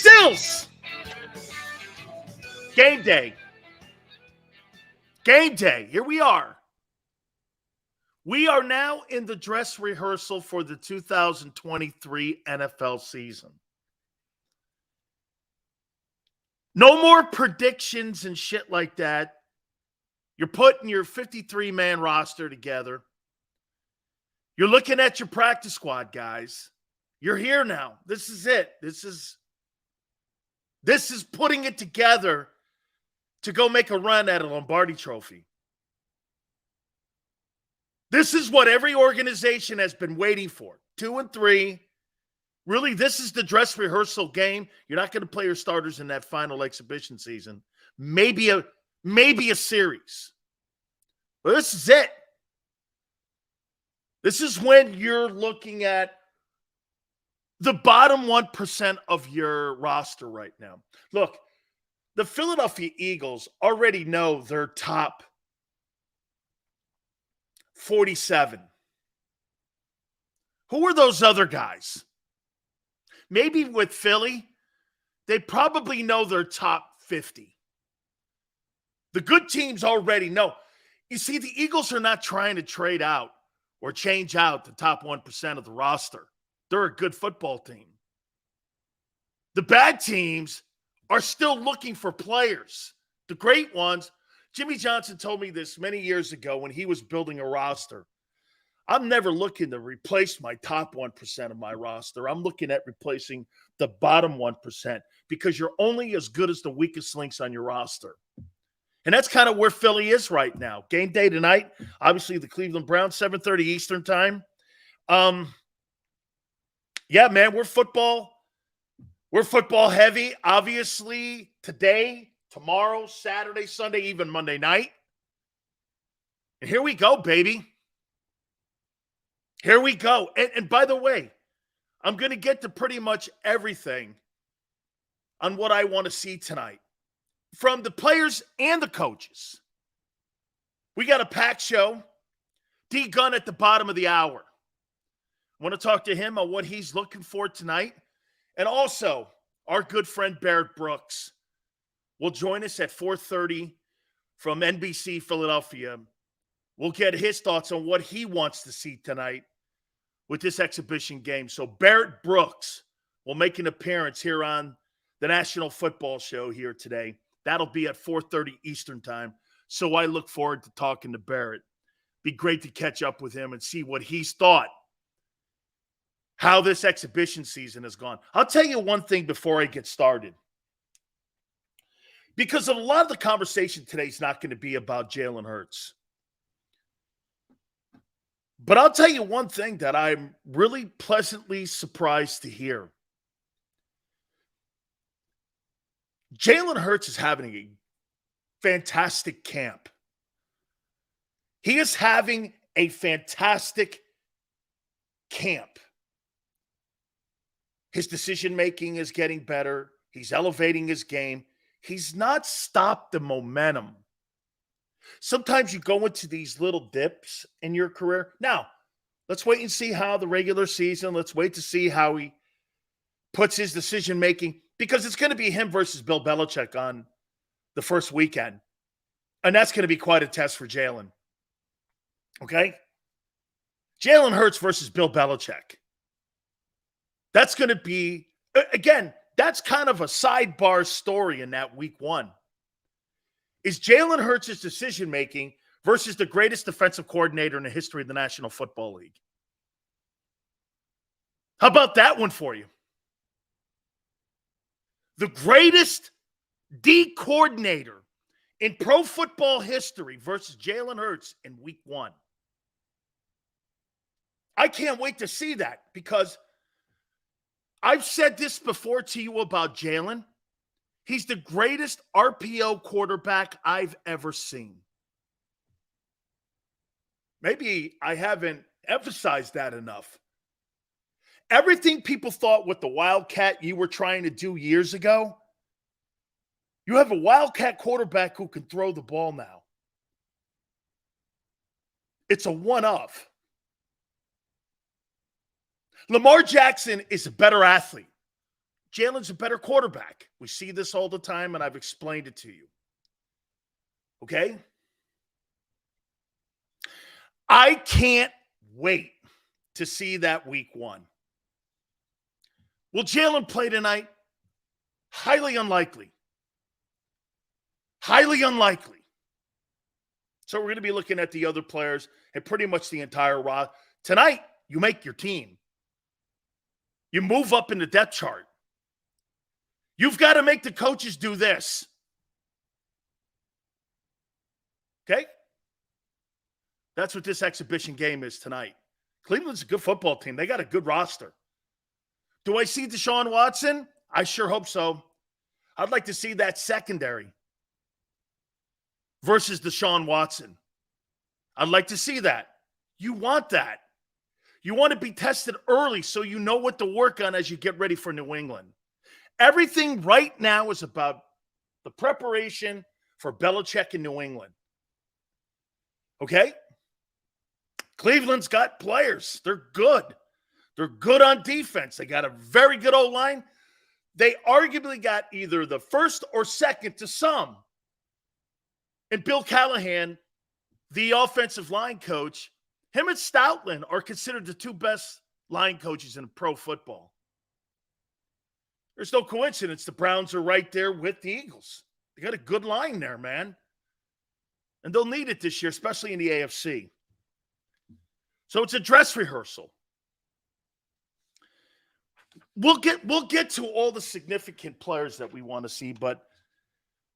Stills. Game day. Game day. Here we are. We are now in the dress rehearsal for the 2023 NFL season. No more predictions and shit like that. You're putting your 53-man roster together. You're looking at your practice squad, guys. You're here now. This is it. This is putting it together to go make a run at a Lombardi trophy. This is what every organization has been waiting for. 2 and 3. Really, this is the dress rehearsal game. You're not going to play your starters in that final exhibition season. Maybe a series. But this is it. This is when you're looking at the bottom 1% of your roster right now. Look, the Philadelphia Eagles already know their top 47. Who are those other guys? Maybe with Philly, they probably know their top 50. The good teams already know. You see, the Eagles are not trying to trade out or change out the top 1% of the roster. They're a good football team. The bad teams are still looking for players. The great ones, Jimmy Johnson told me this many years ago when he was building a roster. I'm never looking to replace my top 1% of my roster. I'm looking at replacing the bottom 1% because you're only as good as the weakest links on your roster. And that's kind of where Philly is right now. Game day tonight, obviously the Cleveland Browns, 7:30 Eastern time. Yeah, man, we're football heavy. Obviously today, tomorrow, Saturday, Sunday, even Monday night. And here we go, baby. Here we go. And by the way, I'm going to get to pretty much everything on what I want to see tonight from the players and the coaches. We got a packed show. D Gunn at the bottom of the hour. I want to talk to him on what he's looking for tonight. And also, our good friend Barrett Brooks will join us at 4:30 from NBC Philadelphia. We'll get his thoughts on what he wants to see tonight with this exhibition game. So Barrett Brooks will make an appearance here on the National Football Show here today. That'll be at 4:30 Eastern time. So I look forward to talking to Barrett. Be great to catch up with him and see what he's thought, how this exhibition season has gone. I'll tell you one thing before I get started. Because a lot of the conversation today is not going to be about Jalen Hurts. But I'll tell you one thing that I'm really pleasantly surprised to hear. Jalen Hurts is having a fantastic camp. He is having a fantastic camp. His decision-making is getting better. He's elevating his game. He's not stopped the momentum. Sometimes you go into these little dips in your career. Now, let's wait and see how the regular season, let's wait to see how he puts his decision-making, because it's going to be him versus Bill Belichick on the first weekend. And that's going to be quite a test for Jalen. Okay? Jalen Hurts versus Bill Belichick. That's going to be, again, that's kind of a sidebar story in that week one. Is Jalen Hurts' decision-making versus the greatest defensive coordinator in the history of the National Football League. How about that one for you? The greatest D coordinator in pro football history versus Jalen Hurts in week one. I can't wait to see that, because I've said this before to you about Jalen. He's the greatest RPO quarterback I've ever seen. Maybe I haven't emphasized that enough. Everything people thought with the Wildcat you were trying to do years ago, you have a Wildcat quarterback who can throw the ball now. It's a one-off. Lamar Jackson is a better athlete. Jalen's a better quarterback. We see this all the time, and I've explained it to you. Okay? I can't wait to see that week 1. Will Jalen play tonight? Highly unlikely. Highly unlikely. So we're going to be looking at the other players and pretty much the entire roster. Tonight, you make your team. You move up in the depth chart. You've got to make the coaches do this. Okay? That's what this exhibition game is tonight. Cleveland's a good football team. They got a good roster. Do I see Deshaun Watson? I sure hope so. I'd like to see that secondary versus Deshaun Watson. I'd like to see that. You want that. You want to be tested early so you know what to work on as you get ready for New England. Everything right now is about the preparation for Belichick in New England. Okay? Cleveland's got players. They're good. They're good on defense. They got a very good O-line. They arguably got either the first or second to some. And Bill Callahan, the offensive line coach, him and Stoutland are considered the 2 best line coaches in pro football. There's no coincidence the Browns are right there with the Eagles. They got a good line there, man. And they'll need it this year, especially in the AFC. So it's a dress rehearsal. We'll get to all the significant players that we want to see, but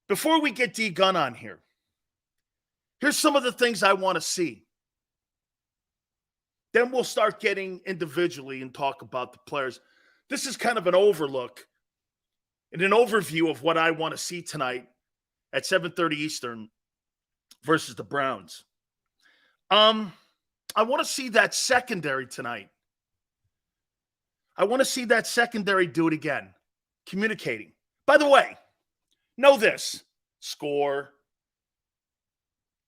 before we get D Gun on here, here's some of the things I want to see. Then we'll start getting individually and talk about the players. This is kind of an overlook and an overview of what I want to see tonight at 7:30 Eastern versus the Browns. I want to see that secondary tonight. I want to see that secondary do it again. Communicating. By the way, know this. Score.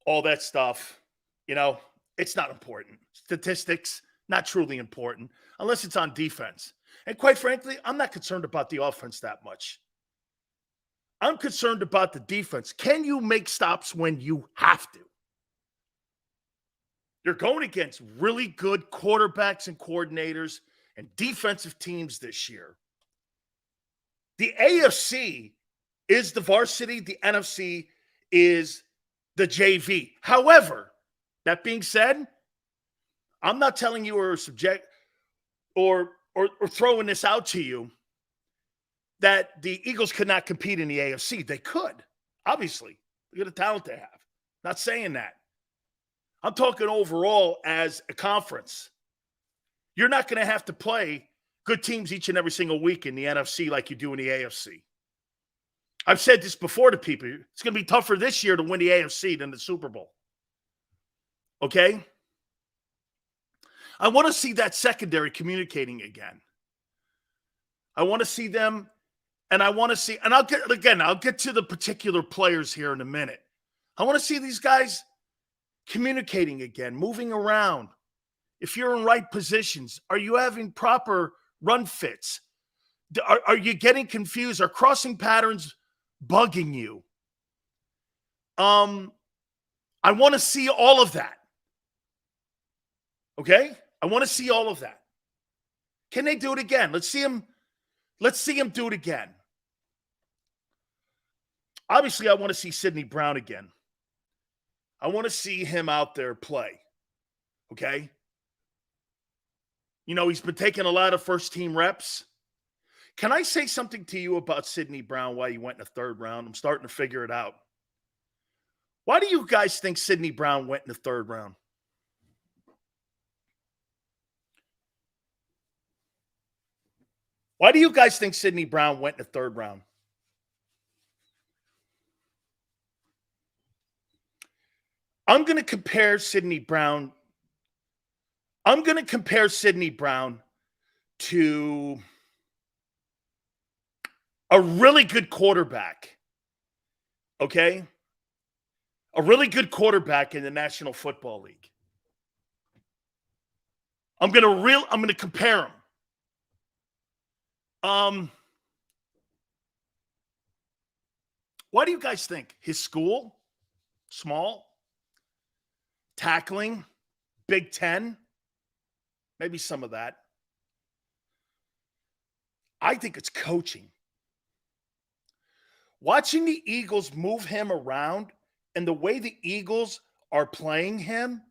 All that stuff. You know, it's not important. Statistics, not truly important. Unless it's on defense. And quite frankly, I'm not concerned about the offense that much. I'm concerned about the defense. Can you make stops when you have to? You're going against really good quarterbacks and coordinators and defensive teams this year. The AFC is the varsity. The NFC is the JV. However, that being said, I'm not telling you or subject or throwing this out to you that the Eagles could not compete in the AFC. They could, obviously. Look at the talent they have. Not saying that. I'm talking overall as a conference. You're not going to have to play good teams each and every single week in the NFC like you do in the AFC. I've said this before to people. It's going to be tougher this year to win the AFC than the Super Bowl. Okay? I want to see that secondary communicating again. I want to see them, and I want to see, and I'll get to the particular players here in a minute. I want to see these guys communicating again, moving around. If you're in right positions, are you having proper run fits? Are you getting confused? Are crossing patterns bugging you? I want to see all of that. Okay? I want to see all of that. Can they do it again? Let's see them do it again. Obviously, I want to see Sidney Brown again. I want to see him out there play. Okay? You know, he's been taking a lot of first-team reps. Can I say something to you about Sidney Brown, why he went in the 3rd round? I'm starting to figure it out. Why do you guys think Sidney Brown went in the 3rd round? Why do you guys think Sidney Brown went in the 3rd round? I'm going to compare Sidney Brown to a really good quarterback. Okay? A really good quarterback in the National Football League. I'm going to compare him. What do you guys think? His school? Small? Tackling? Big Ten? Maybe some of that. I think it's coaching. Watching the Eagles move him around and the way the Eagles are playing him,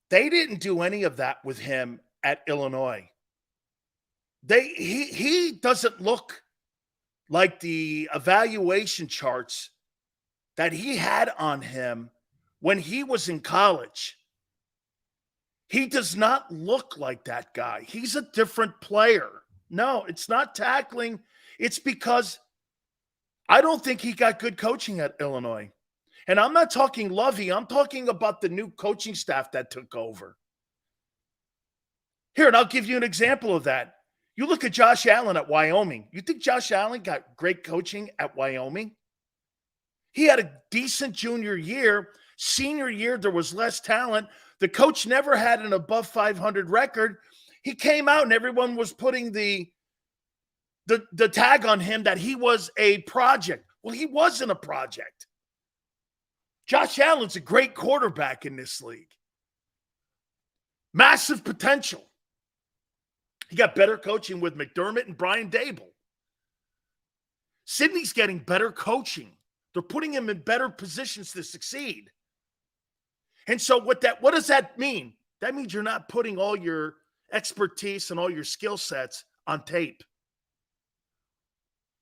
they didn't do any of that with him at Illinois. He doesn't look like the evaluation charts that he had on him when he was in college. He does not look like that guy. He's a different player. No, it's not tackling. It's because I don't think he got good coaching at Illinois. And I'm not talking Lovey. I'm talking about the new coaching staff that took over. Here, and I'll give you an example of that. You look at Josh Allen at Wyoming. You think Josh Allen got great coaching at Wyoming? He had a decent junior year. Senior year, there was less talent. The coach never had an above 500 record. He came out and everyone was putting the tag on him that he was a project. Well, he wasn't a project. Josh Allen's a great quarterback in this league. Massive potential. He got better coaching with McDermott and Brian Dable. Sydney's getting better coaching. They're putting him in better positions to succeed. And so what does that mean? That means you're not putting all your expertise and all your skill sets on tape.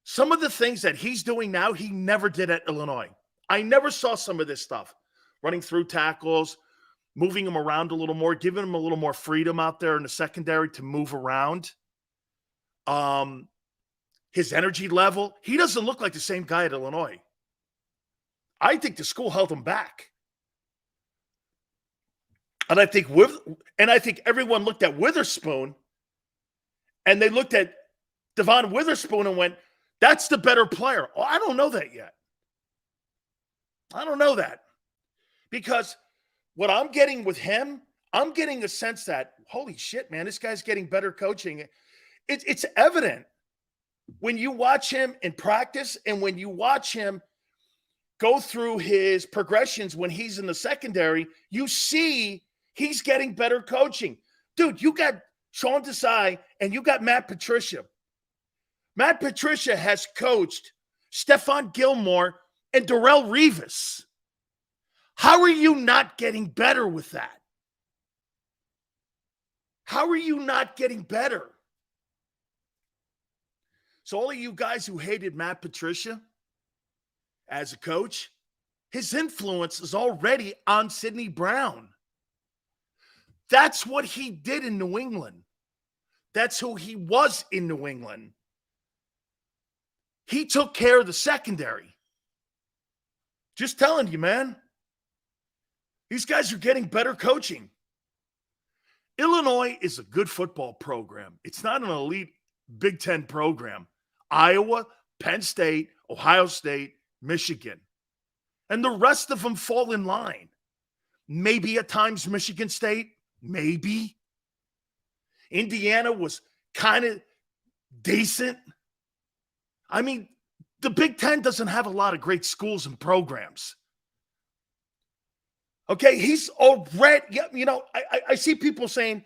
Some of the things that he's doing now, he never did at Illinois. I never saw some of this stuff. Running through tackles, moving him around a little more, giving him a little more freedom out there in the secondary to move around. His energy level, he doesn't look like the same guy at Illinois. I think the school held him back. And I think everyone looked at Witherspoon and they looked at Devon Witherspoon and went, that's the better player. Oh, I don't know that yet. I don't know that. Because what I'm getting with him, I'm getting a sense that, holy shit, man, this guy's getting better coaching. It's evident when you watch him in practice and when you watch him go through his progressions when he's in the secondary, you see he's getting better coaching. Dude, you got Sean Desai and you got Matt Patricia. Matt Patricia has coached Stephon Gilmore and Darrelle Revis. How are you not getting better with that? How are you not getting better? So all of you guys who hated Matt Patricia as a coach, his influence is already on Sidney Brown. That's what he did in New England. That's who he was in New England. He took care of the secondary. Just telling you, man. These guys are getting better coaching. Illinois is a good football program. It's not an elite Big Ten program. Iowa, Penn State, Ohio State, Michigan. And the rest of them fall in line. Maybe at times Michigan State, maybe. Indiana was kind of decent. I mean, the Big Ten doesn't have a lot of great schools and programs. Okay, he's already, I see people saying,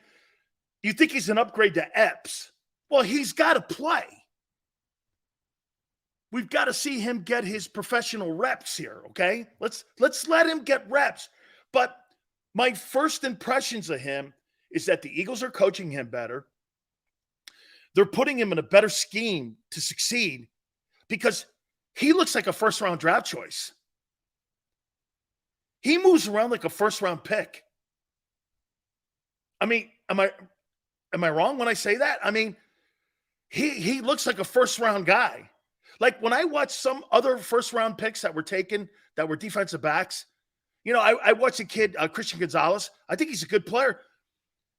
you think he's an upgrade to Epps? Well, he's got to play. We've got to see him get his professional reps here, okay? Let's let him get reps. But my first impressions of him is that the Eagles are coaching him better. They're putting him in a better scheme to succeed because he looks like a first-round draft choice. He moves around like a first-round pick. I mean, am I wrong when I say that? I mean, he looks like a first-round guy. Like when I watch some other first-round picks that were taken that were defensive backs, I watched a kid, Christian Gonzalez. I think he's a good player.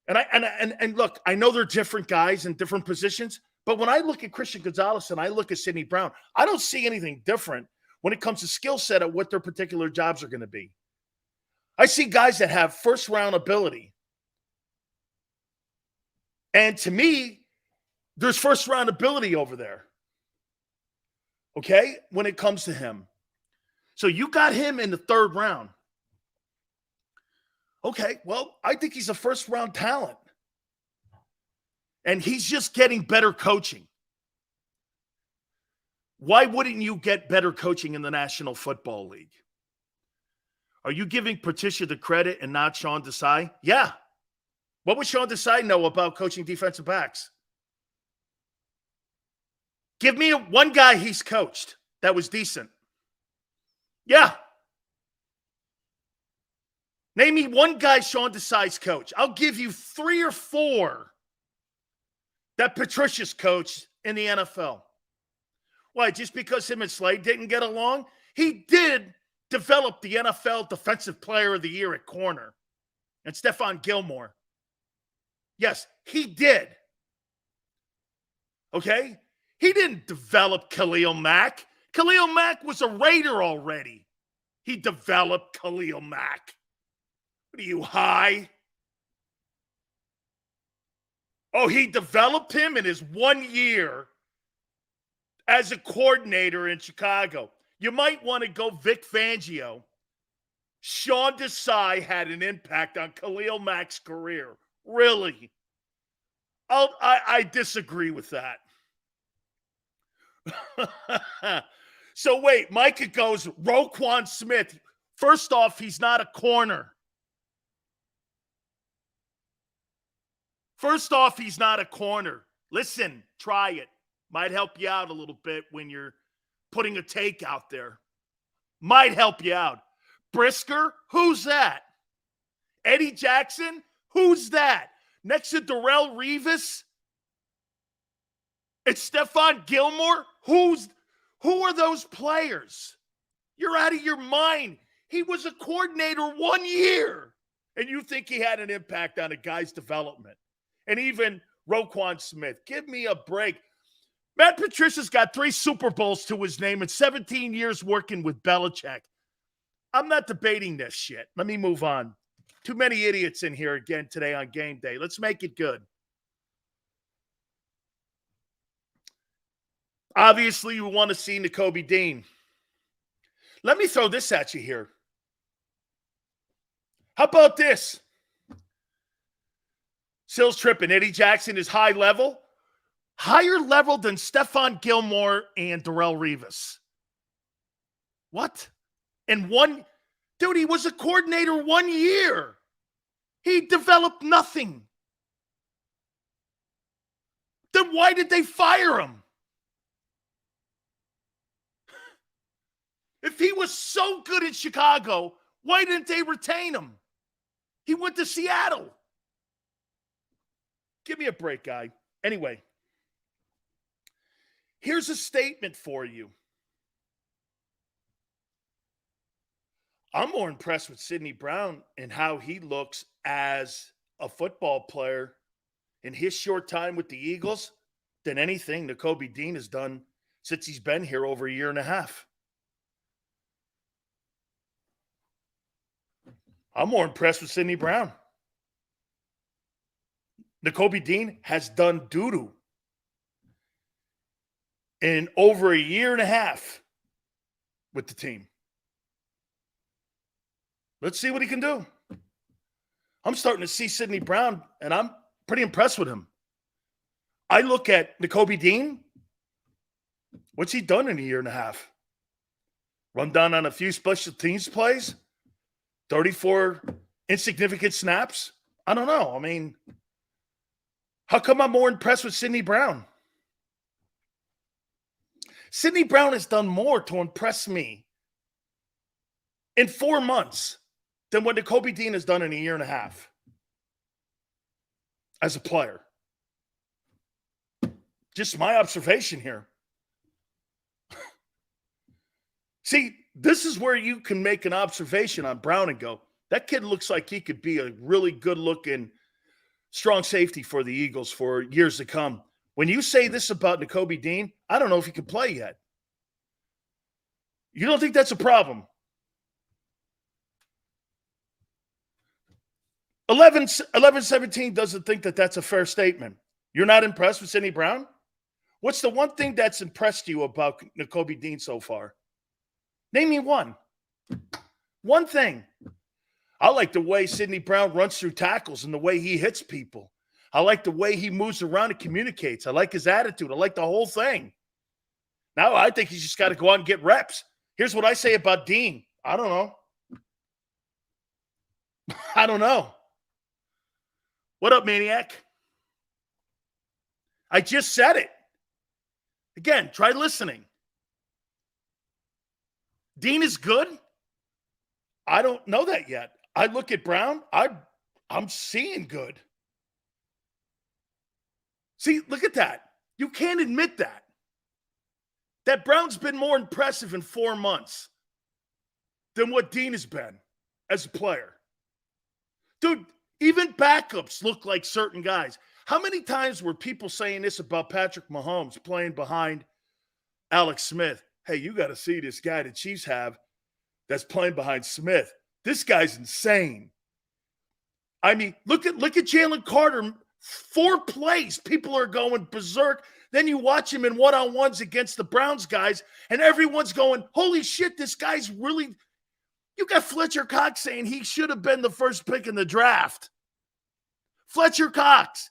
And look, I know they're different guys in different positions, but when I look at Christian Gonzalez and I look at Sidney Brown, I don't see anything different when it comes to skill set of what their particular jobs are going to be. I see guys that have first-round ability. And to me, there's first-round ability over there. okay, when it comes to him. So you got him in the 3rd round. Okay, well, I think he's a first-round talent. And he's just getting better coaching. Why wouldn't you get better coaching in the National Football League? Are you giving Patricia the credit and not Sean Desai? Yeah. What would Sean Desai know about coaching defensive backs? Give me one guy he's coached that was decent. Yeah. Name me one guy Sean Desai's coach. I'll give you 3 or 4 that Patricia's coached in the NFL. Why? Just because him and Slade didn't get along? He did develop the NFL Defensive Player of the Year at corner. And Stephon Gilmore. Yes, he did. Okay? He didn't develop Khalil Mack. Khalil Mack was a Raider already. He developed Khalil Mack. What are you, high? Oh, he developed him in his 1 year as a coordinator in Chicago. You might want to go Vic Fangio. Sean Desai had an impact on Khalil Mack's career. Really? I disagree with that. So wait, Micah goes, Roquan Smith. First off, he's not a corner. First off, he's not a corner. Listen, try it. Might help you out a little bit when you're putting a take out there. Might help you out. Brisker, who's that? Eddie Jackson, who's that? Next to Darrelle Revis? It's Stephon Gilmore? Who are those players? You're out of your mind. He was a coordinator 1 year, and you think he had an impact on a guy's development. And even Roquan Smith. Give me a break. Matt Patricia's got 3 Super Bowls to his name and 17 years working with Belichick. I'm not debating this shit. Let me move on. Too many idiots in here again today on game day. Let's make it good. Obviously, you want to see Nicobe Dean. Let me throw this at you here. How about this? Sills tripping. Eddie Jackson is high level. Higher level than Stephon Gilmore and Darrelle Revis. What? Dude, he was a coordinator 1 year. He developed nothing. Then why did they fire him? If he was so good in Chicago, why didn't they retain him? He went to Seattle. Give me a break, guy. Anyway, here's a statement for you. I'm more impressed with Sidney Brown and how he looks as a football player in his short time with the Eagles than anything Nicobe Dean has done since he's been here over a year and a half. I'm more impressed with Sidney Brown. Nicobe Dean has done doo-doo in over a year and a half with the team. Let's see what he can do. I'm starting to see Sidney Brown, and I'm pretty impressed with him. I look at Nicobe Dean. What's he done in a year and a half? Run down on a few special teams plays? 34 insignificant snaps? I don't know. I mean, how come I'm more impressed with Sidney Brown? Sidney Brown has done more to impress me in 4 months than what Nicobe Dean has done in a year and a half as a player. Just my observation here. See, this is where you can make an observation on Brown and go, that kid looks like he could be a really good-looking, strong safety for the Eagles for years to come. When you say this about Nicobe Dean, I don't know if he can play yet. You don't think that's a problem? 11-17 doesn't think that that's a fair statement. You're not impressed with Sidney Brown? What's the one thing that's impressed you about Nicobe Dean so far? Name me one. One thing. I like the way Sidney Brown runs through tackles and the way he hits people. I like the way he moves around and communicates. I like his attitude. I like the whole thing. Now I think he's just got to go out and get reps. Here's what I say about Dean. I don't know. I don't know. What up, Maniac? I just said it. Again, try listening. Dean is good? I don't know that yet. I look at Brown, I'm seeing good. See, look at that. You can't admit that. That Brown's been more impressive in 4 months than what Dean has been as a player. Dude, even backups look like certain guys. How many times were people saying this about Patrick Mahomes playing behind Alex Smith? Hey, you got to see this guy the Chiefs have that's playing behind Smith. This guy's insane. I mean, look at Jalen Carter. 4 plays, people are going berserk. Then you watch him in one-on-ones against the Browns guys, and everyone's going, holy shit, this guy's really – you got Fletcher Cox saying he should have been the first pick in the draft. Fletcher Cox,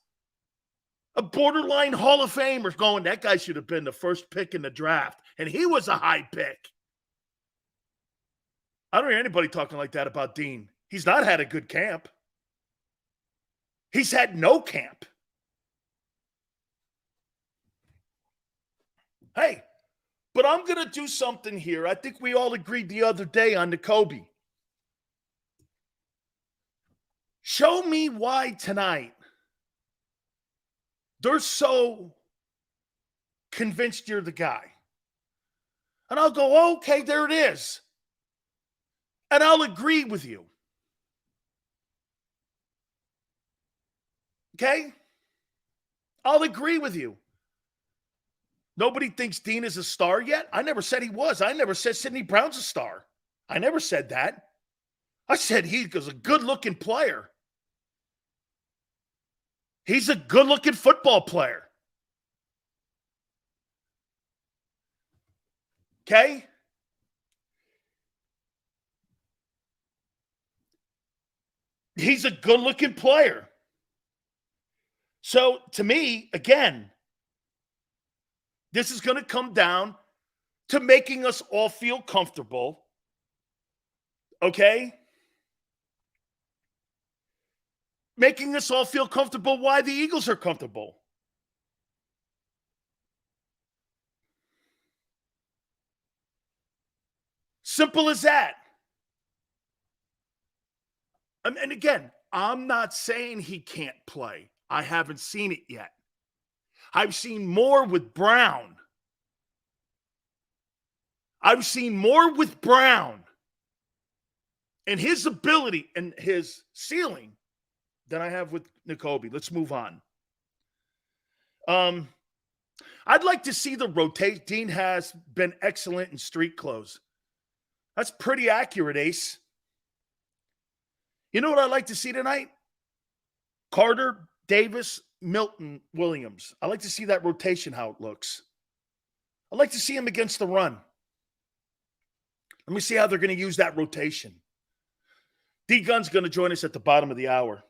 a borderline Hall of Famer, going, that guy should have been the first pick in the draft, and he was a high pick. I don't hear anybody talking like that about Dean. He's not had a good camp. He's had no camp. Hey, but I'm going to do something here. I think we all agreed the other day on Nicobe. Show me why tonight they're so convinced you're the guy. And I'll go, okay, there it is. And I'll agree with you. Okay? I'll agree with you. Nobody thinks Dean is a star yet. I never said he was. I never said Sidney Brown's a star. I never said that. I said he was a good-looking player. He's a good-looking football player. Okay? He's a good-looking player. So, to me, again, this is going to come down to making us all feel comfortable. Okay? Making us all feel comfortable why the Eagles are comfortable. Simple as that. And again, I'm not saying he can't play. I haven't seen it yet. I've seen more with Brown. I've seen more with Brown and his ability and his ceiling than I have with Nicobe. Let's move on. I'd like to see the rotate. Dean has been excellent in street clothes. That's pretty accurate, Ace. You know what I'd like to see tonight? Carter, Davis, Milton, Williams. I like to see that rotation, how it looks. I'd like to see him against the run. Let me see how they're going to use that rotation. D-Gun's going to join us at the bottom of the hour.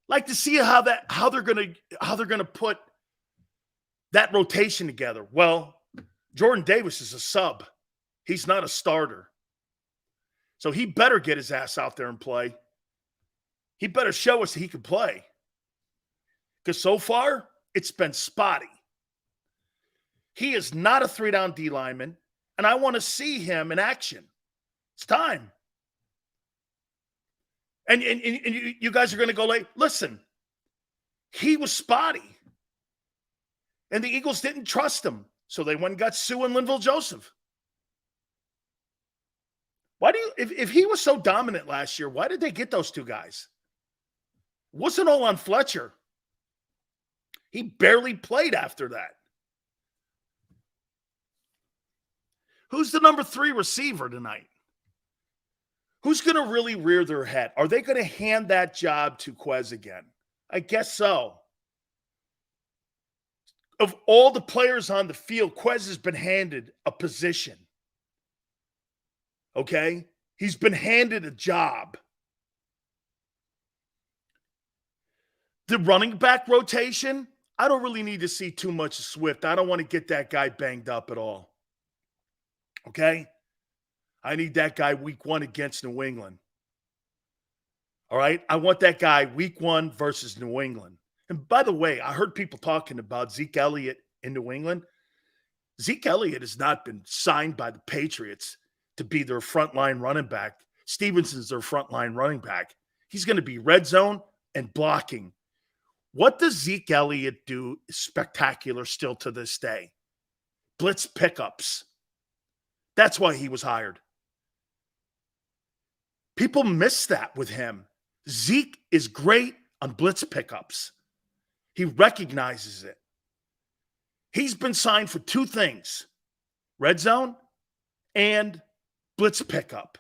Like to see how they're going to put that rotation together. Well, Jordan Davis is a sub. He's not a starter. So he better get his ass out there and play. He better show us he can play. Because so far, it's been spotty. He is not a 3-down D lineman, and I want to see him in action. It's time. And you guys are going to go like, listen, he was spotty. And the Eagles didn't trust him. So they went and got Sue and Linville Joseph. Why do you, if he was so dominant last year, why did they get those two guys? It wasn't all on Fletcher. He barely played after that. Who's the number 3 receiver tonight? Who's going to really rear their head? Are they going to hand that job to Quez again? I guess so. of all the players on the field, Quez has been handed a position. Okay? He's been handed a job. The running back rotation, I don't really need to see too much of Swift. I don't want to get that guy banged up at all. Okay? I need that guy week 1 against New England. All right? I want that guy week 1 versus New England. And by the way, I heard people talking about Zeke Elliott in New England. Zeke Elliott has not been signed by the Patriots to be their frontline running back. Stevenson's their frontline running back. He's going to be red zone and blocking. What does Zeke Elliott do is spectacular still to this day. Blitz pickups. That's why he was hired. People miss that with him. Zeke is great on blitz pickups. He recognizes it. He's been signed for 2 things, red zone and blitz pickup.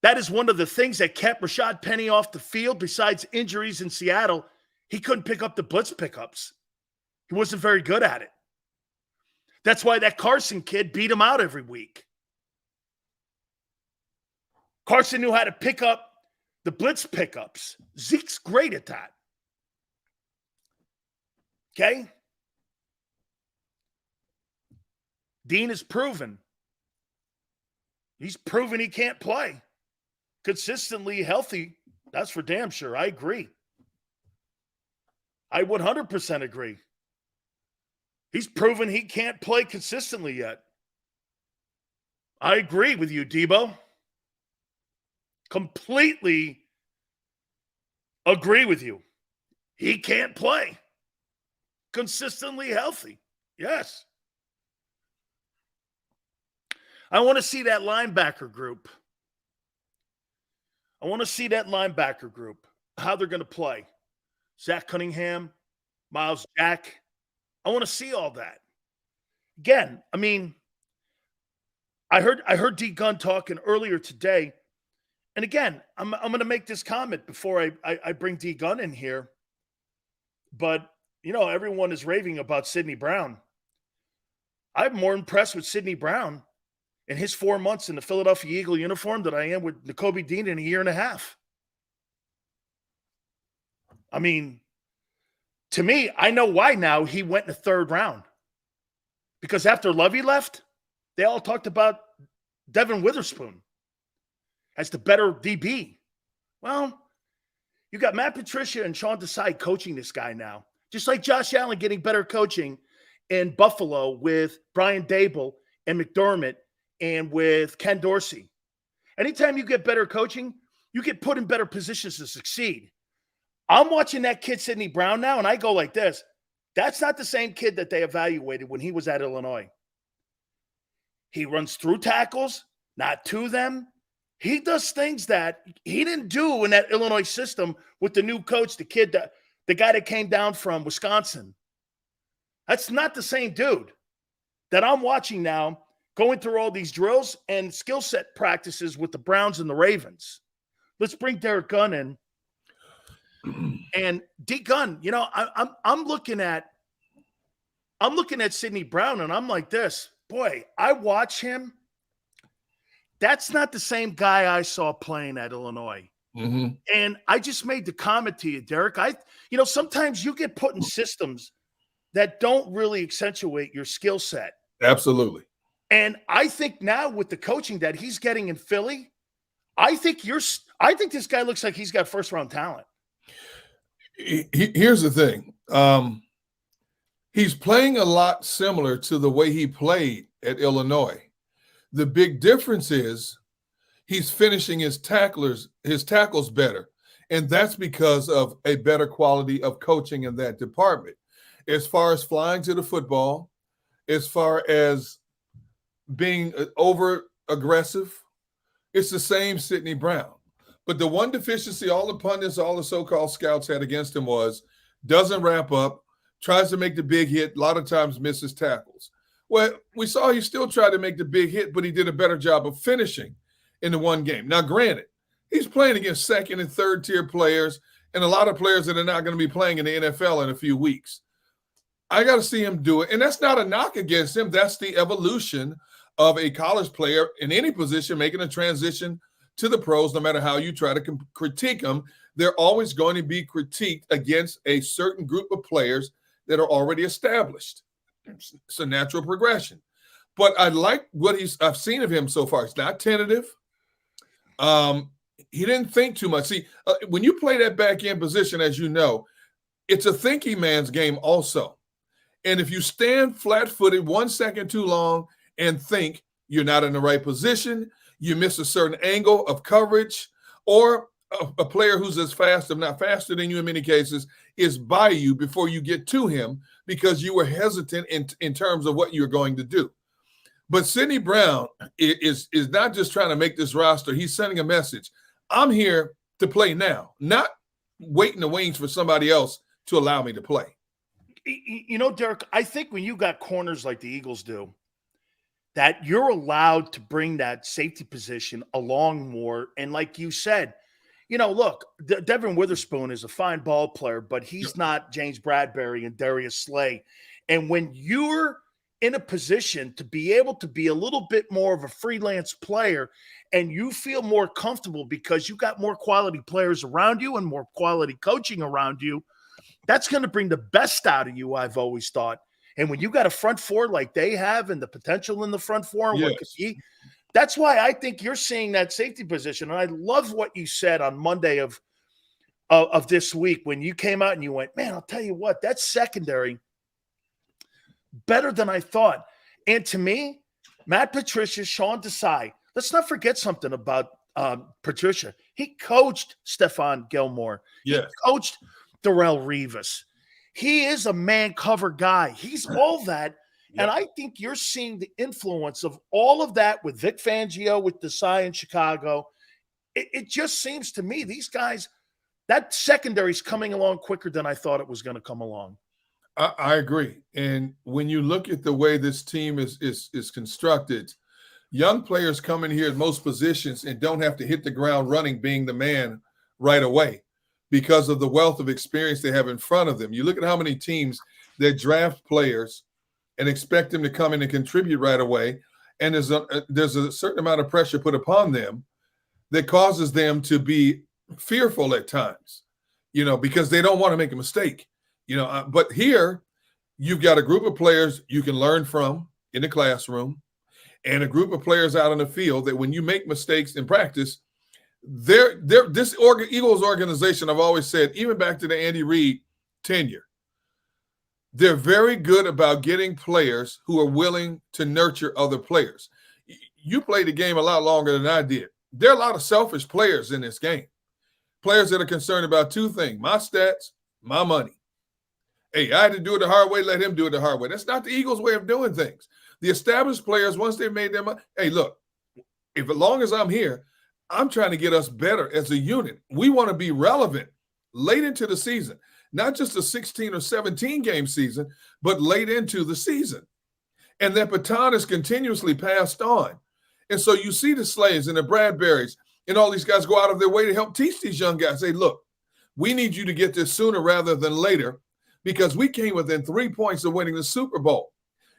That is one of the things that kept Rashad Penny off the field besides injuries in Seattle. He couldn't pick up the blitz pickups. He wasn't very good at it. That's why that Carson kid beat him out every week. Carson knew how to pick up the blitz pickups. Zeke's great at that. Okay? Dean has proven. He's proven he can't play. Consistently healthy, that's for damn sure. I agree. I 100% agree. He's proven he can't play consistently yet. I agree with you, Debo. Completely agree with you. He can't play consistently healthy. Yes. I want to see that linebacker group. How they're going to play. Zach Cunningham, Miles Jack. I want to see all that. Again, I mean, I heard D Gunn talking earlier today. And again, I'm going to make this comment before I bring D Gunn in here. But, you know, everyone is raving about Sidney Brown. I'm more impressed with Sidney Brown in his 4 months in the Philadelphia Eagle uniform than I am with Nicobe Dean in a year and a half. I mean, to me, I know why now he went in the 3rd round. Because after Lovey left, they all talked about Devin Witherspoon as the better DB. Well, you got Matt Patricia and Sean Desai coaching this guy now. Just like Josh Allen getting better coaching in Buffalo with Brian Dable and McDermott and with Ken Dorsey. Anytime you get better coaching, you get put in better positions to succeed. I'm watching that kid, Sidney Brown, now, and I go like this. That's not the same kid that they evaluated when he was at Illinois. He runs through tackles, not to them. He does things that he didn't do in that Illinois system with the new coach, the guy that came down from Wisconsin. That's not the same dude that I'm watching now going through all these drills and skill set practices with the Browns and the Ravens. Let's bring Derek Gunn in. And D Gunn, you know, I'm looking at Sidney Brown, and I'm like this. Boy, I watch him. That's not the same guy I saw playing at Illinois. Mm-hmm. And I just made the comment to you, Derek. Sometimes you get put in systems that don't really accentuate your skill set. Absolutely. And I think now with the coaching that he's getting in Philly, I think this guy looks like he's got first-round talent. Here's the thing. He's playing a lot similar to the way he played at Illinois. The big difference is he's finishing his tackles better. And that's because of a better quality of coaching in that department. As far as flying to the football, as far as being over aggressive, it's the same Sidney Brown. But the one deficiency all the pundits, all the so-called scouts had against him was doesn't wrap up, tries to make the big hit, a lot of times misses tackles. Well, we saw he still tried to make the big hit, but he did a better job of finishing in the one game. Now, granted, he's playing against second and third tier players and a lot of players that are not going to be playing in the NFL in a few weeks. I got to see him do it. And that's not a knock against him. That's the evolution of a college player in any position making a transition to the pros. No matter how you try to critique them, they're always going to be critiqued against a certain group of players that are already established. It's a natural progression. But I like what I've seen of him so far. It's not tentative. He didn't think too much. See, when you play that back end position, as you know, it's a thinking man's game also. And if you stand flat-footed 1 second too long and think you're not in the right position, you miss a certain angle of coverage, or a player who's as fast, if not faster than you in many cases, is by you before you get to him because you were hesitant in terms of what you're going to do. But Sidney Brown is not just trying to make this roster. He's sending a message. I'm here to play now, not waiting the wings for somebody else to allow me to play. You know, Derek, I think when you got corners like the Eagles do, that you're allowed to bring that safety position along more. And like you said, you know, look, Devin Witherspoon is a fine ball player, but he's not James Bradbury and Darius Slay. And when you're in a position to be able to be a little bit more of a freelance player and you feel more comfortable because you got more quality players around you and more quality coaching around you, that's going to bring the best out of you, I've always thought. And when you got a front four like they have and the potential in the front four, that's why I think you're seeing that safety position. And I love what you said on Monday of this week when you came out and you went, man, I'll tell you what, that's secondary better than I thought. And to me, Matt Patricia, Sean Desai, let's not forget something about Patricia. He coached Stephon Gilmore. Yes. He coached Darrelle Revis. He is a man cover guy. He's all that. Yep. And I think you're seeing the influence of all of that with Vic Fangio, with Desai in Chicago. It just seems to me these guys, that secondary is coming along quicker than I thought it was going to come along. I agree. And when you look at the way this team is constructed, young players come in here at most positions and don't have to hit the ground running, being the man right away because of the wealth of experience they have in front of them. You look at how many teams that draft players and expect them to come in and contribute right away, and there's a certain amount of pressure put upon them that causes them to be fearful at times, because they don't want to make a mistake. But here you've got a group of players you can learn from in the classroom and a group of players out on the field that when you make mistakes in practice, this Eagles organization, I've always said, even back to the Andy Reid tenure, they're very good about getting players who are willing to nurture other players. You played the game a lot longer than I did. There are a lot of selfish players in this game, players that are concerned about two things: my stats, my money. Hey, I had to do it the hard way, let him do it the hard way. That's not the Eagles' way of doing things. The established players, once they've made their money, hey, look, as long as I'm here, I'm trying to get us better as a unit. We want to be relevant late into the season, not just a 16 or 17 game season, but late into the season. And that baton is continuously passed on. And so you see the Slays and the Bradburys and all these guys go out of their way to help teach these young guys. Say, look, we need you to get this sooner rather than later because we came within 3 points of winning the Super Bowl.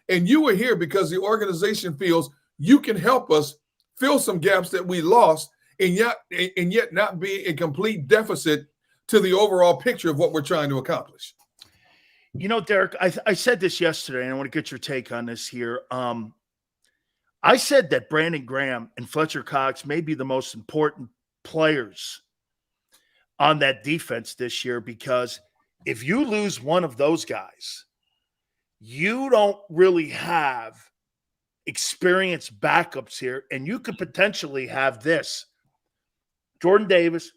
And you were here because the organization feels you can help us fill some gaps that we lost and yet not be in complete deficit to the overall picture of what we're trying to accomplish. Derek, I said this yesterday, and I want to get your take on this here. I said that Brandon Graham and Fletcher Cox may be the most important players on that defense this year because if you lose one of those guys, you don't really have experienced backups here, and you could potentially have this: Jordan Davis,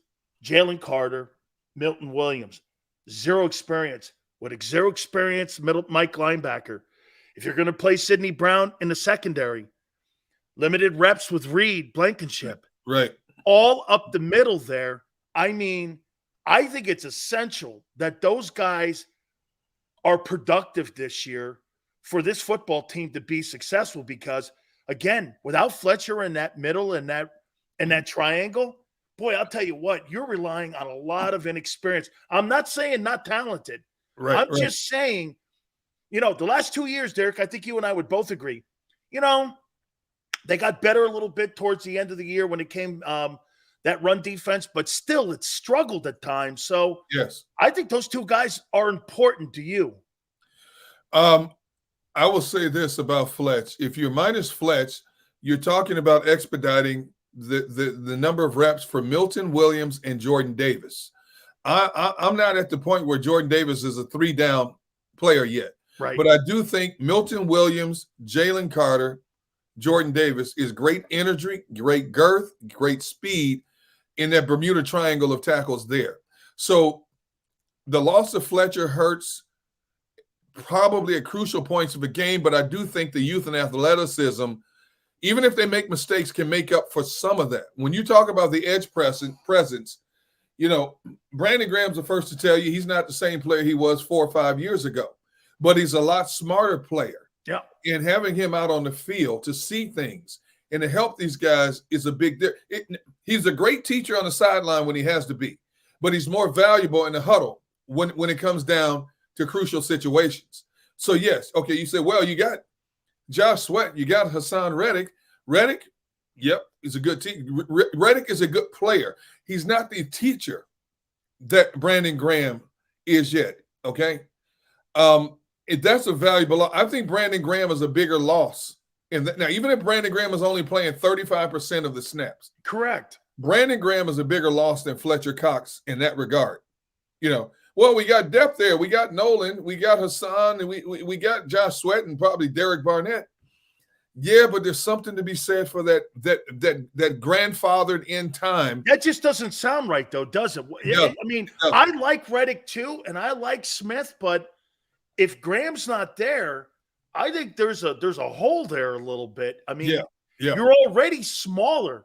Jalen Carter, Milton Williams, zero experience. With zero experience, Mike linebacker. If you're going to play Sidney Brown in the secondary, limited reps with Reed, Blankenship. Right. All up the middle there. I mean, I think it's essential that those guys are productive this year for this football team to be successful because, again, without Fletcher in that middle and that triangle, boy, I'll tell you what, you're relying on a lot of inexperience. I'm not saying not talented. Right, I'm just saying the last 2 years, Derek, I think you and I would both agree, they got better a little bit towards the end of the year when it came that run defense, but still it struggled at times. So yes, I think those two guys are important to you. I will say this about Fletch. If you're minus Fletch, you're talking about expediting the number of reps for Milton Williams and Jordan Davis. I'm not at the point where Jordan Davis is a 3-down player yet. Right. But I do think Milton Williams, Jalen Carter, Jordan Davis is great energy, great girth, great speed in that Bermuda Triangle of tackles there. So the loss of Fletcher hurts probably at crucial points of a game, but I do think the youth and athleticism, even if they make mistakes, can make up for some of that. When you talk about the edge presence, Brandon Graham's the first to tell you he's not the same player he was 4 or 5 years ago, but he's a lot smarter player. Yeah. And having him out on the field to see things and to help these guys is a big difference. He's a great teacher on the sideline when he has to be, but he's more valuable in the huddle when it comes down to crucial situations. So, yes, okay, you say, well, you got Josh Sweat, you got Hassan Reddick. Reddick, yep, is a good teacher. Reddick is a good player. He's not the teacher that Brandon Graham is yet, okay? That's a valuable – I think Brandon Graham is a bigger loss. Now, even if Brandon Graham is only playing 35% of the snaps. Correct. Brandon Graham is a bigger loss than Fletcher Cox in that regard. Well, we got depth there. We got Nolan. We got Hassan. And we got Josh Sweat and probably Derek Barnett. Yeah, but there's something to be said for that grandfathered in time. That just doesn't sound right, though, does it? No, I mean, no. I like Reddick too, and I like Smith, but if Graham's not there, I think there's a hole there a little bit. I mean, yeah. You're already smaller.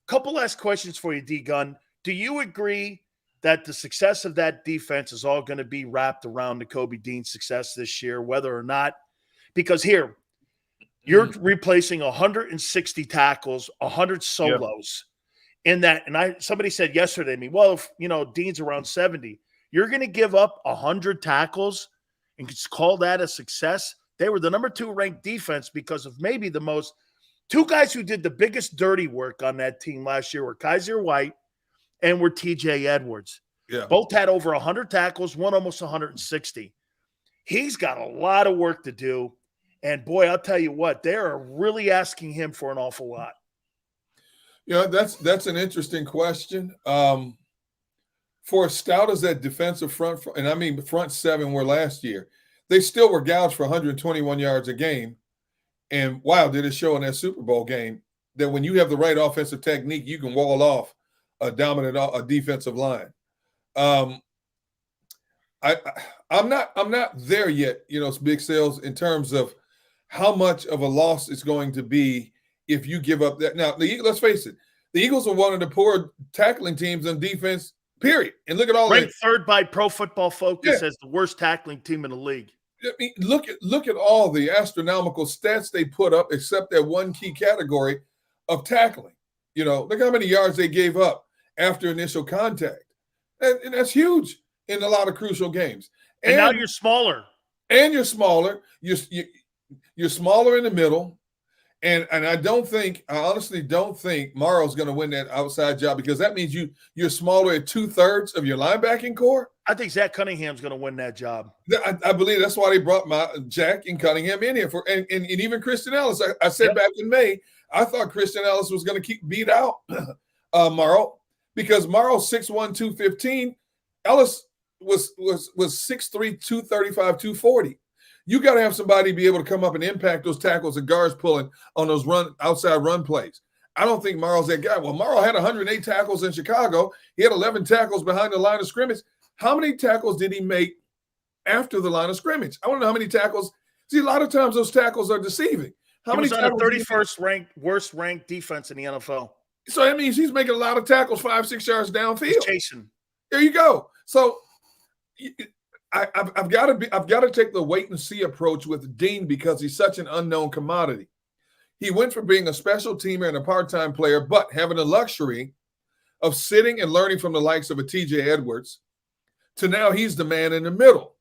Couple last questions for you, D-Gun. Do you agree that the success of that defense is all going to be wrapped around Nicobe Dean's success this year, whether or not? Because here, you're replacing 160 tackles, 100 solos in that. And somebody said yesterday to me, well, if, Dean's around 70, you're going to give up 100 tackles and just call that a success? They were the number 2 ranked defense because of maybe the two guys who did the biggest dirty work on that team last year were Kaiser White and were TJ Edwards. Yeah. Both had over 100 tackles, one almost 160. He's got a lot of work to do. And boy, I'll tell you what, they are really asking him for an awful lot. That's an interesting question. For as stout as that defensive front, and I mean the front 7 were last year, they still were gouged for 121 yards a game. And wow, did it show in that Super Bowl game that when you have the right offensive technique, you can wall off a dominant defensive line. I'm not there yet, Big Sales, in terms of how much of a loss it's going to be if you give up that. Now, let's face it, the Eagles are one of the poor tackling teams on defense, period. And look at all ranked third by Pro Football Focus as the worst tackling team in the league. I mean, look at all the astronomical stats they put up, except that one key category of tackling. Look how many yards they gave up after initial contact. And that's huge in a lot of crucial games. And now you're smaller. And you're smaller. You're smaller in the middle. And I honestly don't think Morrow's going to win that outside job, because that means you're smaller at 2/3 of your linebacking core. I think Zach Cunningham's going to win that job. I believe that's why they brought Jack and Cunningham in here and even Christian Ellis. I said back in May, I thought Christian Ellis was going to beat out Morrow, because Morrow's 6'1", 215. Ellis was 6'3", 235, 240. You got to have somebody be able to come up and impact those tackles and guards pulling on those outside run plays. I don't think Morrow's that guy. Well, Morrow had 108 tackles in Chicago. He had 11 tackles behind the line of scrimmage. How many tackles did he make after the line of scrimmage? I want to know how many tackles. See, a lot of times those tackles are deceiving. How many tackles? 31st worst ranked defense in the NFL. So that means he's making a lot of tackles 5-6 yards downfield. He's chasing. There you go. So I've got to take the wait and see approach with Dean, because he's such an unknown commodity. He went from being a special teamer and a part-time player, but having the luxury of sitting and learning from the likes of a TJ Edwards, to now he's the man in the middle.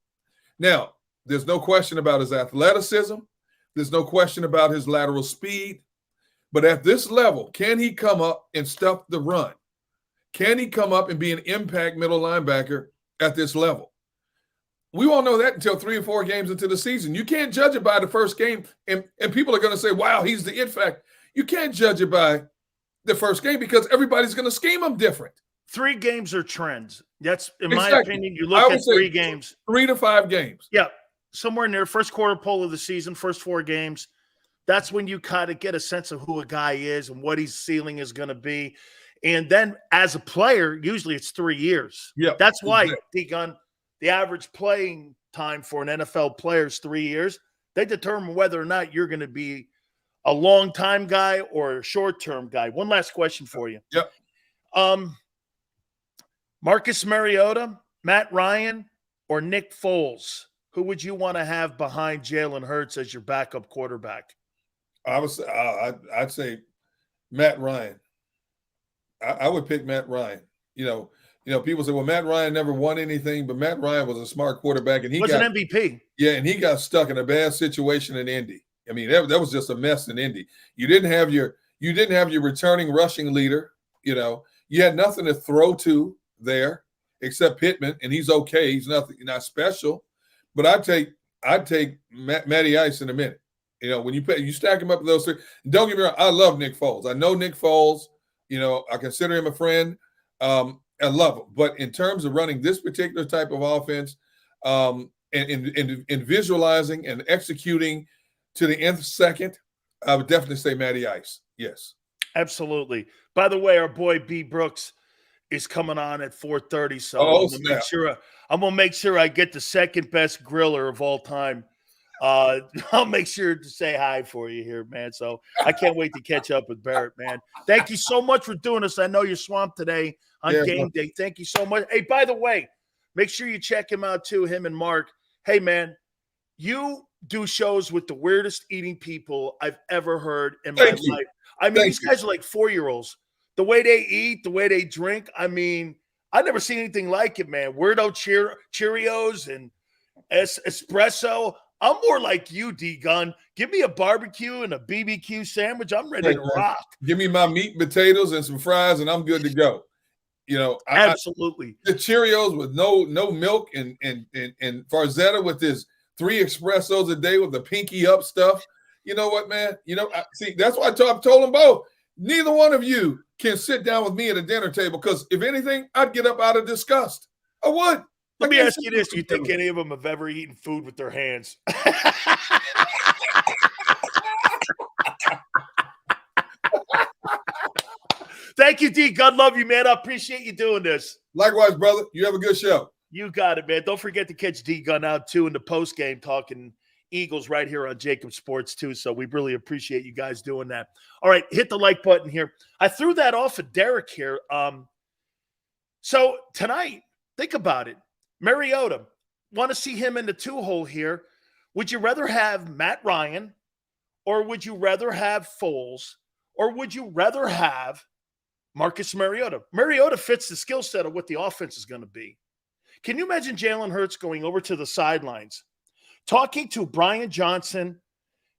Now, There's no question about his athleticism. There's no question about his lateral speed. But at this level, can he come up and stuff the run? Can he come up and be an impact middle linebacker at this level? We won't know that until 3 or 4 games into the season. You can't judge it by the first game, and people are going to say, wow, he's the it factor. You can't judge it by the first game because everybody's going to scheme him different. 3 games are trends. That's, in my opinion, you look at 3 games. 3 to 5 games. Yeah, somewhere near first quarter poll of the season, first 4 games. That's when you kind of get a sense of who a guy is and what his ceiling is going to be. And then as a player, usually it's 3 years. Yeah, that's why, D-Gun, the average playing time for an NFL player is 3 years. They determine whether or not you're going to be a long-time guy or a short-term guy. One last question for you. Yep. Marcus Mariota, Matt Ryan, or Nick Foles? Who would you want to have behind Jalen Hurts as your backup quarterback? I'd say Matt Ryan. I would pick Matt Ryan. You know, people say, well, Matt Ryan never won anything, but Matt Ryan was a smart quarterback, and he was an MVP. Yeah, and he got stuck in a bad situation in Indy. I mean, that was just a mess in Indy. You didn't have your returning rushing leader. You know, you had nothing to throw to there except Pittman, and he's okay. He's not special. But I'd take Matty Ice in a minute. You know, when you stack him up with those 3. Don't get me wrong, I love Nick Foles. I know Nick Foles. You know, I consider him a friend. I love him. But in terms of running this particular type of offense, and visualizing and executing to the nth second, I would definitely say Matty Ice. Yes. Absolutely. By the way, our boy B. Brooks is coming on at 4:30, so I'm gonna make sure I get the second best griller of all time. I'll make sure to say hi for you here, man. So I can't wait to catch up with Barrett, man. Thank you so much for doing this. I know you're swamped today on game day. Thank you so much. Hey, by the way, make sure you check him out too, him and Mark. Hey, man, you do shows with the weirdest eating people I've ever heard in my life. I mean, these guys are like 4-year-olds. The way they eat, the way they drink. I mean, I've never seen anything like it, man. Weirdo Cheerios and espresso. I'm more like you, D-Gun. Give me a barbecue and a BBQ sandwich. I'm ready to rock. Give me my meat and potatoes and some fries, and I'm good to go. You know, absolutely. The Cheerios with no milk and Farzetta with his 3 espressos a day with the pinky up stuff. You know what, man? You know, see, that's why I've told them both. Neither one of you can sit down with me at a dinner table because if anything, I'd get up out of disgust. I would. Let me ask you this. Do you think any of them have ever eaten food with their hands? Thank you, D. God love you, man. I appreciate you doing this. Likewise, brother. You have a good show. You got it, man. Don't forget to catch D-Gun out, too, in the postgame talking Eagles right here on JAKIB Sports, too. So we really appreciate you guys doing that. All right, hit the like button here. I threw that off of Derek here. So tonight, think about it. Mariota, want to see him in the 2-hole here. Would you rather have Matt Ryan, or would you rather have Foles, or would you rather have Marcus Mariota? Mariota fits the skill set of what the offense is going to be. Can you imagine Jalen Hurts going over to the sidelines, talking to Brian Johnson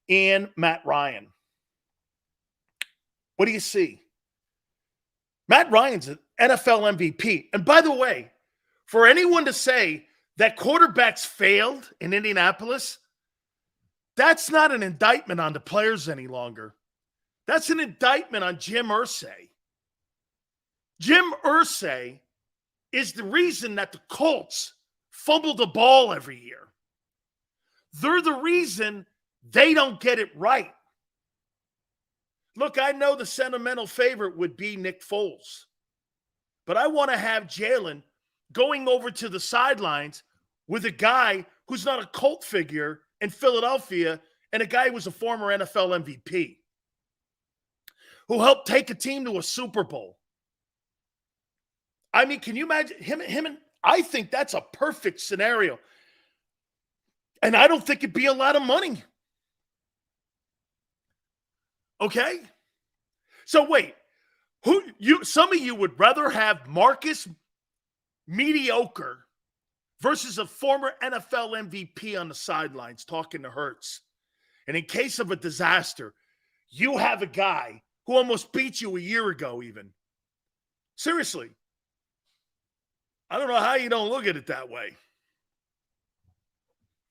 and Matt Ryan? What do you see? Matt Ryan's an NFL MVP. And by the way, for anyone to say that quarterbacks failed in Indianapolis, that's not an indictment on the players any longer. That's an indictment on Jim Irsay. Jim Irsay is the reason that the Colts fumble the ball every year. They're the reason they don't get it right. Look, I know the sentimental favorite would be Nick Foles, but I want to have Jalen going over to the sidelines with a guy who's not a cult figure in Philadelphia and a guy who was a former NFL MVP who helped take a team to a Super Bowl. I mean, can you imagine him and I think that's a perfect scenario. And I don't think it'd be a lot of money. Okay? So wait, some of you would rather have Marcus mediocre versus a former NFL MVP on the sidelines talking to Hertz. And in case of a disaster, you have a guy who almost beat you a year ago even. Seriously. I don't know how you don't look at it that way.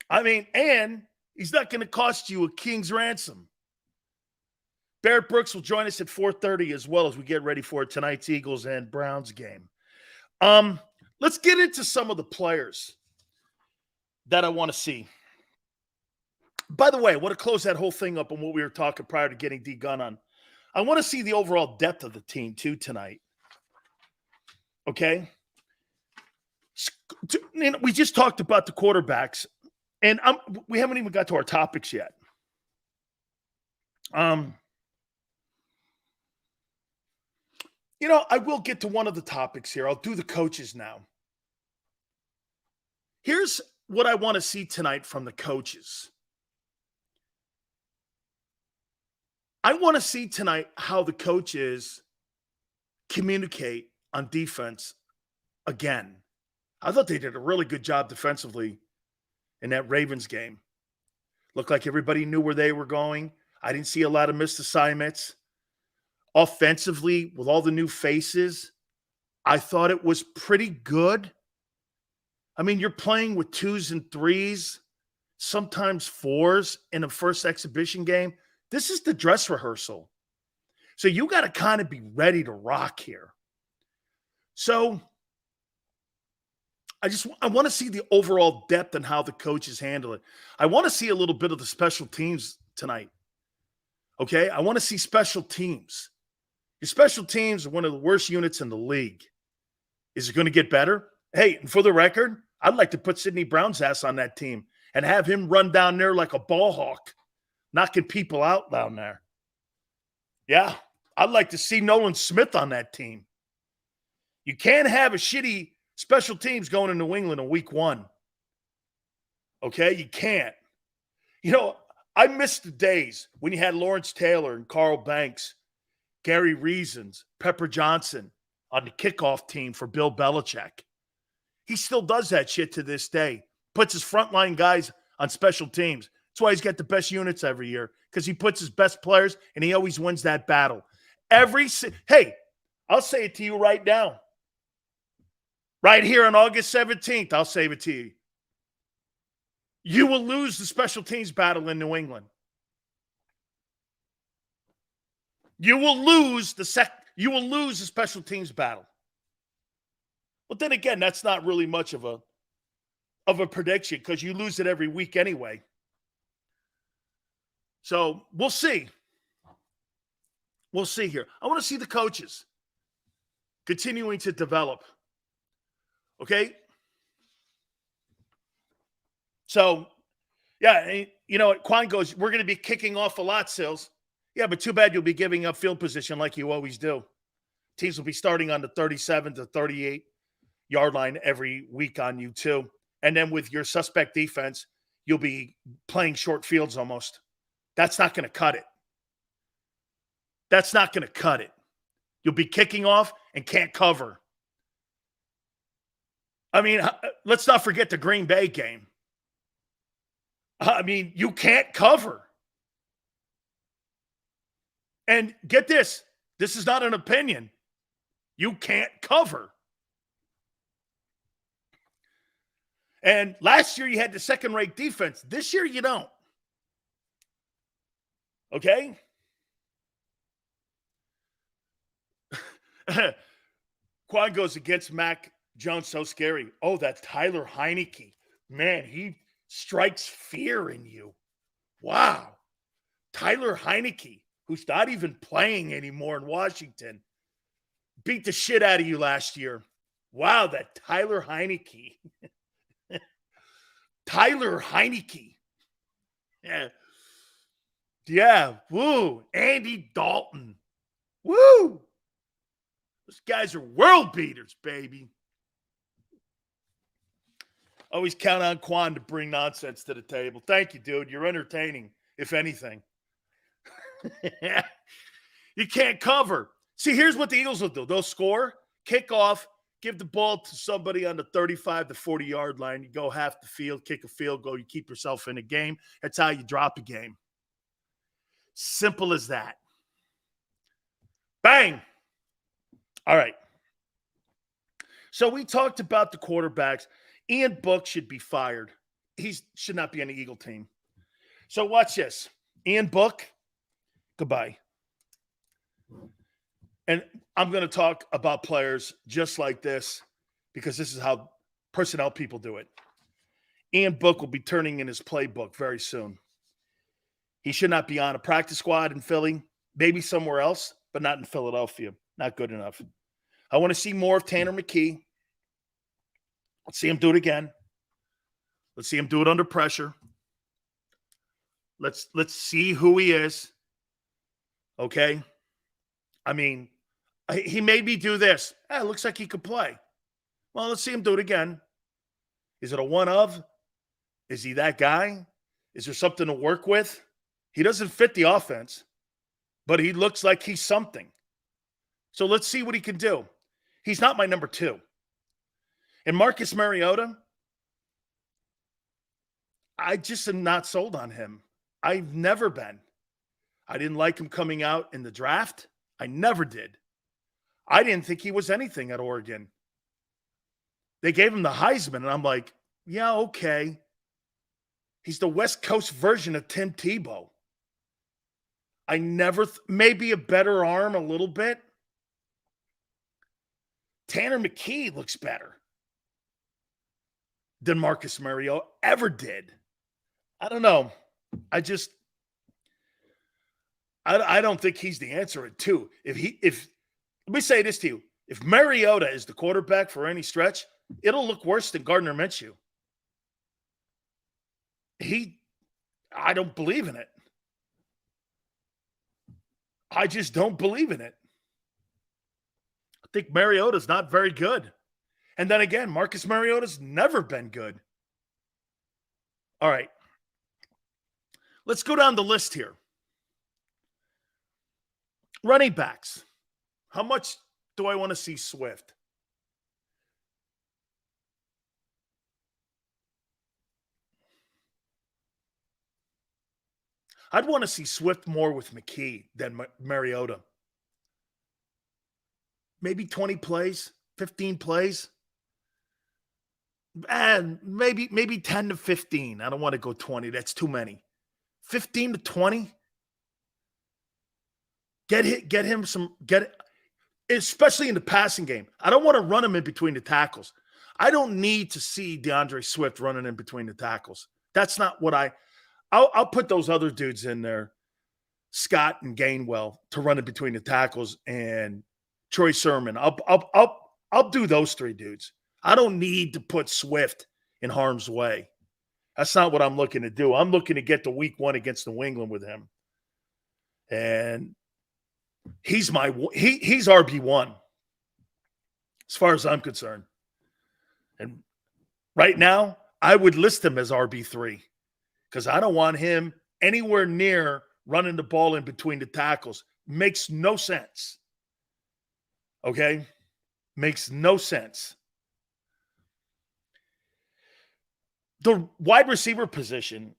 I mean, and he's not going to cost you a king's ransom. Barrett Brooks will join us at 4:30 as well as we get ready for tonight's Eagles and Browns game. Let's get into some of the players that I want to see. By the way, I want to close that whole thing up on what we were talking prior to getting D-Gun on. I want to see the overall depth of the team too tonight. Okay? We just talked about the quarterbacks, and we haven't even got to our topics yet. I will get to one of the topics here. I'll do the coaches now. Here's what I want to see tonight from the coaches. I want to see tonight how the coaches communicate on defense again. I thought they did a really good job defensively in that Ravens game. Looked like everybody knew where they were going. I didn't see a lot of missed assignments. Offensively, with all the new faces, I thought it was pretty good. I mean, you're playing with 2s and 3s, sometimes 4s in a first exhibition game. This is the dress rehearsal. So you got to kind of be ready to rock here. So I want to see the overall depth and how the coaches handle it. I want to see a little bit of the special teams tonight. Okay? I want to see special teams. Your special teams are one of the worst units in the league. Is it going to get better? Hey, and for the record, I'd like to put Sidney Brown's ass on that team and have him run down there like a ball hawk, knocking people out down there. Yeah, I'd like to see Nolan Smith on that team. You can't have a shitty special teams going in New England in week 1. Okay? You can't. I miss the days when you had Lawrence Taylor and Carl Banks, Gary Reasons, Pepper Johnson on the kickoff team for Bill Belichick. He still does that shit to this day. Puts his frontline guys on special teams. That's why he's got the best units every year, because he puts his best players and he always wins that battle. Hey, I'll say it to you right now. Right here on August 17th, I'll say it to you. You will lose the special teams battle in New England. You will lose the special teams battle. But then again, that's not really much of a prediction because you lose it every week anyway. So we'll see. We'll see here. I want to see the coaches continuing to develop. Okay? So, yeah, Quan goes, we're going to be kicking off a lot, Sills. Yeah, but too bad you'll be giving up field position like you always do. Teams will be starting on the 37 to 38-yard line every week on you, too. And then with your suspect defense, you'll be playing short fields almost. That's not going to cut it. That's not going to cut it. You'll be kicking off and can't cover. I mean, let's not forget the Green Bay game. I mean, you can't cover. And get this. This is not an opinion. You can't cover. And last year you had the second-rate defense. This year you don't. Okay? Quan goes against Mac Jones, so scary. Oh, that Tyler Heineke. Man, he strikes fear in you. Wow. Tyler Heineke, who's not even playing anymore in Washington, beat the shit out of you last year. Wow, that Tyler Heineke. Tyler Heineke. Yeah. Yeah. Woo. Andy Dalton. Woo. Those guys are world beaters, baby. Always count on Quan to bring nonsense to the table. Thank you, dude. You're entertaining, if anything. You can't cover. See, here's what the Eagles will do. They'll score, kick off, give the ball to somebody on the 35 to 40-yard line. You go half the field, kick a field goal, you keep yourself in a game. That's how you drop a game. Simple as that. Bang! All right. So we talked about the quarterbacks. Ian Book should be fired. He should not be on the Eagle team. So watch this. Ian Book, goodbye. And I'm going to talk about players just like this because this is how personnel people do it. Ian Book will be turning in his playbook very soon. He should not be on a practice squad in Philly, maybe somewhere else, but not in Philadelphia. Not good enough. I want to see more of Tanner McKee. Let's see him do it again. Let's see him do it under pressure. Let's see who he is. Okay? I mean, he made me do this. It looks like he could play. Well, let's see him do it again. Is it a one of? Is he that guy? Is there something to work with? He doesn't fit the offense, but he looks like he's something. So let's see what he can do. He's not my number 2. And Marcus Mariota, I just am not sold on him. I've never been. I didn't like him coming out in the draft. I never did. I didn't think he was anything at Oregon. They gave him the Heisman, and I'm like, yeah, okay. He's the West Coast version of Tim Tebow. I never, maybe a better arm a little bit. Tanner McKee looks better than Marcus Mariota ever did. I don't know. I don't think he's the answer at 2. If let me say this to you. If Mariota is the quarterback for any stretch, it'll look worse than Gardner Minshew. I don't believe in it. I just don't believe in it. I think Mariota's not very good. And then again, Marcus Mariota's never been good. All right. Let's go down the list here. Running backs. How much do I want to see Swift? I'd want to see Swift more with McKee than Mariota. Maybe 20 plays, 15 plays. And maybe 10 to 15. I don't want to go 20. That's too many. 15 to 20. Get him some, especially in the passing game. I don't want to run him in between the tackles. I don't need to see DeAndre Swift running in between the tackles. That's not what I'll put those other dudes in there, Scott and Gainwell, to run in between the tackles, and Troy Sermon. I'll do those 3 dudes. I don't need to put Swift in harm's way. That's not what I'm looking to do. I'm looking to get to week 1 against New England with him. And he's RB1 as far as I'm concerned. And right now, I would list him as RB3 because I don't want him anywhere near running the ball in between the tackles. Makes no sense. Okay? Makes no sense. The wide receiver position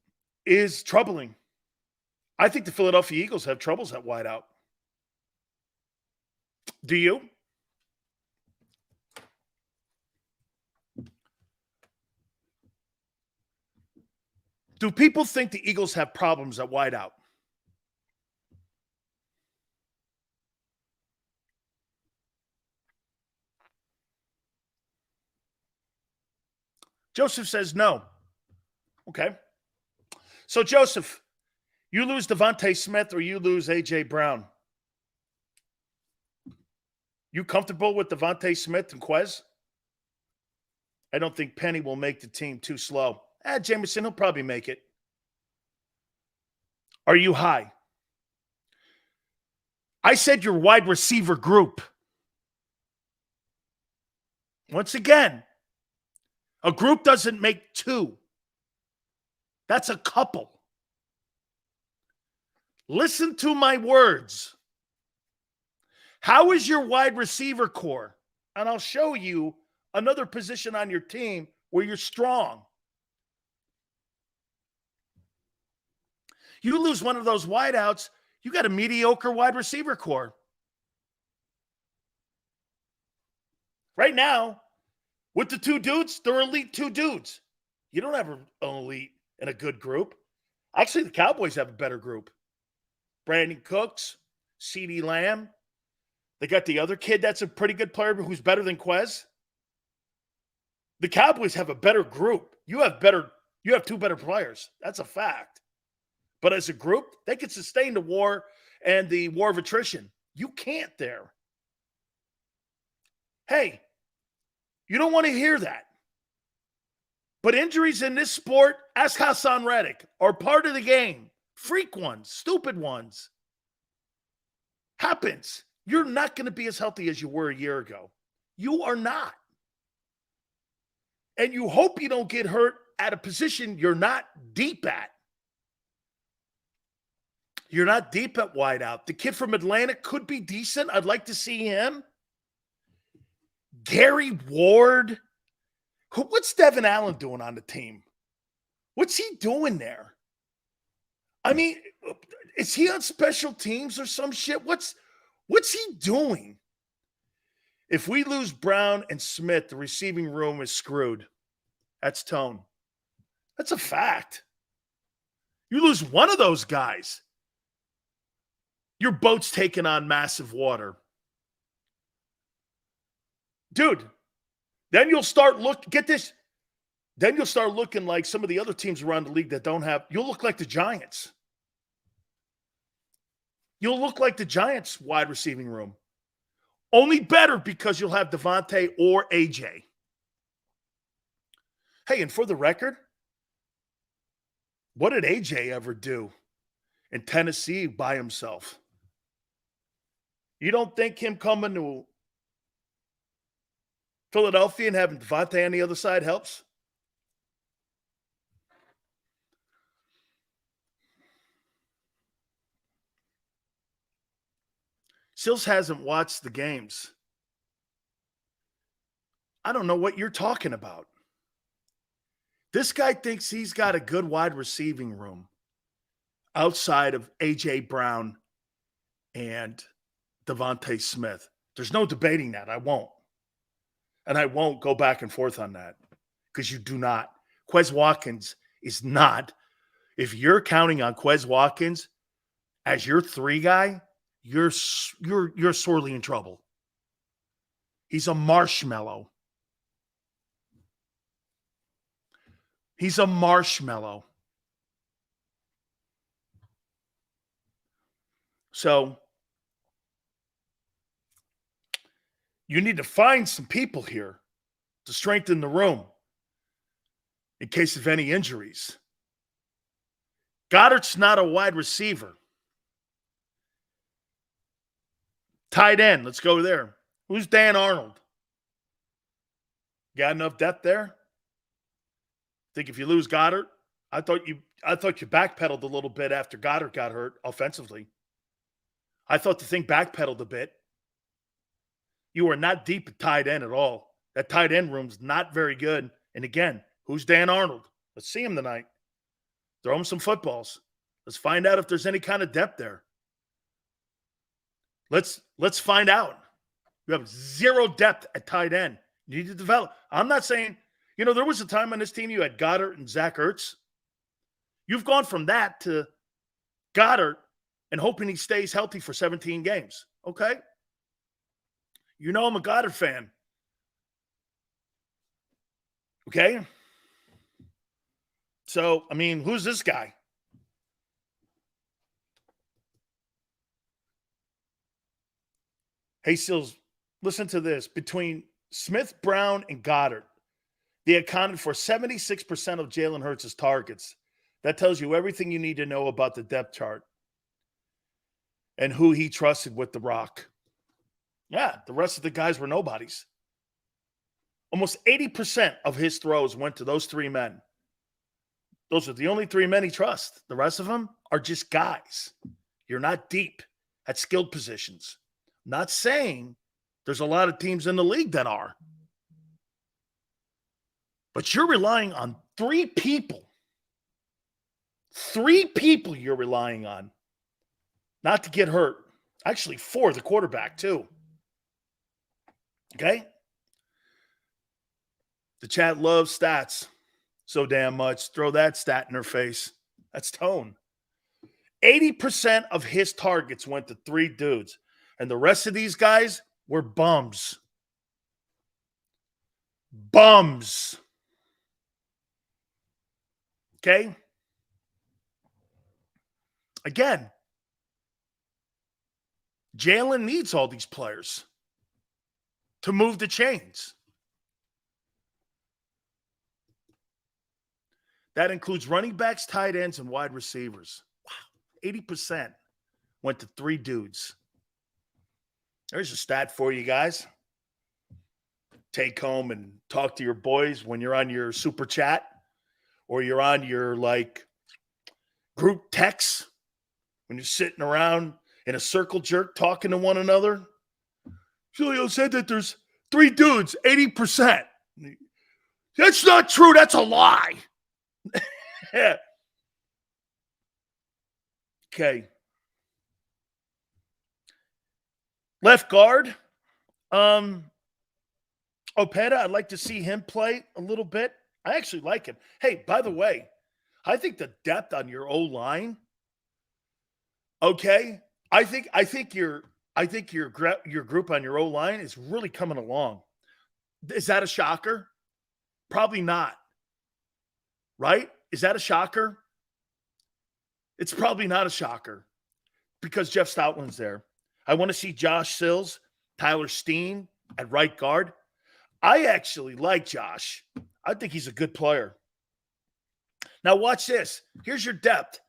is troubling. I think the Philadelphia Eagles have troubles at wideout. Do you? Do people think the Eagles have problems at wideout? Joseph says no. Okay. So, Joseph, you lose Devontae Smith or you lose A.J. Brown. You comfortable with Devontae Smith and Quez? I don't think Penny will make the team, too slow. Jameson, he'll probably make it. Are you high? I said your wide receiver group. Once again, a group doesn't make 2. That's a couple. Listen to my words. How is your wide receiver core? and I'll show you another position on your team where you're strong. You lose one of those wideouts, you got a mediocre wide receiver core. Right now, with the two dudes, they're elite two dudes. You don't have an elite in a good group. Actually, the Cowboys have a better group. Brandon Cooks, CeeDee Lamb. They got the other kid that's a pretty good player who's better than Quez. The Cowboys have a better group. You have two better players. That's a fact. But as a group, they can sustain the war and the war of attrition. You can't there. Hey, you don't want to hear that. But injuries in this sport, ask Hassan Reddick, are part of the game. Freak ones, stupid ones. Happens. You're not going to be as healthy as you were a year ago. You are not. And you hope you don't get hurt at a position you're not deep at. You're not deep at wideout. The kid from Atlanta could be decent. I'd like to see him. Gary Ward. What's Devin Allen doing on the team? What's he doing there? I mean, is he on special teams or some shit? What's he doing? If we lose Brown and Smith, the receiving room is screwed. That's tone. That's a fact. You lose one of those guys, your boat's taking on massive water. Dude, then you'll start then you'll start looking like some of the other teams around the league that don't have, you'll look like the Giants. You'll look like the Giants wide receiving room. Only better because you'll have Devontae or AJ. Hey, and for the record, what did AJ ever do in Tennessee by himself? You don't think him coming to Philadelphia and having Devontae on the other side helps? Sills hasn't watched the games. I don't know what you're talking about. This guy thinks he's got a good wide receiving room outside of A.J. Brown and Devontae Smith. There's no debating that. I won't. And I won't go back and forth on that because you do not. Quez Watkins is not. If you're counting on Quez Watkins as your 3 guy, you're sorely in trouble. He's a marshmallow. He's a marshmallow. So you need to find some people here to strengthen the room in case of any injuries. Goddard's not a wide receiver. Tight end, let's go there. Who's Dan Arnold? Got enough depth there? Think if you lose Goddard, I thought you backpedaled a little bit after Goddard got hurt offensively. I thought the thing backpedaled a bit. You are not deep at tight end at all. That tight end room's not very good. And again, who's Dan Arnold? Let's see him tonight. Throw him some footballs. Let's find out if there's any kind of depth there. Let's find out. You have zero depth at tight end. You need to develop. I'm not saying, there was a time on this team you had Goddard and Zach Ertz. You've gone from that to Goddard and hoping he stays healthy for 17 games. Okay? I'm a Goddard fan. Okay? So, who's this guy? Hey, Sills, listen to this. Between Smith, Brown, and Goddard, they accounted for 76% of Jalen Hurts' targets. That tells you everything you need to know about the depth chart and who he trusted with the rock. Yeah, the rest of the guys were nobodies. Almost 80% of his throws went to those 3 men. Those are the only 3 men he trusts. The rest of them are just guys. You're not deep at skilled positions. Not saying There's a lot of teams in the league that are. But you're relying on 3 people. 3 people you're relying on not to get hurt. Actually, 4, the quarterback, too. Okay? The chat loves stats so damn much. Throw that stat in her face. That's Tone. 80% of his targets went to 3 dudes. And the rest of these guys were bums. Bums. Okay? Again, Jalen needs all these players to move the chains. That includes running backs, tight ends, and wide receivers. Wow, 80% went to 3 dudes. There's a stat for you guys. Take home and talk to your boys when you're on your super chat or you're on your group text when you're sitting around in a circle jerk talking to one another. Sileo said that there's 3 dudes, 80%. That's not true. That's a lie. Yeah. Okay. Left guard. Opeta, I'd like to see him play a little bit. I actually like him. Hey, by the way, I think the depth on your O-line, okay, I think your group on your O-line is really coming along. Is that a shocker? Probably not. Right? Is that a shocker? It's probably not a shocker because Jeff Stoutland's there. I want to see Josh Sills, Tyler Steen at right guard. I actually like Josh. I think he's a good player. Now watch this. Here's your depth.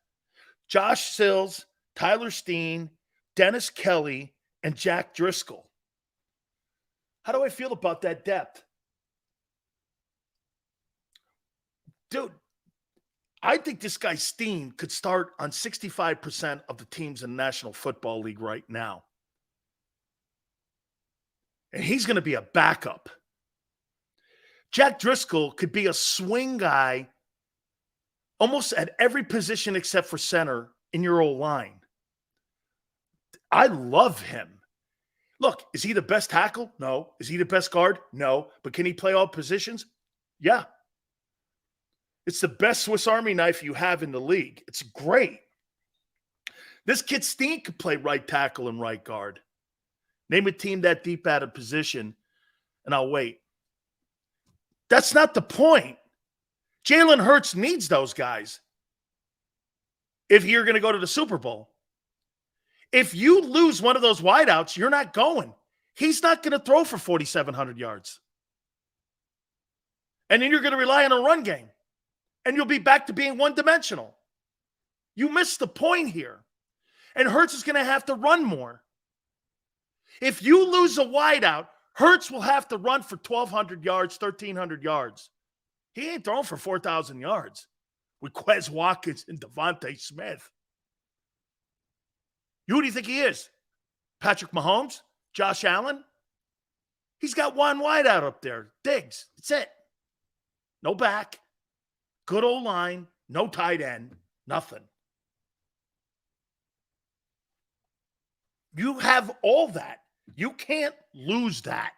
Josh Sills, Tyler Steen, Dennis Kelly, and Jack Driscoll. How do I feel about that depth? Dude, I think this guy Steen could start on 65% of the teams in the National Football League right now. And he's going to be a backup. Jack Driscoll could be a swing guy almost at every position except for center in your old line. I love him. Look, is he the best tackle? No. Is he the best guard? No. But can he play all positions? Yeah. It's the best Swiss Army knife you have in the league. It's great. This kid Steen could play right tackle and right guard. Name a team that deep out of position, and I'll wait. That's not the point. Jalen Hurts needs those guys if you're going to go to the Super Bowl. If you lose one of those wideouts, you're not going. He's not going to throw for 4,700 yards. And then you're going to rely on a run game. And you'll be back to being one-dimensional. You missed the point here. And Hertz is going to have to run more. If you lose a wideout, Hertz will have to run for 1,200 yards, 1,300 yards. He ain't throwing for 4,000 yards with Quez Watkins and Devontae Smith. Who do you think he is? Patrick Mahomes? Josh Allen? He's got one wideout up there. Diggs. That's it. No back. Good old line, no tight end, nothing. You have all that. You can't lose that.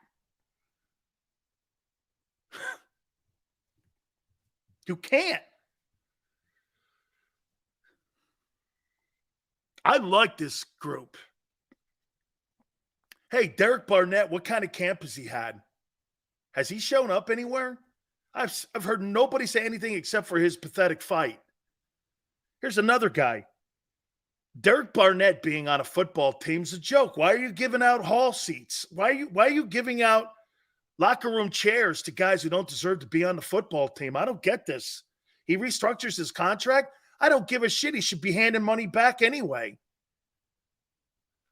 You can't. I like this group. Hey, Derek Barnett, what kind of camp has he had? Has he shown up anywhere? I've heard nobody say anything except for his pathetic fight. Here's another guy. Derek Barnett being on a football team's a joke. Why are you giving out hall seats? Why are you giving out locker room chairs to guys who don't deserve to be on the football team? I don't get this. He restructures his contract. I don't give a shit. He should be handing money back anyway.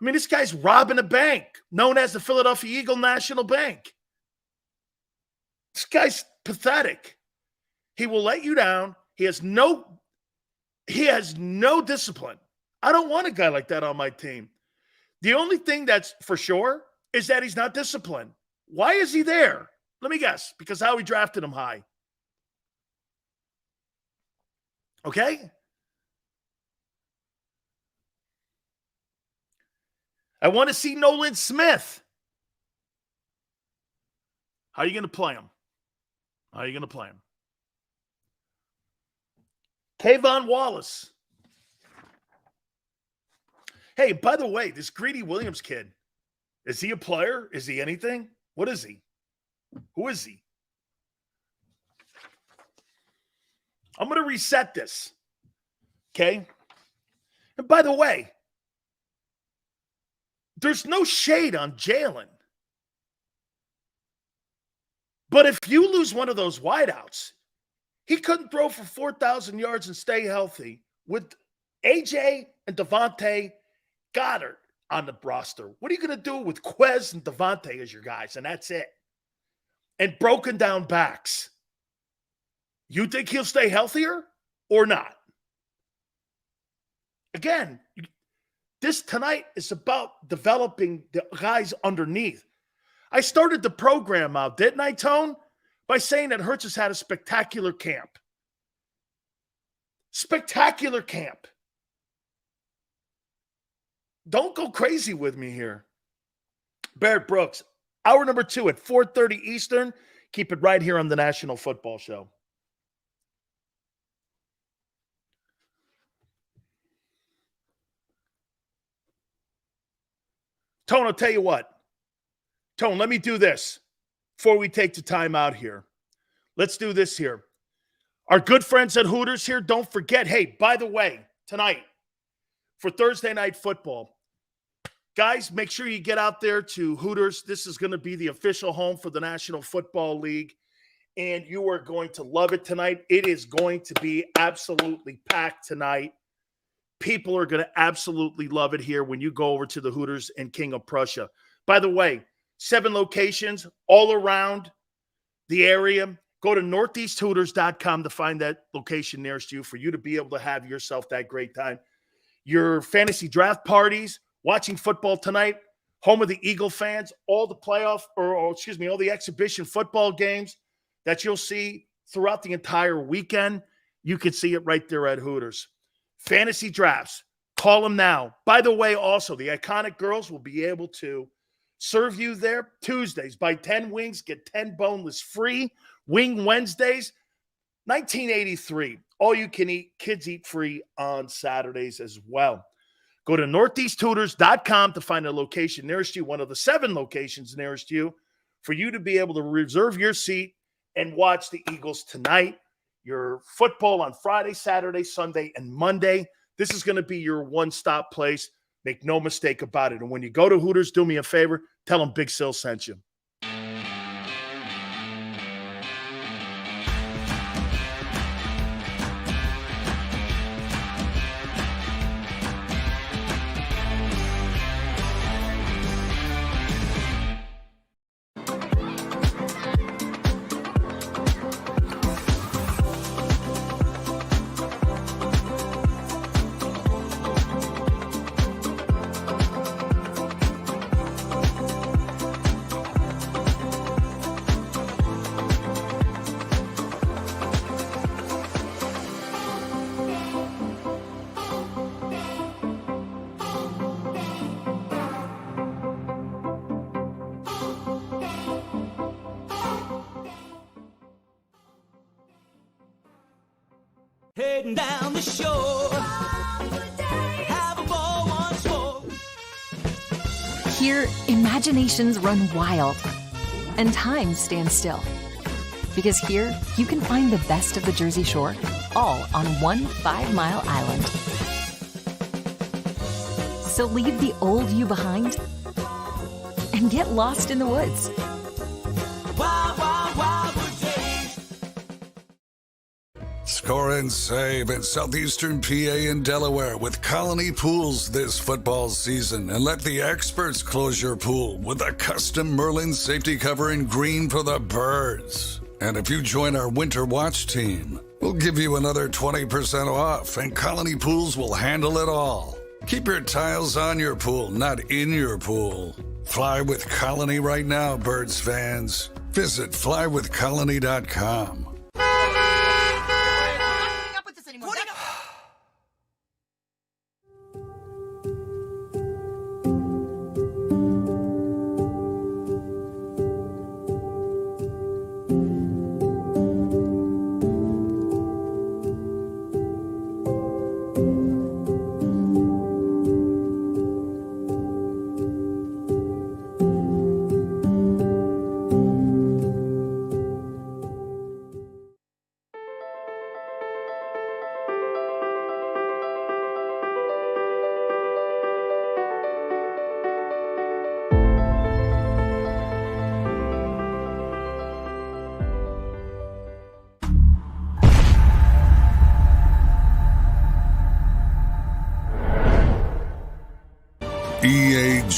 I mean, this guy's robbing a bank known as the Philadelphia Eagle National Bank. This guy's pathetic. He will let you down. He has no discipline. I don't want a guy like that on my team. The only thing that's for sure is that he's not disciplined. Why is he there? Let me guess. Because Howie drafted him high. Okay? I want to see Nolan Smith. How are you going to play him? How are you going to play him? Kayvon Wallace. Hey, by the way, this Greedy Williams kid, is he a player? Is he anything? What is he? Who is he? I'm going to reset this. Okay? And by the way, there's no shade on Jalen. But if you lose one of those wideouts, he couldn't throw for 4,000 yards and stay healthy with AJ and Devontae Goddard on the roster. What are you going to do with Quez and Devontae as your guys? And that's it. And broken down backs. You think he'll stay healthier or not? Again, this tonight is about developing the guys underneath. I started the program out, didn't I, Tone? By saying that Hertz has had a spectacular camp. Spectacular camp. Don't go crazy with me here. Barrett Brooks, hour number 2 at 4:30 Eastern. Keep it right here on the National Football Show. Tone, I'll tell you what. Tone, let me do this before we take the time out here. Let's do this here. Our good friends at Hooters here, don't forget, hey, by the way, tonight for Thursday Night Football, guys, make sure you get out there to Hooters. This is going to be the official home for the National Football League, and you are going to love it tonight. It is going to be absolutely packed tonight. People are going to absolutely love it here when you go over to the Hooters in King of Prussia. By the way, 7 locations all around the area. Go to northeasthooters.com to find that location nearest you for you to be able to have yourself that great time. Your fantasy draft parties, watching football tonight, home of the Eagle fans, all the playoff, all the exhibition football games that you'll see throughout the entire weekend. You can see it right there at Hooters. Fantasy drafts, call them now. By the way, also, the Iconic Girls will be able to serve you there Tuesdays. Buy 10 wings, get 10 boneless free. Wing Wednesdays, 1983. All you can eat, kids eat free on Saturdays as well. Go to northeasthooters.com to find a location nearest you, one of the 7 locations nearest you, for you to be able to reserve your seat and watch the Eagles tonight. Your football on Friday, Saturday, Sunday, and Monday. This is going to be your one-stop place. Make no mistake about it. And when you go to Hooters, do me a favor, tell them Big Sil sent you. Heading down the shore, have a ball once more. Here, imaginations run wild and time stands still. Because here, you can find the best of the Jersey Shore, all on one 5-mile island. So leave the old you behind and get lost in the woods. Wild, wild, wildwood days. Score and save at Southeastern PA and Delaware with Colony Pools this football season, and let the experts close your pool with a custom Merlin safety cover in green for the birds. And if you join our Winter Watch team, we'll give you another 20% off, and Colony Pools will handle it all. Keep your tiles on your pool, not in your pool. Fly with Colony right now, Birds fans. Visit flywithcolony.com.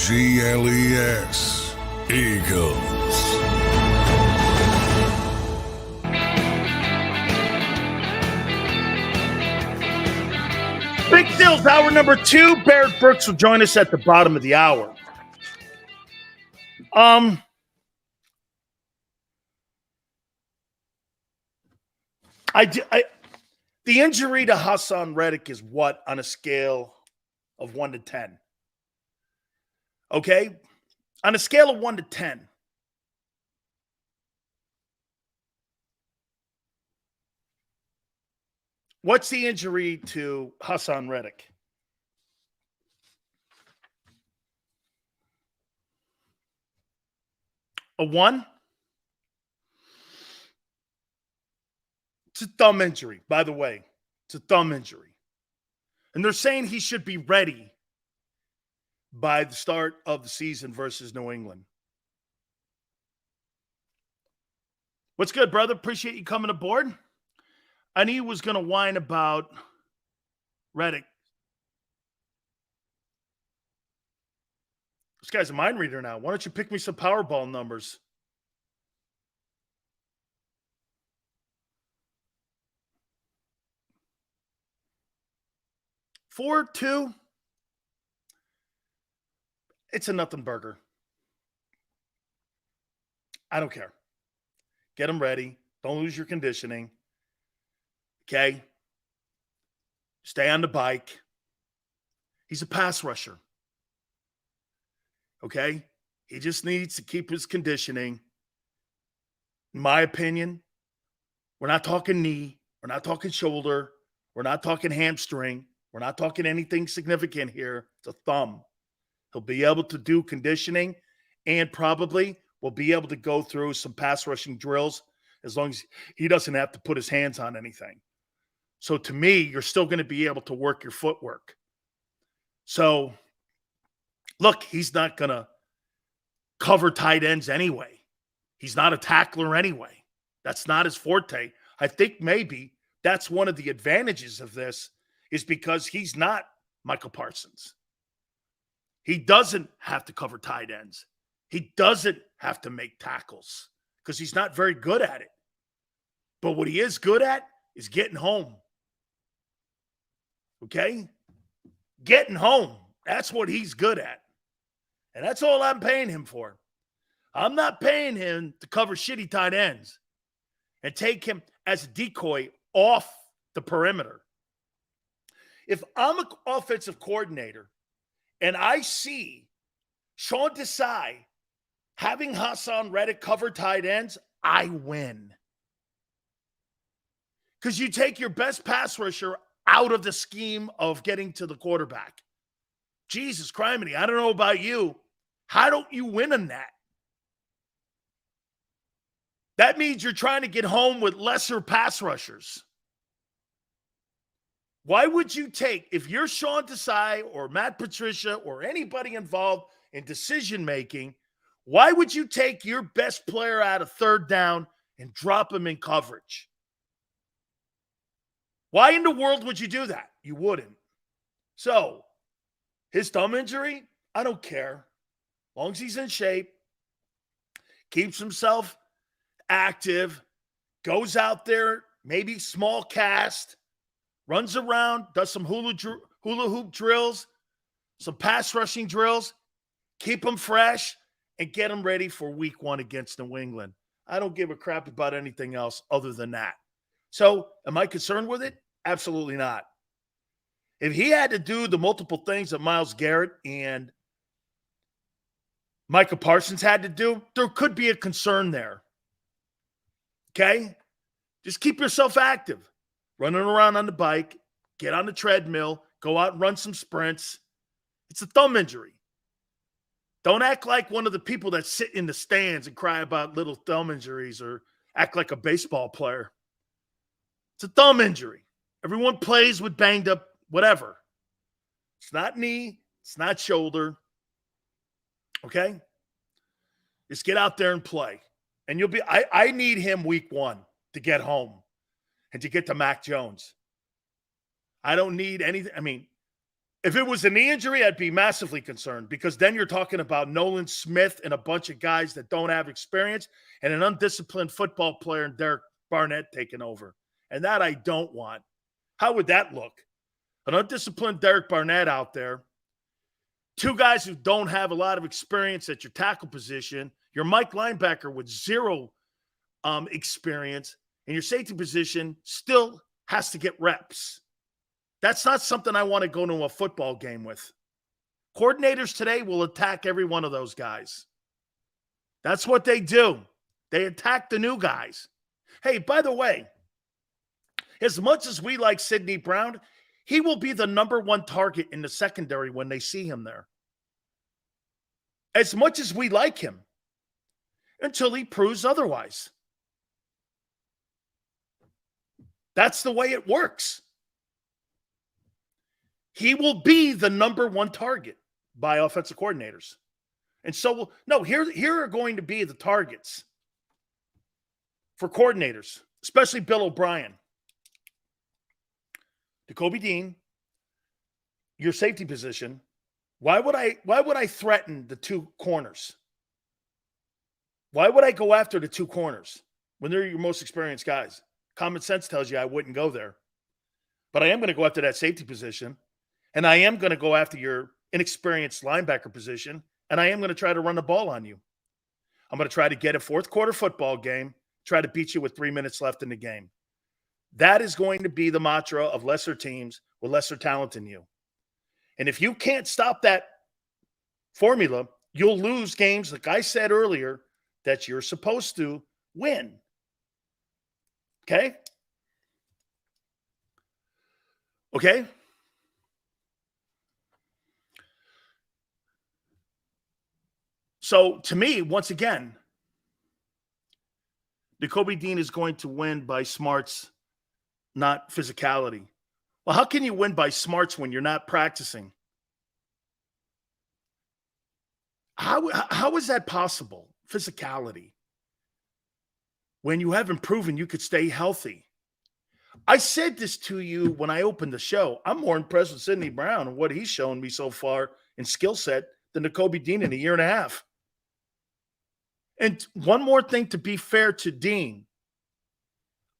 EAGLES, Eagles. Big Deals, hour number 2. Barrett Brooks will join us at the bottom of the hour. The injury to Hassan Reddick is what on a scale of 1 to 10? Okay? On a scale of 1 to 10. What's the injury to Hassan Reddick? A 1? It's a thumb injury, by the way. It's a thumb injury. And they're saying he should be ready by the start of the season versus New England. What's good, brother? Appreciate you coming aboard. I knew he was going to whine about Reddick. This guy's a mind reader now. Why don't you pick me some Powerball numbers? Four, 2. It's a nothing burger. I don't care. Get him ready. Don't lose your conditioning. Okay? Stay on the bike. He's a pass rusher. Okay? He just needs to keep his conditioning. In my opinion, we're not talking knee. We're not talking shoulder. We're not talking hamstring. We're not talking anything significant here. It's a thumb. He'll be able to do conditioning and probably will be able to go through some pass rushing drills as long as he doesn't have to put his hands on anything. So to me, you're still going to be able to work your footwork. So, look, he's not going to cover tight ends anyway. He's not a tackler anyway. That's not his forte. I think maybe that's one of the advantages of this is because he's not Michael Parsons. He doesn't have to cover tight ends. He doesn't have to make tackles because he's not very good at it. But what he is good at is getting home. Okay? Getting home. That's what he's good at. And that's all I'm paying him for. I'm not paying him to cover shitty tight ends and take him as a decoy off the perimeter. If I'm an offensive coordinator and I see Sean Desai having Hassan Reddick cover tight ends, I win. Because you take your best pass rusher out of the scheme of getting to the quarterback. Jesus criminy, I don't know about you. How don't you win on that? That means you're trying to get home with lesser pass rushers. Why would you take, if you're Sean Desai or Matt Patricia or anybody involved in decision-making, why would you take your best player out of third down and drop him in coverage? Why in the world would you do that? You wouldn't. So, his thumb injury, I don't care. As long as he's in shape, keeps himself active, goes out there, maybe small cast, runs around, does some hula hoop drills, some pass rushing drills. keep them fresh, and get them ready for week 1 against New England. I don't give a crap about anything else other than that. So am I concerned with it? Absolutely not. If he had to do the multiple things that Myles Garrett and Micah Parsons had to do, there could be a concern there. Okay? Just keep yourself active. Running around on the bike, get on the treadmill, go out and run some sprints. It's a thumb injury. Don't act like one of the people that sit in the stands and cry about little thumb injuries or act like a baseball player. It's a thumb injury. Everyone plays with banged up whatever. It's not knee. It's not shoulder. Okay? Just get out there and play. And you'll be – I need him week 1 to get home and to get to Mac Jones. I don't need anything. I mean, if it was a knee injury, I'd be massively concerned because then you're talking about Nolan Smith and a bunch of guys that don't have experience and an undisciplined football player and Derek Barnett taking over. And that I don't want. How would that look? An undisciplined Derek Barnett out there, 2 guys who don't have a lot of experience at your tackle position, your Mike linebacker with 0 experience, and your safety position still has to get reps. That's not something I want to go to a football game with. Coordinators today will attack every one of those guys. That's what they do. They attack the new guys. Hey, by the way, as much as we like Sidney Brown, he will be the number 1 target in the secondary when they see him there. As much as we like him, until he proves otherwise. That's the way it works. He will be the number 1 target by offensive coordinators. And so, here are going to be the targets for coordinators, especially Bill O'Brien. Nicobe Dean, your safety position. Why would I threaten the 2 corners? Why would I go after the 2 corners when they're your most experienced guys? Common sense tells you I wouldn't go there. But I am going to go after that safety position, and I am going to go after your inexperienced linebacker position, and I am going to try to run the ball on you. I'm going to try to get a 4th quarter football game, try to beat you with 3 minutes left in the game. That is going to be the mantra of lesser teams with lesser talent than you. And if you can't stop that formula, you'll lose games, like I said earlier, that you're supposed to win. Okay? Okay? So, to me, once again, Nicobe Dean is going to win by smarts, not physicality. Well, how can you win by smarts when you're not practicing? How is that possible? Physicality. When you haven't proven you could stay healthy. I said this to you when I opened the show. I'm more impressed with Sidney Brown and what he's shown me so far in skill set than Nicobe Dean in a year and a half. And one more thing to be fair to Dean.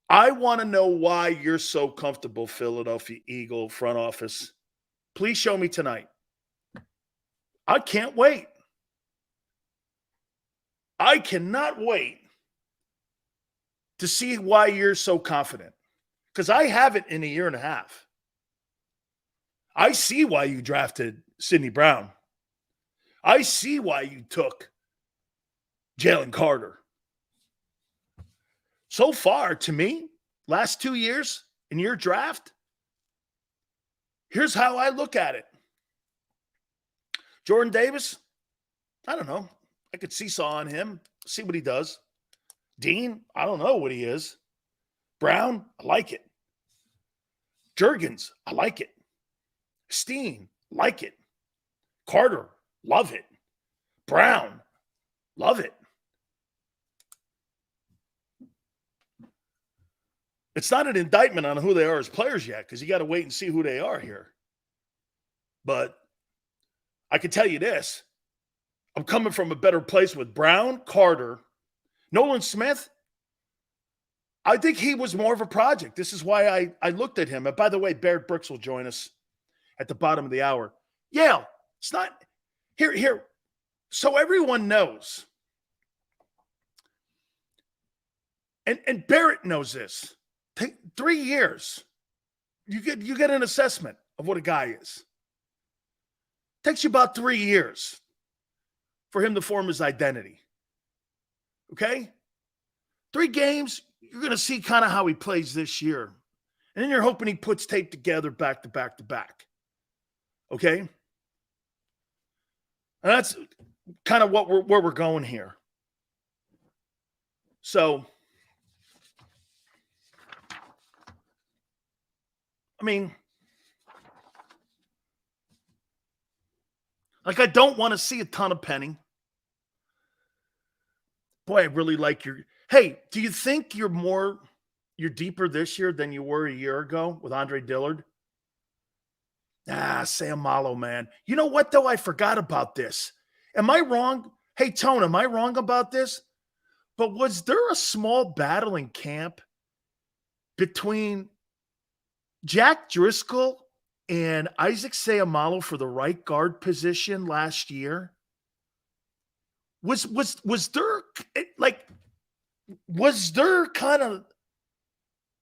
I want to know why you're so comfortable, Philadelphia Eagle front office. Please show me tonight. I can't wait. I cannot wait to see why you're so confident. Because I haven't in a year and a half. I see why you drafted Sidney Brown. I see why you took Jalen Carter. So far, to me, last 2 years in your draft, here's how I look at it. Jordan Davis, I don't know. I could seesaw on him, see what he does. Dean, I don't know what he is. Brown, I like it. Jurgens, I like it. Steen, like it. Carter, love it. Brown, love it. It's not an indictment on who they are as players yet, because you got to wait and see who they are here. But I can tell you this. I'm coming from a better place with Brown, Carter, Nolan Smith. I think he was more of a project. This is why I looked at him. And by the way, Barrett Brooks will join us at the bottom of the hour. Yale, it's not – here. So everyone knows, and Barrett knows this. Take 3 years. You get an assessment of what a guy is. Takes you about 3 years for him to form his identity. Okay? 3 games, you're going to see kind of how he plays this year. And then you're hoping he puts tape together back to back to back. Okay? And that's kind of where we're going here. So, I mean, like, I don't want to see a ton of penning. Boy, I really like your... Hey, do you think you're deeper this year than you were a year ago with Andre Dillard? Sayamalo, man. You know what, though? I forgot about this. Am I wrong? Hey, Tone, am I wrong about this? But was there a small battle in camp between Jack Driscoll and Isaac Sayamalo for the right guard position last year? Was there kind of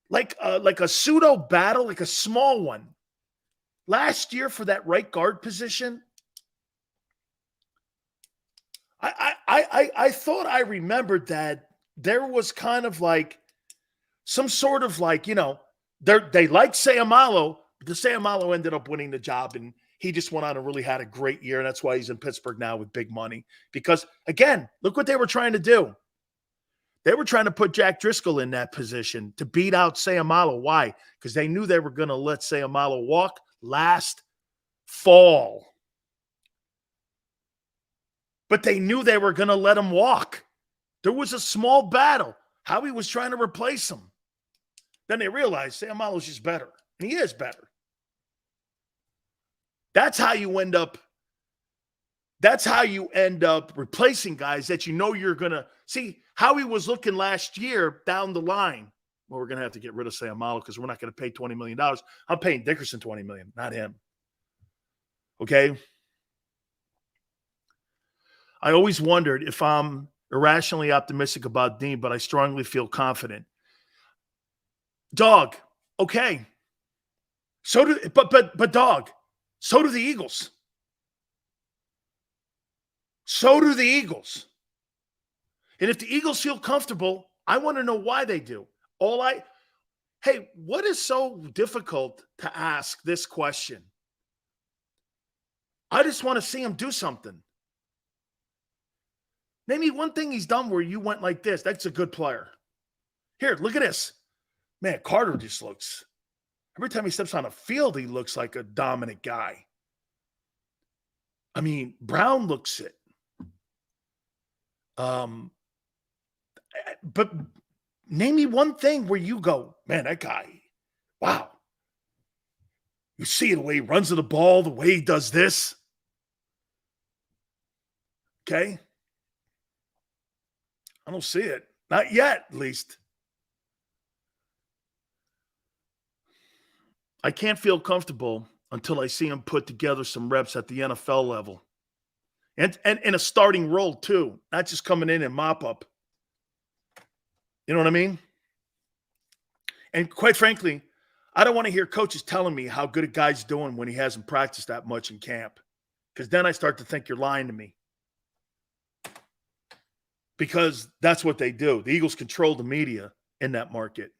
like a pseudo battle, like a small one last year for that right guard position? I thought I remembered that there was kind of like some sort of like, you know, they liked Sayamalo, but the Sayamalo ended up winning the job, and he just went on and really had a great year, and that's why he's in Pittsburgh now with big money. Because, again, look what they were trying to do. They were trying to put Jack Driscoll in that position to beat out Sayamalo. Why? Because they knew they were going to let Sayamalo walk last fall. But they knew they were going to let him walk. There was a small battle. Howie was trying to replace him. Then they realized Sayamalo's just better. And he is better. That's how you end up replacing guys that you know you're going to see. Howie was looking last year down the line. Well, we're going to have to get rid of Sayamalo because we're not going to pay $20 million. I'm paying Dickerson $20 million, not him. Okay? I always wondered if I'm irrationally optimistic about Dean, but I strongly feel confident. Dog, okay. But dog, so do the Eagles. So do the Eagles. And if the Eagles feel comfortable, I want to know why they do. Hey, what is so difficult to ask this question? I just want to see him do something. Name me one thing he's done where you went like this. That's a good player. Here, look at this. Man, Carter just looks, every time he steps on a field, he looks like a dominant guy. I mean, Brown looks it. But name me one thing where you go, man, that guy, wow. You see the way he runs to the ball, the way he does this. Okay? I don't see it. Not yet, at least. I can't feel comfortable until I see him put together some reps at the NFL level. And in a starting role, too. Not just coming in and mop up. You know what I mean? And quite frankly, I don't want to hear coaches telling me how good a guy's doing when he hasn't practiced that much in camp. Because then I start to think you're lying to me. Because that's what they do. The Eagles control the media in that market.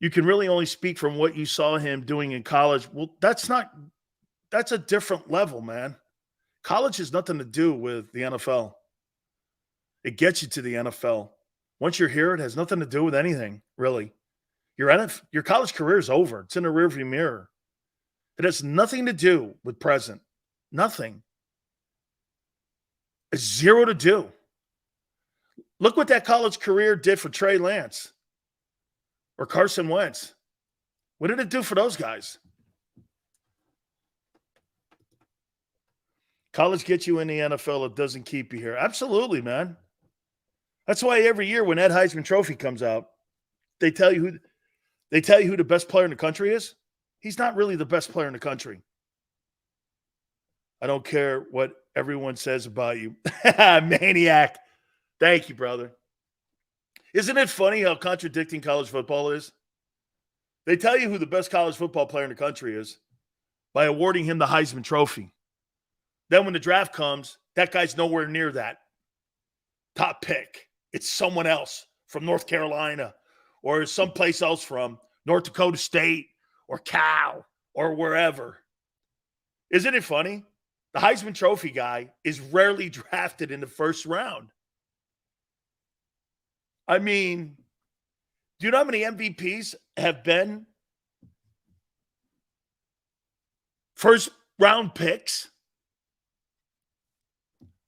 You can really only speak from what you saw him doing in college. Well, that's a different level, man. College has nothing to do with the NFL. It gets you to the NFL. Once you're here, it has nothing to do with anything, really. Your college career is over. It's in the rearview mirror. It has nothing to do with present. Nothing. It's zero to do. Look what that college career did for Trey Lance or Carson Wentz. What did it do for those guys? College gets you in the NFL. It doesn't keep you here. Absolutely, man. That's why every year when that Heisman Trophy comes out, they tell you who the best player in the country is. He's not really the best player in the country. I don't care what everyone says about you. Maniac. Thank you, brother. Isn't it funny how contradicting college football is? They tell you who the best college football player in the country is by awarding him the Heisman Trophy. Then when the draft comes, that guy's nowhere near that top pick. It's someone else from North Carolina or someplace else from North Dakota State or Cal or wherever. Isn't it funny? The Heisman Trophy guy is rarely drafted in the first round. I mean, do you know how many MVPs have been first round picks?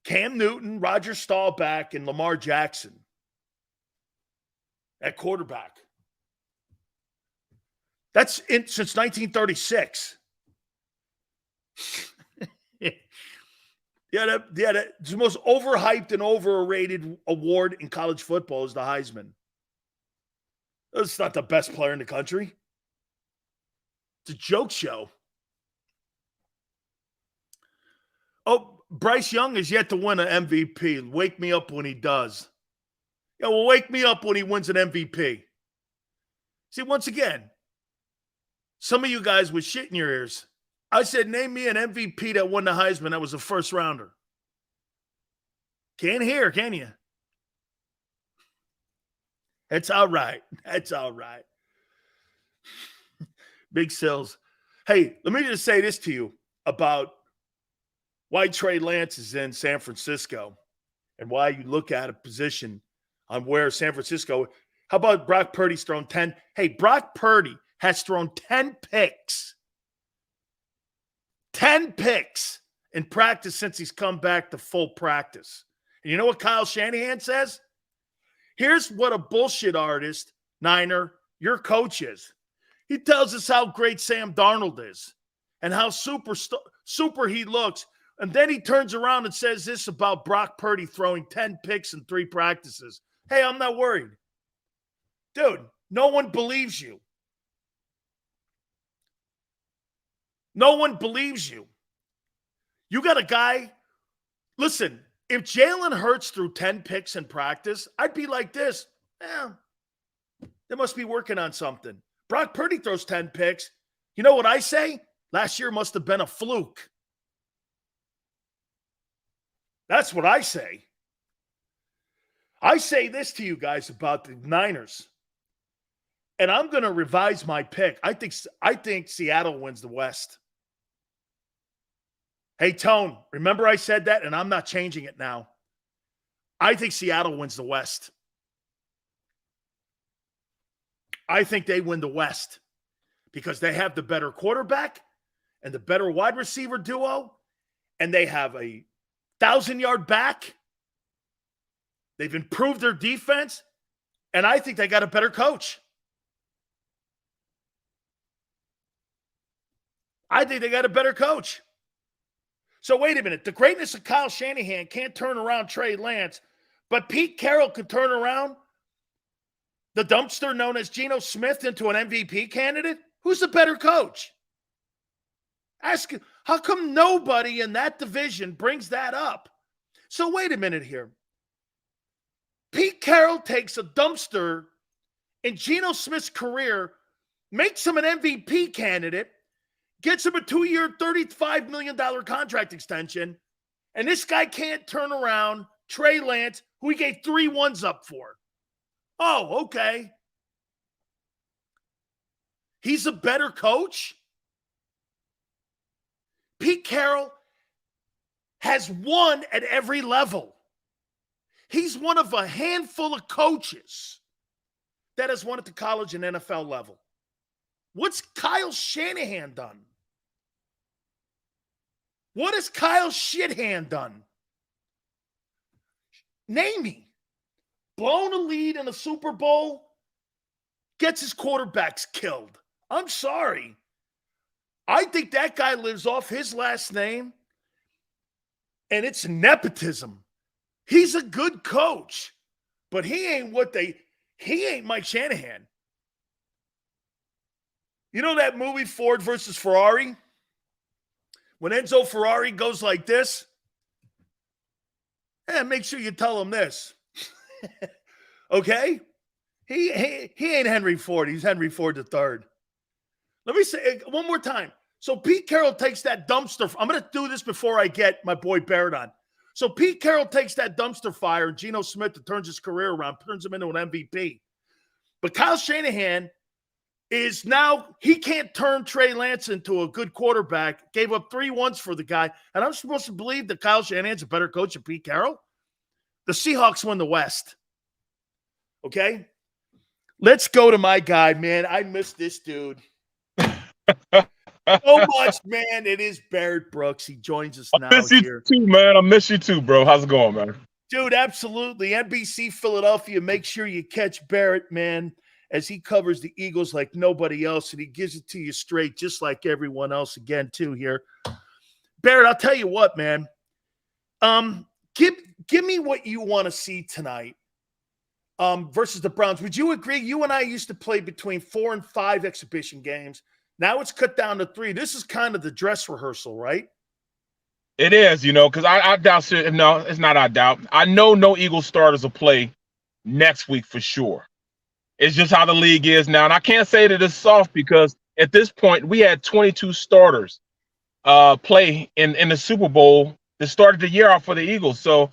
Cam Newton, Roger Staubach, and Lamar Jackson at quarterback. That's since 1936. It's the most overhyped and overrated award in college football is the Heisman. It's not the best player in the country. It's a joke show. Oh, Bryce Young is yet to win an MVP. Wake me up when he does. Yeah, well, wake me up when he wins an MVP. See, once again, some of you guys with shit in your ears. I said, name me an MVP that won the Heisman that was a first rounder. Can't hear, can you? It's all right. That's all right. Big Sills. Hey, let me just say this to you about why Trey Lance is in San Francisco and why you look at a position on where San Francisco. How about Brock Purdy's thrown 10? Hey, Brock Purdy has thrown 10 picks. 10 picks in practice since he's come back to full practice. And you know what Kyle Shanahan says? Here's what a bullshit artist, Niner, your coach is. He tells us how great Sam Darnold is and how super he looks. And then he turns around and says this about Brock Purdy throwing 10 picks in 3 practices. Hey, I'm not worried. Dude, no one believes you. No one believes you. You got a guy. Listen, if Jalen Hurts threw 10 picks in practice, I'd be like this. They must be working on something. Brock Purdy throws 10 picks. You know what I say? Last year must have been a fluke. That's what I say. I say this to you guys about the Niners. And I'm going to revise my pick. I think Seattle wins the West. Hey, Tone, remember I said that, and I'm not changing it now. I think Seattle wins the West. I think they win the West because they have the better quarterback and the better wide receiver duo, and they have a 1,000-yard back. They've improved their defense, and I think they got a better coach. I think they got a better coach. So wait a minute. The greatness of Kyle Shanahan can't turn around Trey Lance, but Pete Carroll could turn around the dumpster known as Geno Smith into an MVP candidate? Who's the better coach? Ask, how come nobody in that division brings that up? So wait a minute here. Pete Carroll takes a dumpster in Geno Smith's career, makes him an MVP candidate, gets him a 2-year, $35 million contract extension, and this guy can't turn around Trey Lance, who he gave 3 ones up for. Oh, okay. He's a better coach? Pete Carroll has won at every level. He's one of a handful of coaches that has won at the college and NFL level. What's Kyle Shanahan done? What has Kyle Shithand done? Name me. Blown a lead in a Super Bowl, gets his quarterbacks killed. I'm sorry. I think that guy lives off his last name, and it's nepotism. He's a good coach, but he ain't Mike Shanahan. You know that movie Ford versus Ferrari? When Enzo Ferrari goes like this, make sure you tell him this. Okay? He ain't Henry Ford. He's Henry Ford III. Let me say it one more time. So Pete Carroll takes that dumpster. I'm going to do this before I get my boy Barrett on. So Pete Carroll takes that dumpster fire and Geno Smith that turns his career around, turns him into an MVP. But Kyle Shanahan is now, he can't turn Trey Lance into a good quarterback. Gave up 3 ones for the guy. And I'm supposed to believe that Kyle Shanahan's a better coach than Pete Carroll? The Seahawks win the West. Okay? Let's go to my guy, man. I miss this dude. So much, man. It is Barrett Brooks. He joins us now. I miss you too, man. I miss you too, bro. How's it going, man? Dude, absolutely. NBC Philadelphia, make sure you catch Barrett, man, as he covers the Eagles like nobody else, and he gives it to you straight, just like everyone else again, too, here. Barrett, I'll tell you what, man. Give me what you want to see tonight versus the Browns. Would you agree? You and I used to play between 4 and 5 exhibition games. Now it's cut down to 3. This is kind of the dress rehearsal, right? It is, because I doubt – no, it's not I doubt. I know no Eagles starters will play next week for sure. It's just how the league is now. And I can't say that it's soft because at this point we had 22 starters play in the Super Bowl that started the year off for the Eagles. So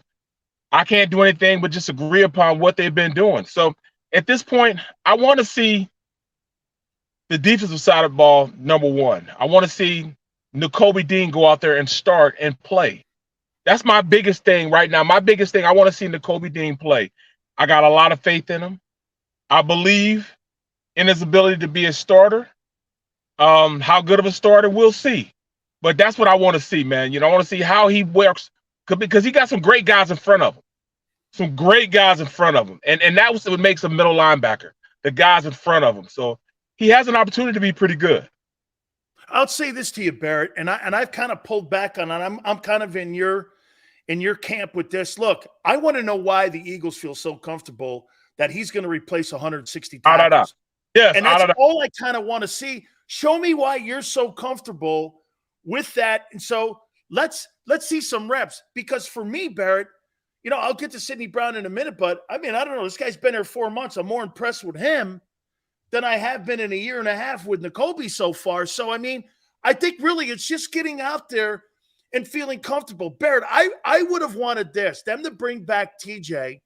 I can't do anything but just agree upon what they've been doing. So at this point, I want to see the defensive side of the ball, number one. I want to see Nicobe Dean go out there and start and play. That's my biggest thing right now. My biggest thing, I want to see Nicobe Dean play. I got a lot of faith in him. I believe in his ability to be a starter. How good of a starter, we'll see. But that's what I want to see, man. I want to see how he works because he got some great guys in front of him. Some great guys in front of him. And that was what makes a middle linebacker, the guys in front of him. So he has an opportunity to be pretty good. I'll say this to you, Barrett, and I've kind of pulled back on it. I'm kind of in your camp with this. Look, I want to know why the Eagles feel so comfortable that he's going to replace 160 tackles. Yes, and that's all I kind of want to see. Show me why you're so comfortable with that. And so let's see some reps. Because for me, Barrett, I'll get to Sidney Brown in a minute, but I mean, I don't know. This guy's been here 4 months. I'm more impressed with him than I have been in a year and a half with Nicobe so far. So, I mean, I think really it's just getting out there and feeling comfortable. Barrett, I would have wanted them to bring back TJ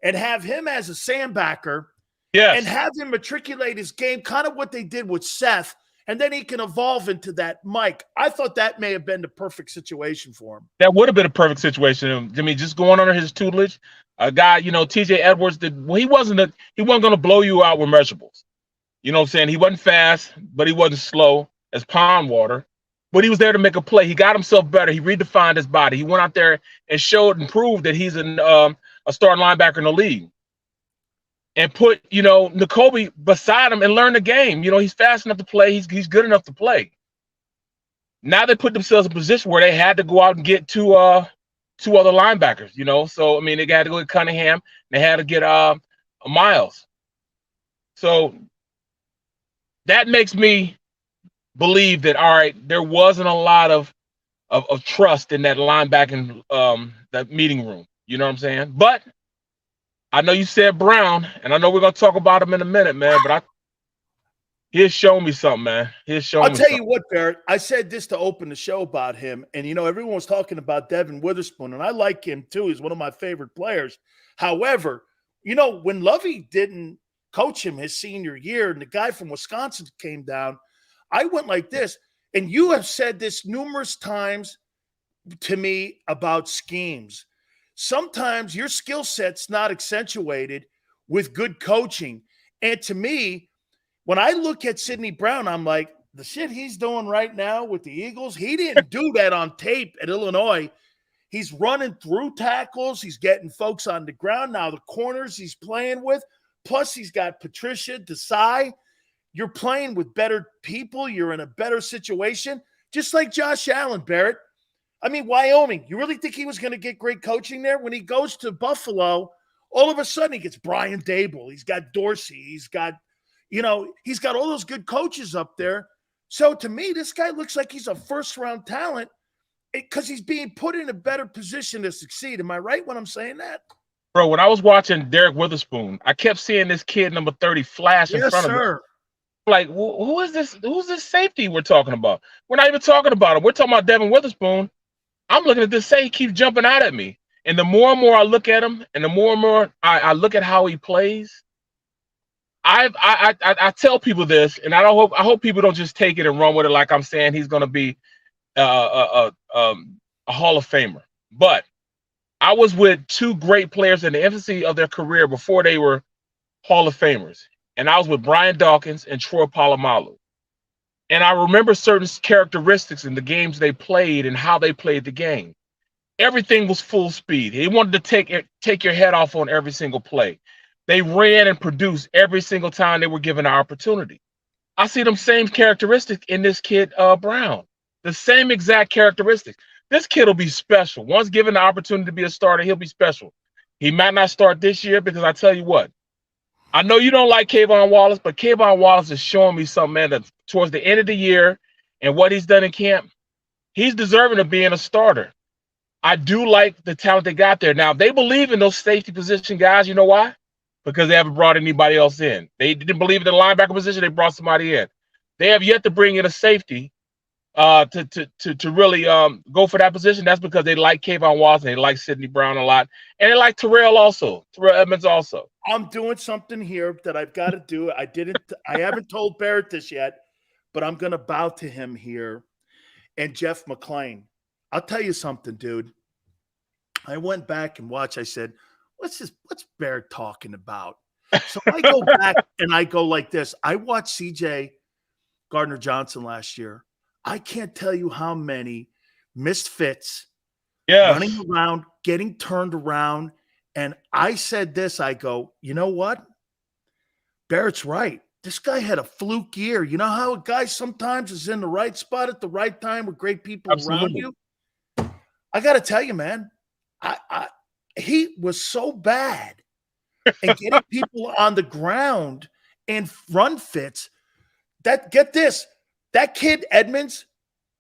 and have him as a sandbacker. Yes. And have him matriculate his game, kind of what they did with Seth, and then he can evolve into that Mike. I thought that may have been the perfect situation for him. That would have been a perfect situation. I mean, just going under his tutelage, a guy, TJ Edwards, he wasn't going to blow you out with measurables. You know what I'm saying? He wasn't fast, but he wasn't slow as pond water. But he was there to make a play. He got himself better. He redefined his body. He went out there and showed and proved that he's a starting linebacker in the league. And put, Nicobe beside him and learn the game. He's fast enough to play. He's good enough to play. Now they put themselves in a position where they had to go out and get two other linebackers, So, I mean, they had to go get Cunningham. They had to get Miles. So that makes me believe that, all right, there wasn't a lot of trust in that linebacking, that meeting room. You know what I'm saying? But I know you said Brown, and I know we're going to talk about him in a minute, man, but he'll show me something, man. I'll tell you what, Barrett, I said this to open the show about him, and, everyone was talking about Devin Witherspoon, and I like him too. He's one of my favorite players. However, when Lovey didn't coach him his senior year and the guy from Wisconsin came down, I went like this, and you have said this numerous times to me about schemes. Sometimes your skill set's not accentuated with good coaching. And to me, when I look at Sidney Brown, I'm like, the shit he's doing right now with the Eagles, he didn't do that on tape at Illinois. He's running through tackles. He's getting folks on the ground. Now the corners he's playing with, plus he's got Patricia, Desai. You're playing with better people. You're in a better situation, just like Josh Allen, Barrett. I mean, Wyoming, you really think he was going to get great coaching there? When he goes to Buffalo, all of a sudden he gets Brian Dable. He's got Dorsey. He's got all those good coaches up there. So to me, this guy looks like he's a first-round talent. because he's being put in a better position to succeed. Am I right when I'm saying that? Bro, when I was watching Derek Witherspoon, I kept seeing this kid number 30 flash in front of me. Like, who is this? Who's this safety we're talking about? We're not even talking about him. We're talking about Devin Witherspoon. I'm looking at this safety, he keeps jumping out at me. And the more and more I look at him, and the more and more I look at how he plays, I tell people this, and I hope people don't just take it and run with it like I'm saying he's going to be a Hall of Famer. But I was with two great players in the infancy of their career before they were Hall of Famers. And I was with Brian Dawkins and Troy Polamalu. And I remember certain characteristics in the games they played and how they played the game. Everything was full speed. He wanted to take your head off on every single play. They ran and produced every single time they were given an opportunity. I see them same characteristics in this kid, Brown. The same exact characteristics. This kid will be special. Once given the opportunity to be a starter, he'll be special. He might not start this year because I tell you what, I know you don't like Kayvon Wallace, but Kayvon Wallace is showing me something, man, that towards the end of the year and what he's done in camp, he's deserving of being a starter. I do like the talent they got there. Now, they believe in those safety position guys. You know why? Because they haven't brought anybody else in. They didn't believe in the linebacker position. They brought somebody in. They have yet to bring in a safety to really go for that position. That's because they like Kayvon Watson, they like Sidney Brown a lot, and they like Terrell Edmonds also. I'm doing something here that I've got to do. I haven't told Barrett this yet, but I'm going to bow to him here. And Jeff McClain, I'll tell you something, dude. I went back and watched. I said, what's Barrett talking about? So I go back and I go like this. I watched CJ Gardner-Johnson last year. I can't tell you how many missed fits, running around, getting turned around. And I said this, I go, you know what? Barrett's right. This guy had a fluke year. You know how a guy sometimes is in the right spot at the right time with great people around you? I got to tell you, man, he was so bad and getting people on the ground and run fits that, get this, that kid Edmonds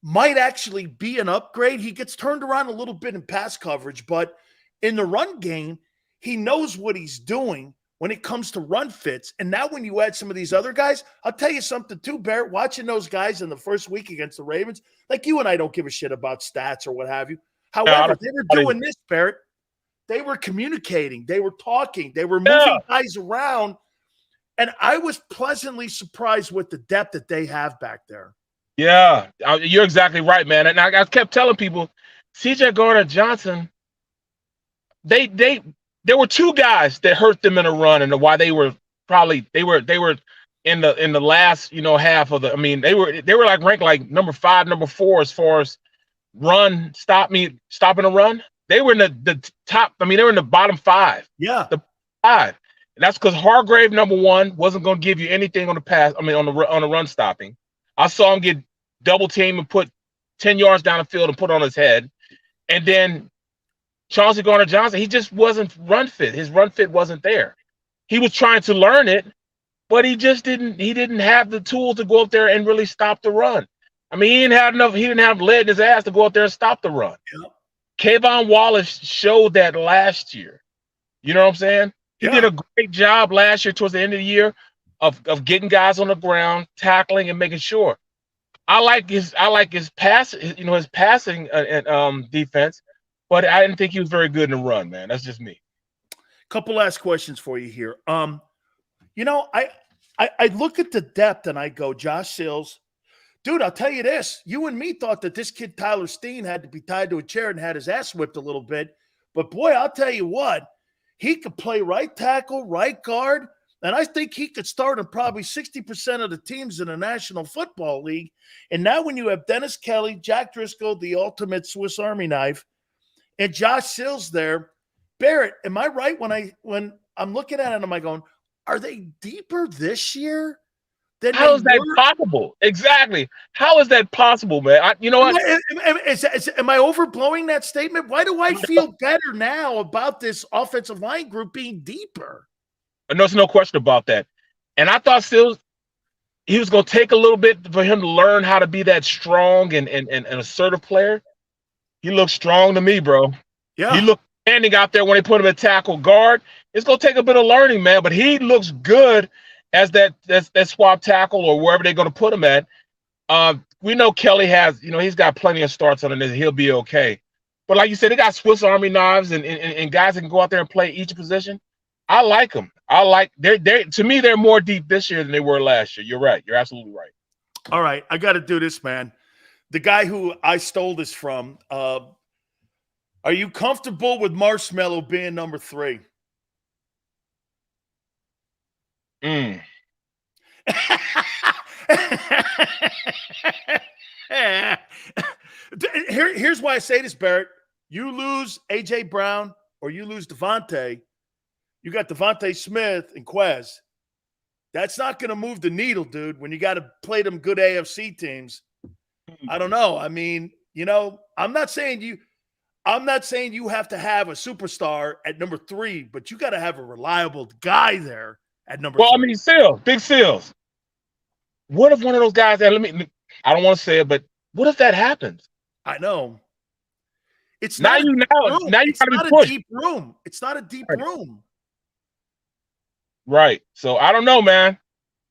might actually be an upgrade. He gets turned around a little bit in pass coverage, but in the run game, he knows what he's doing when it comes to run fits. And now when you add some of these other guys, I'll tell you something too, Barrett, watching those guys in the first week against the Ravens, like you and I don't give a shit about stats or what have you. However, they were doing this, Barrett. They were communicating. They were talking. They were moving guys around. And I was pleasantly surprised with the depth that they have back there. Yeah, you're exactly right, man. And I kept telling people, CJ Gardner-Johnson, there were two guys that hurt them in a run, and why they were in the last half of the. I mean, they were like ranked like number 5, number 4 as far as stopping a run. They were in the top. I mean, they were in the bottom 5. Yeah, the 5. And that's because Hargrave, number 1, wasn't going to give you anything on the pass. I mean, on the run stopping. I saw him get double team and put 10 yards down the field and put on his head. And then Chauncey Gardner-Johnson, he just wasn't run fit. His run fit wasn't there. He was trying to learn it, but he just didn't. He didn't have the tools to go up there and really stop the run. I mean, he didn't have lead in his ass to go up there and stop the run. Yep. Kayvon Wallace showed that last year. You know what I'm saying? He did a great job last year towards the end of the year of getting guys on the ground, tackling, and making sure. I like his pass, his passing defense, but I didn't think he was very good in the run, man. That's just me. Couple last questions for you here. I look at the depth and I go, Josh Sills, dude, I'll tell you this. You and me thought that this kid Tyler Steen had to be tied to a chair and had his ass whipped a little bit. But boy, I'll tell you what, he could play right tackle, right guard, and I think he could start on probably 60% of the teams in the National Football League. And now when you have Dennis Kelly, Jack Driscoll, the ultimate Swiss Army knife, and Josh Sills there, Barrett, am I right when I'm looking at it, am I going, are they deeper this year? How is that possible? Exactly. How is that possible, man? You know what? Am I overblowing that statement? Why do I feel better now about this offensive line group being deeper? There's no question about that. And I thought Sills, he was going to take a little bit for him to learn how to be that strong and assertive player. He looks strong to me, bro. Yeah. He looked standing out there when they put him at tackle guard. It's gonna take a bit of learning, man, but he looks good as that swap tackle or wherever they're gonna put him at. We know Kelly has, he's got plenty of starts on this. He'll be okay. But like you said, they got Swiss Army knives and guys that can go out there and play each position. I like them. To me, they're more deep this year than they were last year. You're right. You're absolutely right. All right, I got to do this, man. The guy who I stole this from, are you comfortable with Marshmallow being number 3? Here's why I say this, Barrett. You lose A.J. Brown or you lose Devontae, you got Devontae Smith and Quez. That's not going to move the needle, dude, when you got to play them good AFC teams. I don't know. I mean, I'm not saying you have to have a superstar at number 3, but you got to have a reliable guy there at number 3. Well, I mean, Big Seals. What if one of those guys I don't want to say it, but what if that happens? I know. It's now not you it's gotta not be pushed. a deep room. It's not a deep room. Right. So I don't know, man.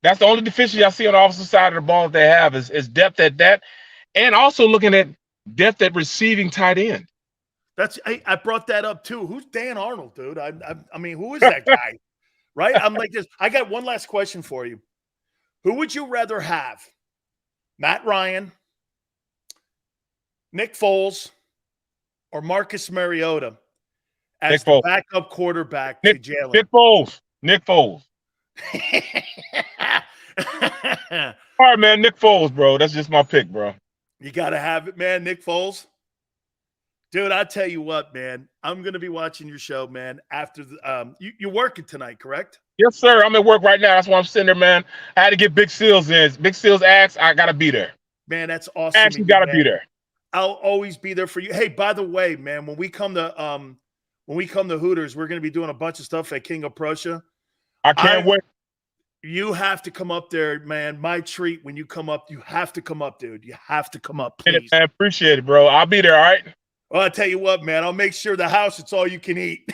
That's the only deficiency I see on the offensive side of the ball that they have is depth at that, and also looking at depth at receiving tight end. I brought that up too. Who's Dan Arnold, dude? I mean, who is that guy? Right? I'm like this. I got one last question for you. Who would you rather have? Matt Ryan, Nick Foles, or Marcus Mariota as the backup quarterback to Jalen? Nick Foles. All right, man. Nick Foles, bro. That's just my pick, bro. You got to have it, man. Nick Foles. Dude, I tell you what, man. I'm going to be watching your show, man, after the you're working tonight, correct? Yes, sir. I'm at work right now. That's why I'm sitting there, man. I had to get Big Seals in. Big Seals asked, I got to be there. Man, that's awesome. Actually got to be there. I'll always be there for you. Hey, by the way, man, when we come to Hooters, we're going to be doing a bunch of stuff at King of Prussia. I can't wait. You have to come up there, man. My treat when you come up. You have to come up, dude. You have to come up, please. I appreciate it, bro. I'll be there, all right? Well, I'll tell you what, man. I'll make sure the house, it's all you can eat.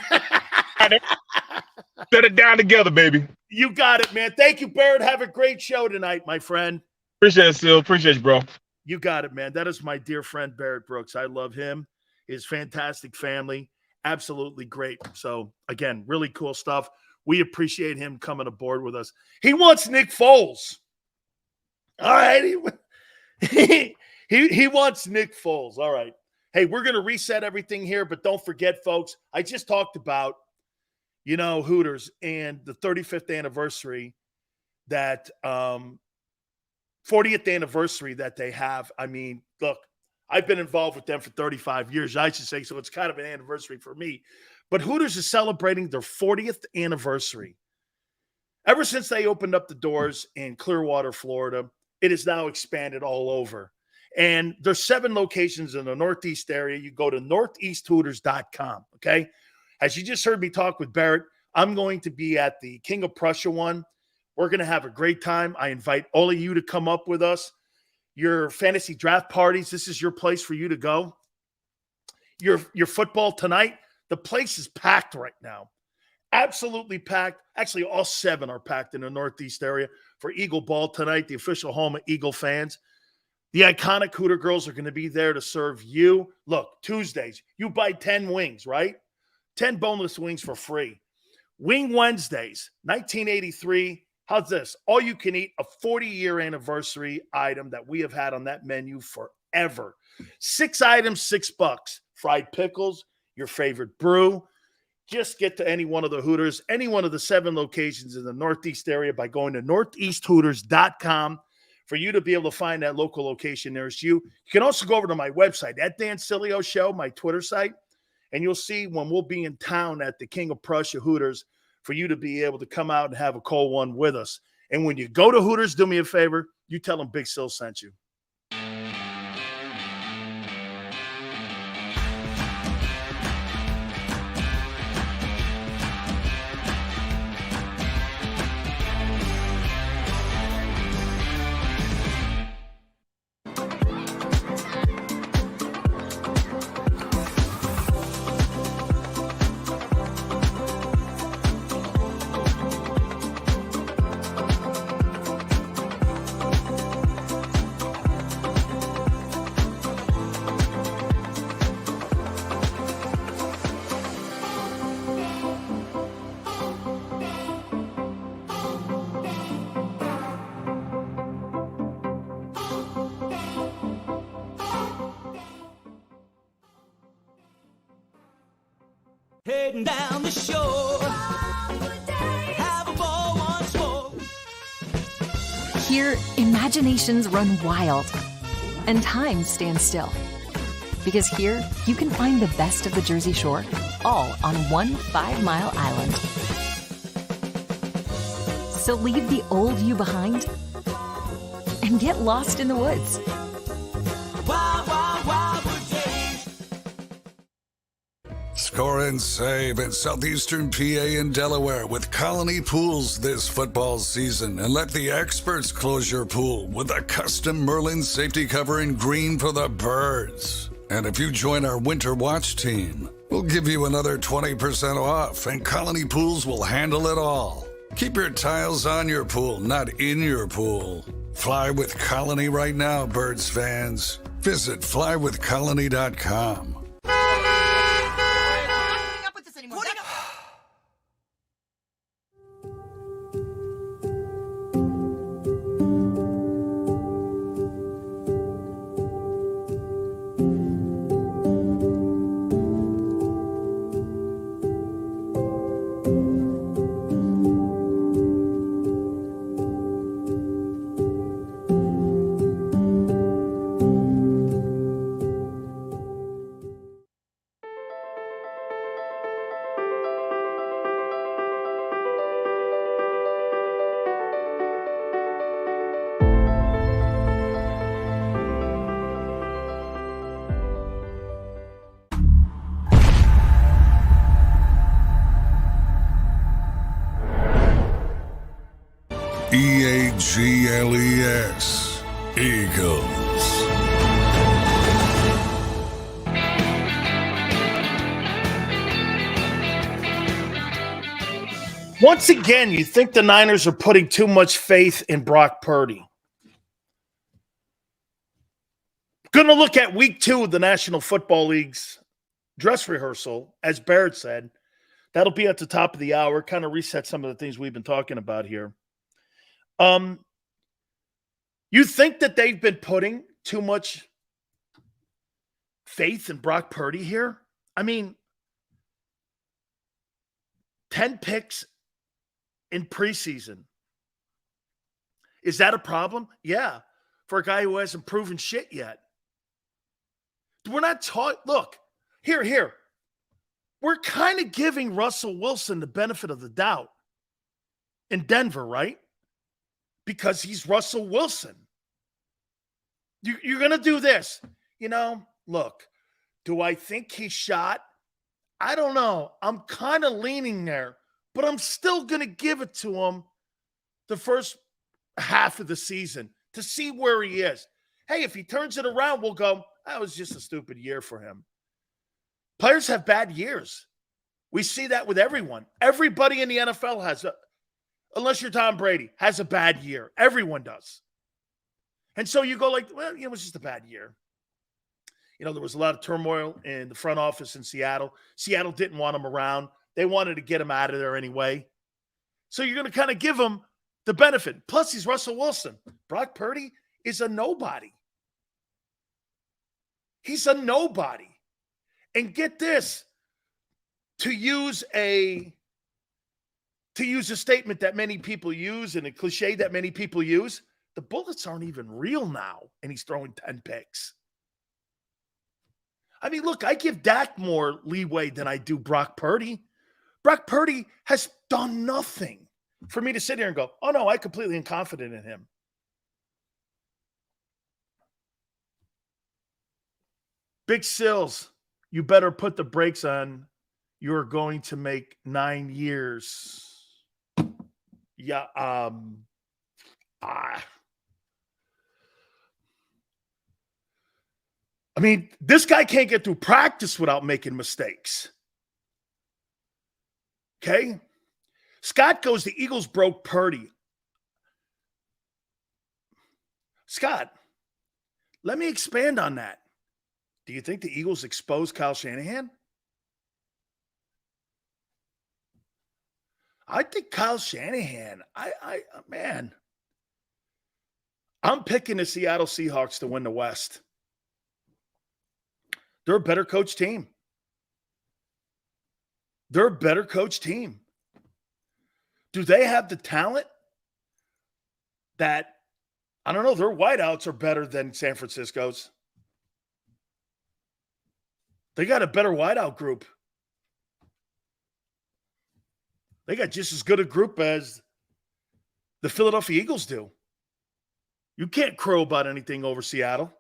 Set it down together, baby. You got it, man. Thank you, Barrett. Have a great show tonight, my friend. Appreciate it, Sil. Appreciate you, bro. You got it, man. That is my dear friend, Barrett Brooks. I love him. His fantastic family. Absolutely great. So, again, really cool stuff. We appreciate him coming aboard with us. He wants Nick Foles. All right. He wants Nick Foles. All right. Hey, we're going to reset everything here, but don't forget, folks, I just talked about, Hooters and the 35th anniversary that 40th anniversary that they have. I mean, look, I've been involved with them for 35 years, I should say, so it's kind of an anniversary for me. But Hooters is celebrating their 40th anniversary. Ever since they opened up the doors in Clearwater, Florida, it is now expanded all over. And there's 7 locations in the Northeast area. You go to northeasthooters.com, okay? As you just heard me talk with Barrett, I'm going to be at the King of Prussia one. We're going to have a great time. I invite all of you to come up with us. Your fantasy draft parties, this is your place for you to go. Your football tonight, the place is packed right now. Absolutely packed. Actually, all 7 are packed in the Northeast area for Eagle Ball tonight, the official home of Eagle fans. The iconic Hooter girls are going to be there to serve you. Look, Tuesdays, you buy 10 wings, right? 10 boneless wings for free. Wing Wednesdays, 1983. How's this? All you can eat, a 40-year anniversary item that we have had on that menu forever. 6 items, $6. Fried pickles, your favorite brew. Just get to any one of the Hooters, any one of the 7 locations in the Northeast area by going to northeasthooters.com for you to be able to find that local location nearest you. You can also go over to my website, at Dan Sileo Show, my Twitter site, and you'll see when we'll be in town at the King of Prussia Hooters for you to be able to come out and have a cold one with us. And when you go to Hooters, do me a favor, you tell them Big Sil sent you. Heading down the shore. Have a ball once more. Here, imaginations run wild and time stands still. Because here, you can find the best of the Jersey Shore, all on one 5-mile island. So leave the old you behind and get lost in the woods. Wild, wild, wildwood days. Score and save in southeastern PA and Delaware with Colony Pools this football season, and let the experts close your pool with a custom Merlin safety cover in green for the birds. And if you join our Winter Watch team, we'll give you another 20% off, and Colony Pools will handle it all. Keep your tiles on your pool, not in your pool. Fly with Colony right now, Birds fans. Visit flywithcolony.com. EAGLES, Eagles. Once again, you think the Niners are putting too much faith in Brock Purdy. Going to look at week 2 of the National Football League's dress rehearsal, as Barrett said. That'll be at the top of the hour, kind of reset some of the things we've been talking about here. You think that they've been putting too much faith in Brock Purdy here? I mean, 10 picks in preseason. Is that a problem? Yeah, for a guy who hasn't proven shit yet. We're not taught. Look, here. We're kind of giving Russell Wilson the benefit of the doubt in Denver, right? Because he's Russell Wilson. You're going to do this. Look, do I think he's shot? I don't know. I'm kind of leaning there, but I'm still going to give it to him the first half of the season to see where he is. Hey, if he turns it around, we'll go, that was just a stupid year for him. Players have bad years. We see that with everyone. Everybody in the NFL has unless you're Tom Brady, has a bad year. Everyone does. And so you go like, well, it was just a bad year. There was a lot of turmoil in the front office in Seattle. Seattle didn't want him around. They wanted to get him out of there anyway. So you're going to kind of give him the benefit. Plus, he's Russell Wilson. Brock Purdy is a nobody. He's a nobody. And get this, to use a statement that many people use and a cliche that many people use, the bullets aren't even real now, and he's throwing 10 picks. I mean, look, I give Dak more leeway than I do Brock Purdy. Brock Purdy has done nothing for me to sit here and go, oh, no, I completely am confident in him. Big Sills, you better put the brakes on. You're going to make 9 years. Yeah, I mean, this guy can't get through practice without making mistakes. Okay? Scott goes, the Eagles broke Purdy. Scott, let me expand on that. Do you think the Eagles exposed Kyle Shanahan? I think Kyle Shanahan, man, I'm picking the Seattle Seahawks to win the West. They're a better coach team. They're a better coach team. Do they have the talent that, I don't know, their wideouts are better than San Francisco's? They got a better wideout group. They got just as good a group as the Philadelphia Eagles do. You can't crow about anything over Seattle.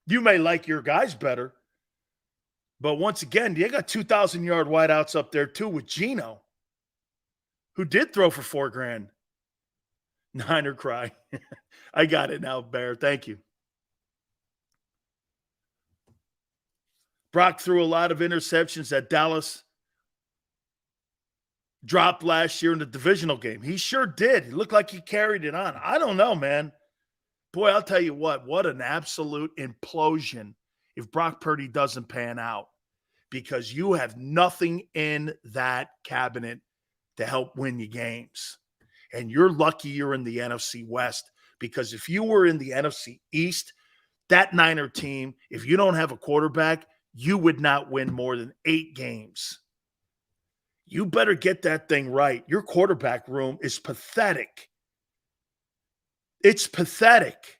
You may like your guys better, but once again, you got 2,000-yard wideouts up there too with Geno, who did throw for $4,000. Niner cry. I got it now, Bear. Thank you. Brock threw a lot of interceptions that Dallas dropped last year in the divisional game. He sure did. It looked like he carried it on. I don't know, man. Boy, I'll tell you what an absolute implosion if Brock Purdy doesn't pan out, because you have nothing in that cabinet to help win you games. And you're lucky you're in the NFC West, because if you were in the NFC East, that Niner team, if you don't have a quarterback, you would not win more than 8 games. You better get that thing right. Your quarterback room is pathetic. It's pathetic.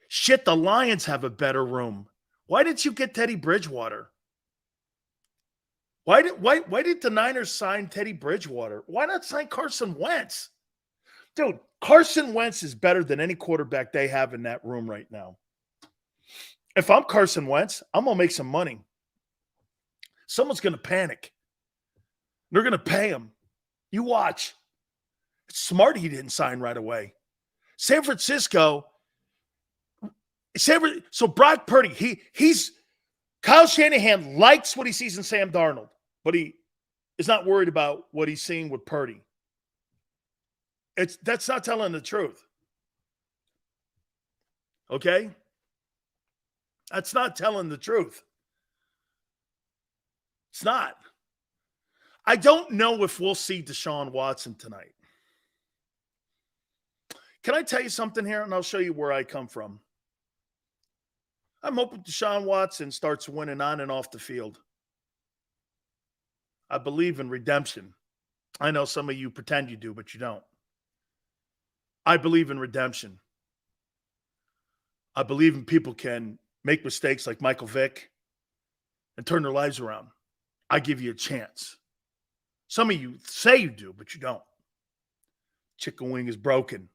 Shit, the Lions have a better room. Why didn't you get Teddy Bridgewater? Why did the Niners sign Teddy Bridgewater? Why not sign Carson Wentz? Dude, Carson Wentz is better than any quarterback they have in that room right now. If I'm Carson Wentz, I'm going to make some money. Someone's going to panic. They're going to pay him. You watch. It's smart he didn't sign right away. San Francisco. So Brock Purdy, he's Kyle Shanahan likes what he sees in Sam Darnold, but he is not worried about what he's seeing with Purdy. That's not telling the truth. Okay? That's not telling the truth. It's not. I don't know if we'll see Deshaun Watson tonight. Can I tell you something here? And I'll show you where I come from. I'm hoping Deshaun Watson starts winning on and off the field. I believe in redemption. I know some of you pretend you do, but you don't. I believe in redemption. I believe in people can make mistakes like Michael Vick and turn their lives around. I give you a chance. Some of you say you do, but you don't. Chicken wing is broken.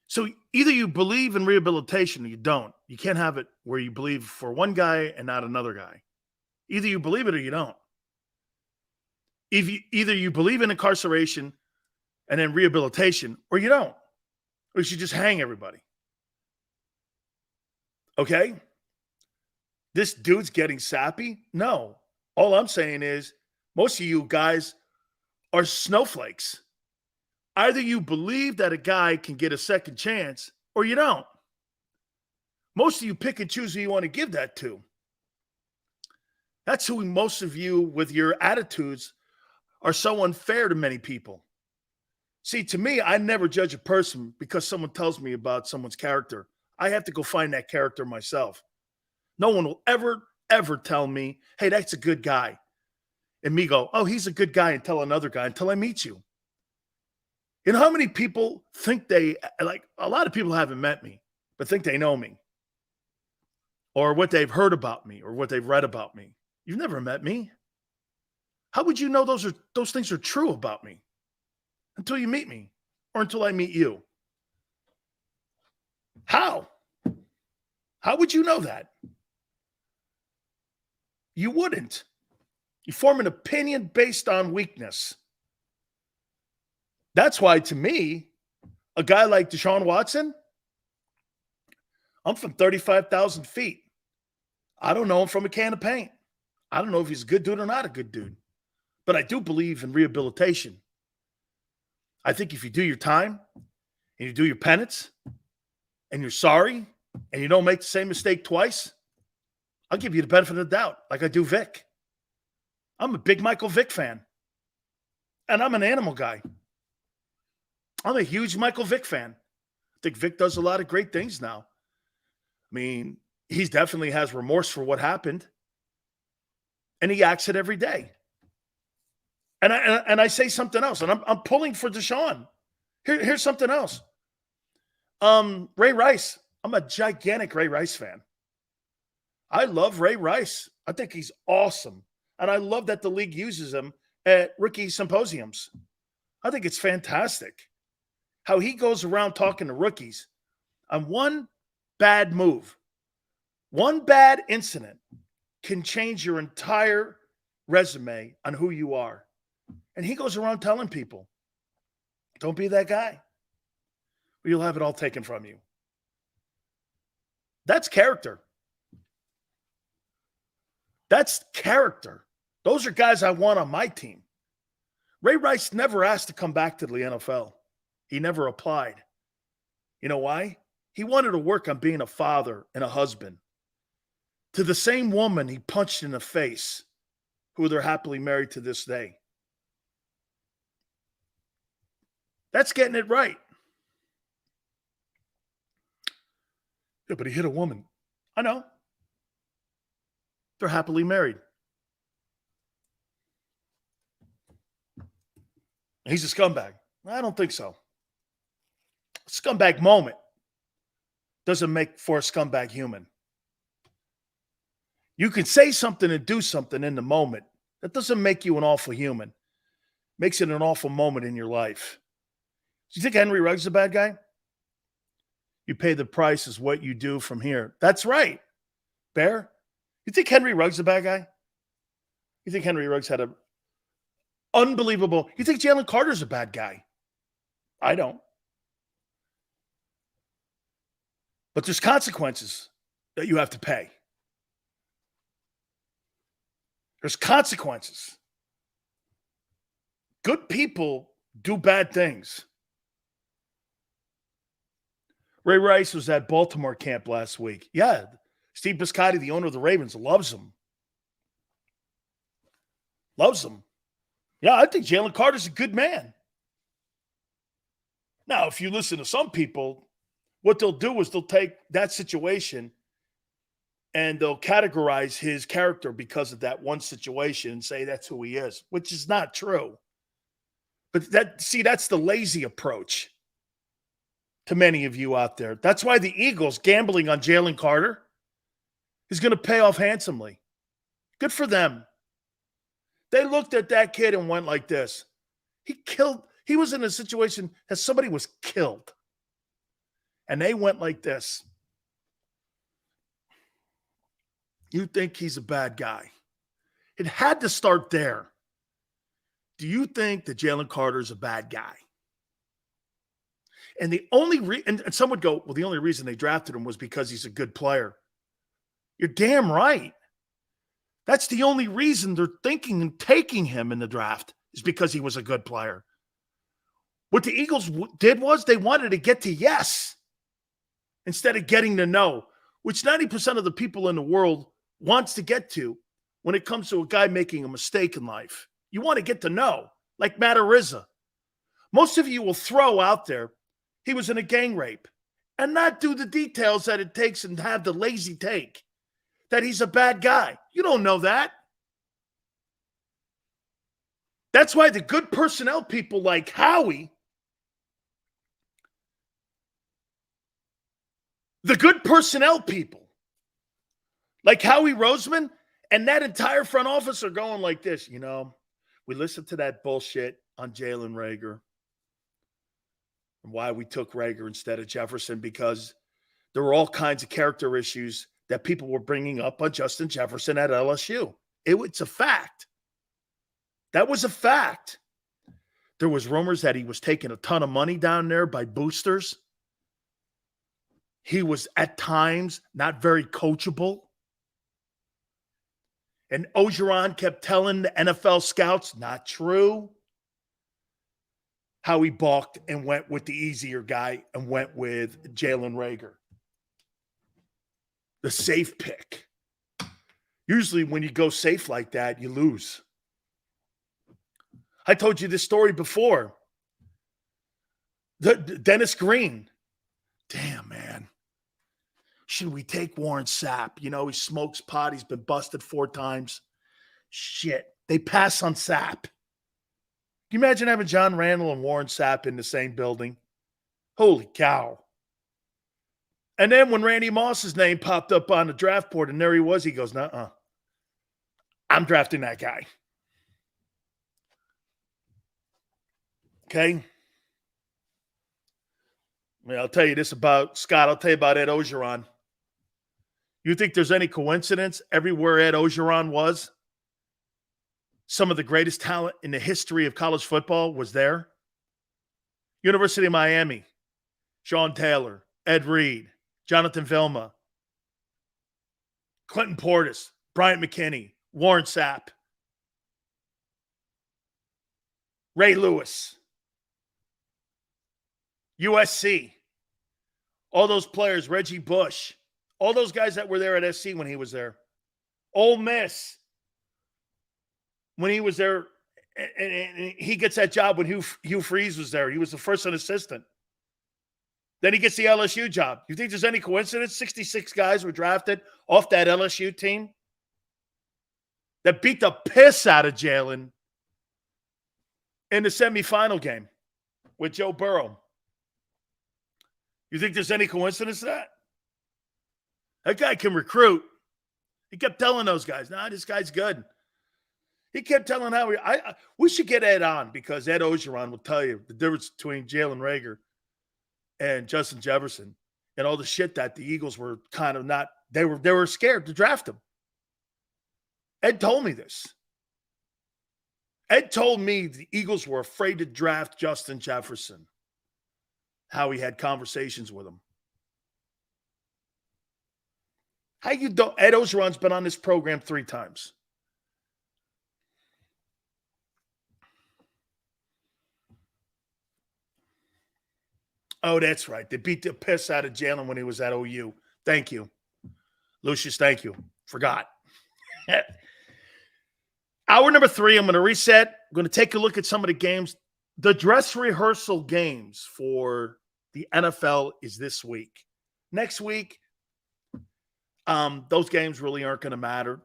So either you believe in rehabilitation or you don't. You can't have it where you believe for one guy and not another guy. Either you believe it or you don't. Either you believe in incarceration and then rehabilitation, or you don't. Or you should just hang everybody. Okay? This dude's getting sappy? No. All I'm saying is most of you guys are snowflakes. Either you believe that a guy can get a second chance or you don't. Most of you pick and choose who you want to give that to. That's who most of you with your attitudes are so unfair to many people. See, to me, I never judge a person because someone tells me about someone's character. I have to go find that character myself. No one will ever tell me, hey, that's a good guy. And me go, oh, he's a good guy, and tell another guy until I meet you. You know how many people think a lot of people haven't met me, but think they know me or what they've heard about me or what they've read about me. You've never met me. How would you know those things are true about me until you meet me or until I meet you? How? How would you know that? You wouldn't. You form an opinion based on weakness. That's why, to me, a guy like Deshaun Watson, I'm from 35,000 feet. I don't know him from a can of paint. I don't know if he's a good dude or not a good dude. But I do believe in rehabilitation. I think if you do your time and you do your penance and you're sorry and you don't make the same mistake twice, I'll give you the benefit of the doubt like I do Vic. I'm a big Michael Vick fan. And I'm an animal guy. I'm a huge Michael Vick fan. I think Vic does a lot of great things now. I mean, he definitely has remorse for what happened. And he acts it every day. And I say something else, and I'm pulling for Deshaun. Here's something else. Ray Rice. I'm a gigantic Ray Rice fan. I love Ray Rice. I think he's awesome. And I love that the league uses him at rookie symposiums. I think it's fantastic how he goes around talking to rookies on one bad move. One bad incident can change your entire resume on who you are. And he goes around telling people, don't be that guy, or you'll have it all taken from you. That's character. That's character. Those are guys I want on my team. Ray Rice never asked to come back to the NFL. He never applied. You know why? He wanted to work on being a father and a husband to the same woman he punched in the face, who they're happily married to this day. That's getting it right. Yeah, but he hit a woman. I know. They're happily married. He's a scumbag. I don't think so. A scumbag moment doesn't make for a scumbag human. You can say something and do something in the moment. That doesn't make you an awful human. Makes it an awful moment in your life. Do you think Henry Ruggs is a bad guy? You pay the price is what you do from here. That's right. Bear, you think Henry Ruggs is a bad guy? You think Henry Ruggs had a unbelievable... You think Jalen Carter's a bad guy? I don't. But there's consequences that you have to pay. There's consequences. Good people do bad things. Ray Rice was at Baltimore camp last week. Yeah, Steve Biscotti, the owner of the Ravens, loves him. Loves him. Yeah, I think Jalen Carter's a good man. Now, if you listen to some people, what they'll do is they'll take that situation and they'll categorize his character because of that one situation and say that's who he is, which is not true. But that's the lazy approach to many of you out there. That's why the Eagles gambling on Jalen Carter is going to pay off handsomely. Good for them. They looked at that kid and went like this. He was in a situation that somebody was killed. And they went like this. You think he's a bad guy. It had to start there. Do you think that Jalen Carter is a bad guy? And the only and some would go, well, the only reason they drafted him was because he's a good player. You're damn right. That's the only reason they're thinking and taking him in the draft is because he was a good player. What the Eagles did was they wanted to get to yes instead of getting to no, which 90% of the people in the world wants to get to when it comes to a guy making a mistake in life. You want to get to know, like Matt Ariza. Most of you will throw out there, he was in a gang rape, and not do the details that it takes and have the lazy take that he's a bad guy. You don't know that. That's why the good personnel people like Howie, the good personnel people like Howie Roseman and that entire front office are going like this. You know, we listened to that bullshit on Jalen Reagor and why we took Reagor instead of Jefferson, because there were all kinds of character issues that people were bringing up on Justin Jefferson at LSU. It's a fact. That was a fact. There was rumors that he was taking a ton of money down there by boosters. He was at times not very coachable. And Ogeron kept telling the NFL scouts, not true. How he balked and went with the easier guy and went with Jalen Reagor. The safe pick. Usually when you go safe like that, you lose. I told you this story before. Dennis Green. Damn, man. Should we take Warren Sapp? You know, he smokes pot. He's been busted 4 times. Shit. They pass on Sapp. Can you imagine having John Randall and Warren Sapp in the same building? Holy cow. And then when Randy Moss's name popped up on the draft board and there he was, he goes, nuh-uh. I'm drafting that guy. Okay? I'll tell you this about Scott. I'll tell you about Ed Ogeron. You think there's any coincidence everywhere Ed Ogeron was, some of the greatest talent in the history of college football was there? University of Miami, Sean Taylor, Ed Reed, Jonathan Vilma, Clinton Portis, Bryant McKinney, Warren Sapp, Ray Lewis, USC, all those players, Reggie Bush, all those guys that were there at SC when he was there. Ole Miss, when he was there, and he gets that job when Hugh Freeze was there. He was the first assistant. Then he gets the LSU job. You think there's any coincidence? 66 guys were drafted off that LSU team that beat the piss out of Jalen in the semifinal game with Joe Burrow. You think there's any coincidence to that? That guy can recruit. He kept telling those guys, nah, this guy's good. He kept telling Howie, we should get Ed on because Ed Ogeron will tell you the difference between Jalen Reagor and Justin Jefferson and all the shit that the Eagles were kind of not, they were scared to draft him. Ed told me this. Ed told me the Eagles were afraid to draft Justin Jefferson. How he had conversations with him. How you don't? Ed Ogeron's been on this program 3 times. Oh, that's right. They beat the piss out of Jalen when he was at OU. Thank you. Lucius, thank you. Forgot. Hour number 3, I'm going to reset. I'm going to take a look at some of the games. The dress rehearsal games for the NFL is this week. Next week, those games really aren't going to matter.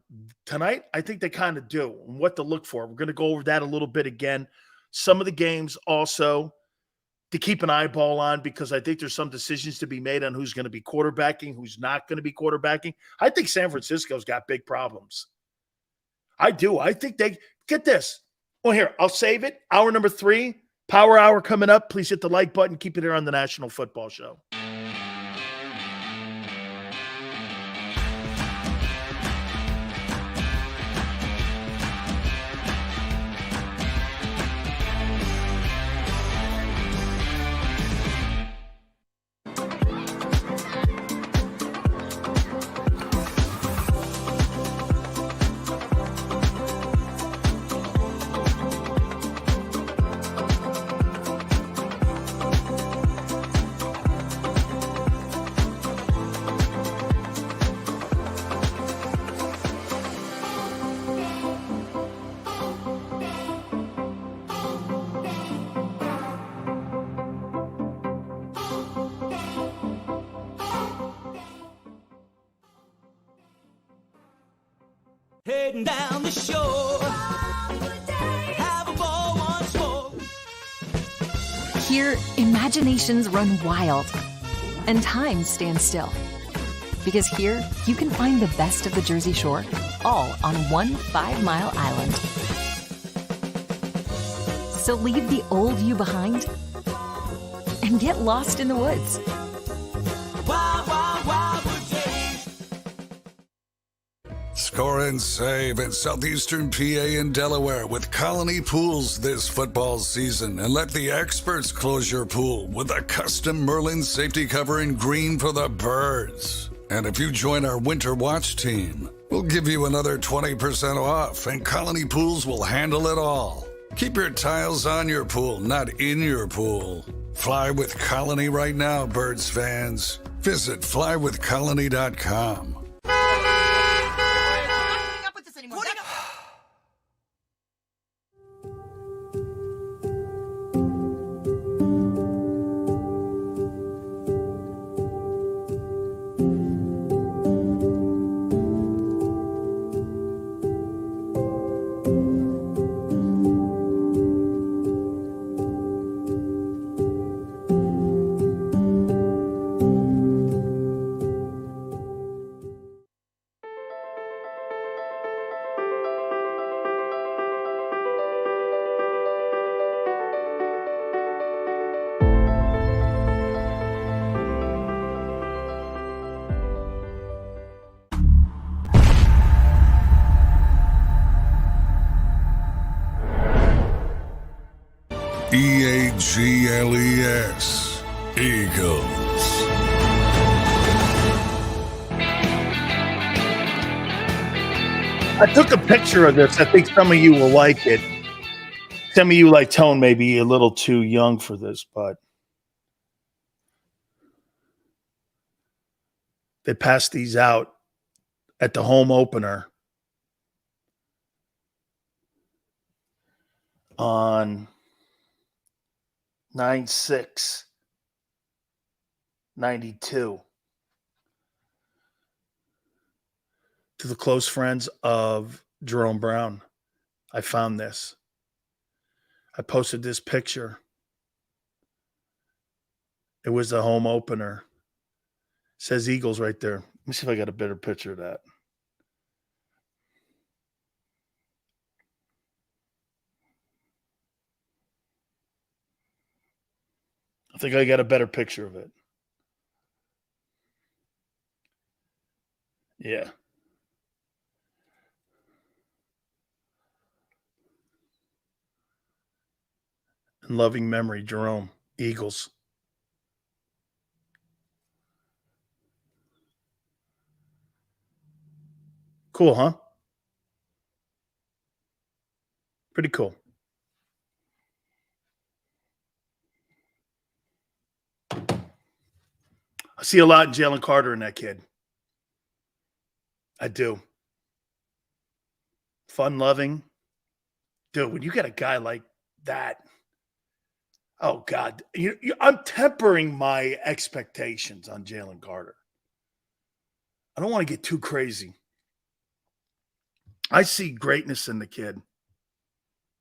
Tonight, I think they kind of do, and what to look for. We're going to go over that a little bit again. Some of the games also to keep an eyeball on because I think there's some decisions to be made on who's going to be quarterbacking, who's not going to be quarterbacking. I think San Francisco's got big problems. I do. I think they – get this. Well, here, I'll save it. Hour number 3, Power Hour coming up. Please hit the like button. Keep it here on the National Football Show. Heading down the shore, have a ball once more. Here, imaginations run wild and time stands still. Because here, you can find the best of the Jersey Shore, all on one 5-mile island. So leave the old you behind and get lost in the woods. Wild, wild, wild days. Score and save in southeastern PA and Delaware with Colony Pools this football season, and let the experts close your pool with a custom Merlin safety cover in green for the birds. And if you join our Winter Watch team, we'll give you another 20% off, and Colony Pools will handle it all. Keep your tiles on your pool, not in your pool. Fly with Colony right now, Birds fans. Visit flywithcolony.com. E-A-G-L-E-S. Eagles. I took a picture of this. I think some of you will like it. Some of you, like Tone, may be a little too young for this, but they passed these out at the home opener on 9/6/92 to the close friends of Jerome Brown. I found this. I posted this picture. It was the home opener. It says Eagles right there. Let me see if I got a better picture of that. I think I got a better picture of it. Yeah. In loving memory, Jerome, Eagles. Cool, huh? Pretty cool. I see a lot in Jalen Carter in that kid. I do. Fun-loving. Dude, when you get a guy like that, oh, God. I'm tempering my expectations on Jalen Carter. I don't want to get too crazy. I see greatness in the kid.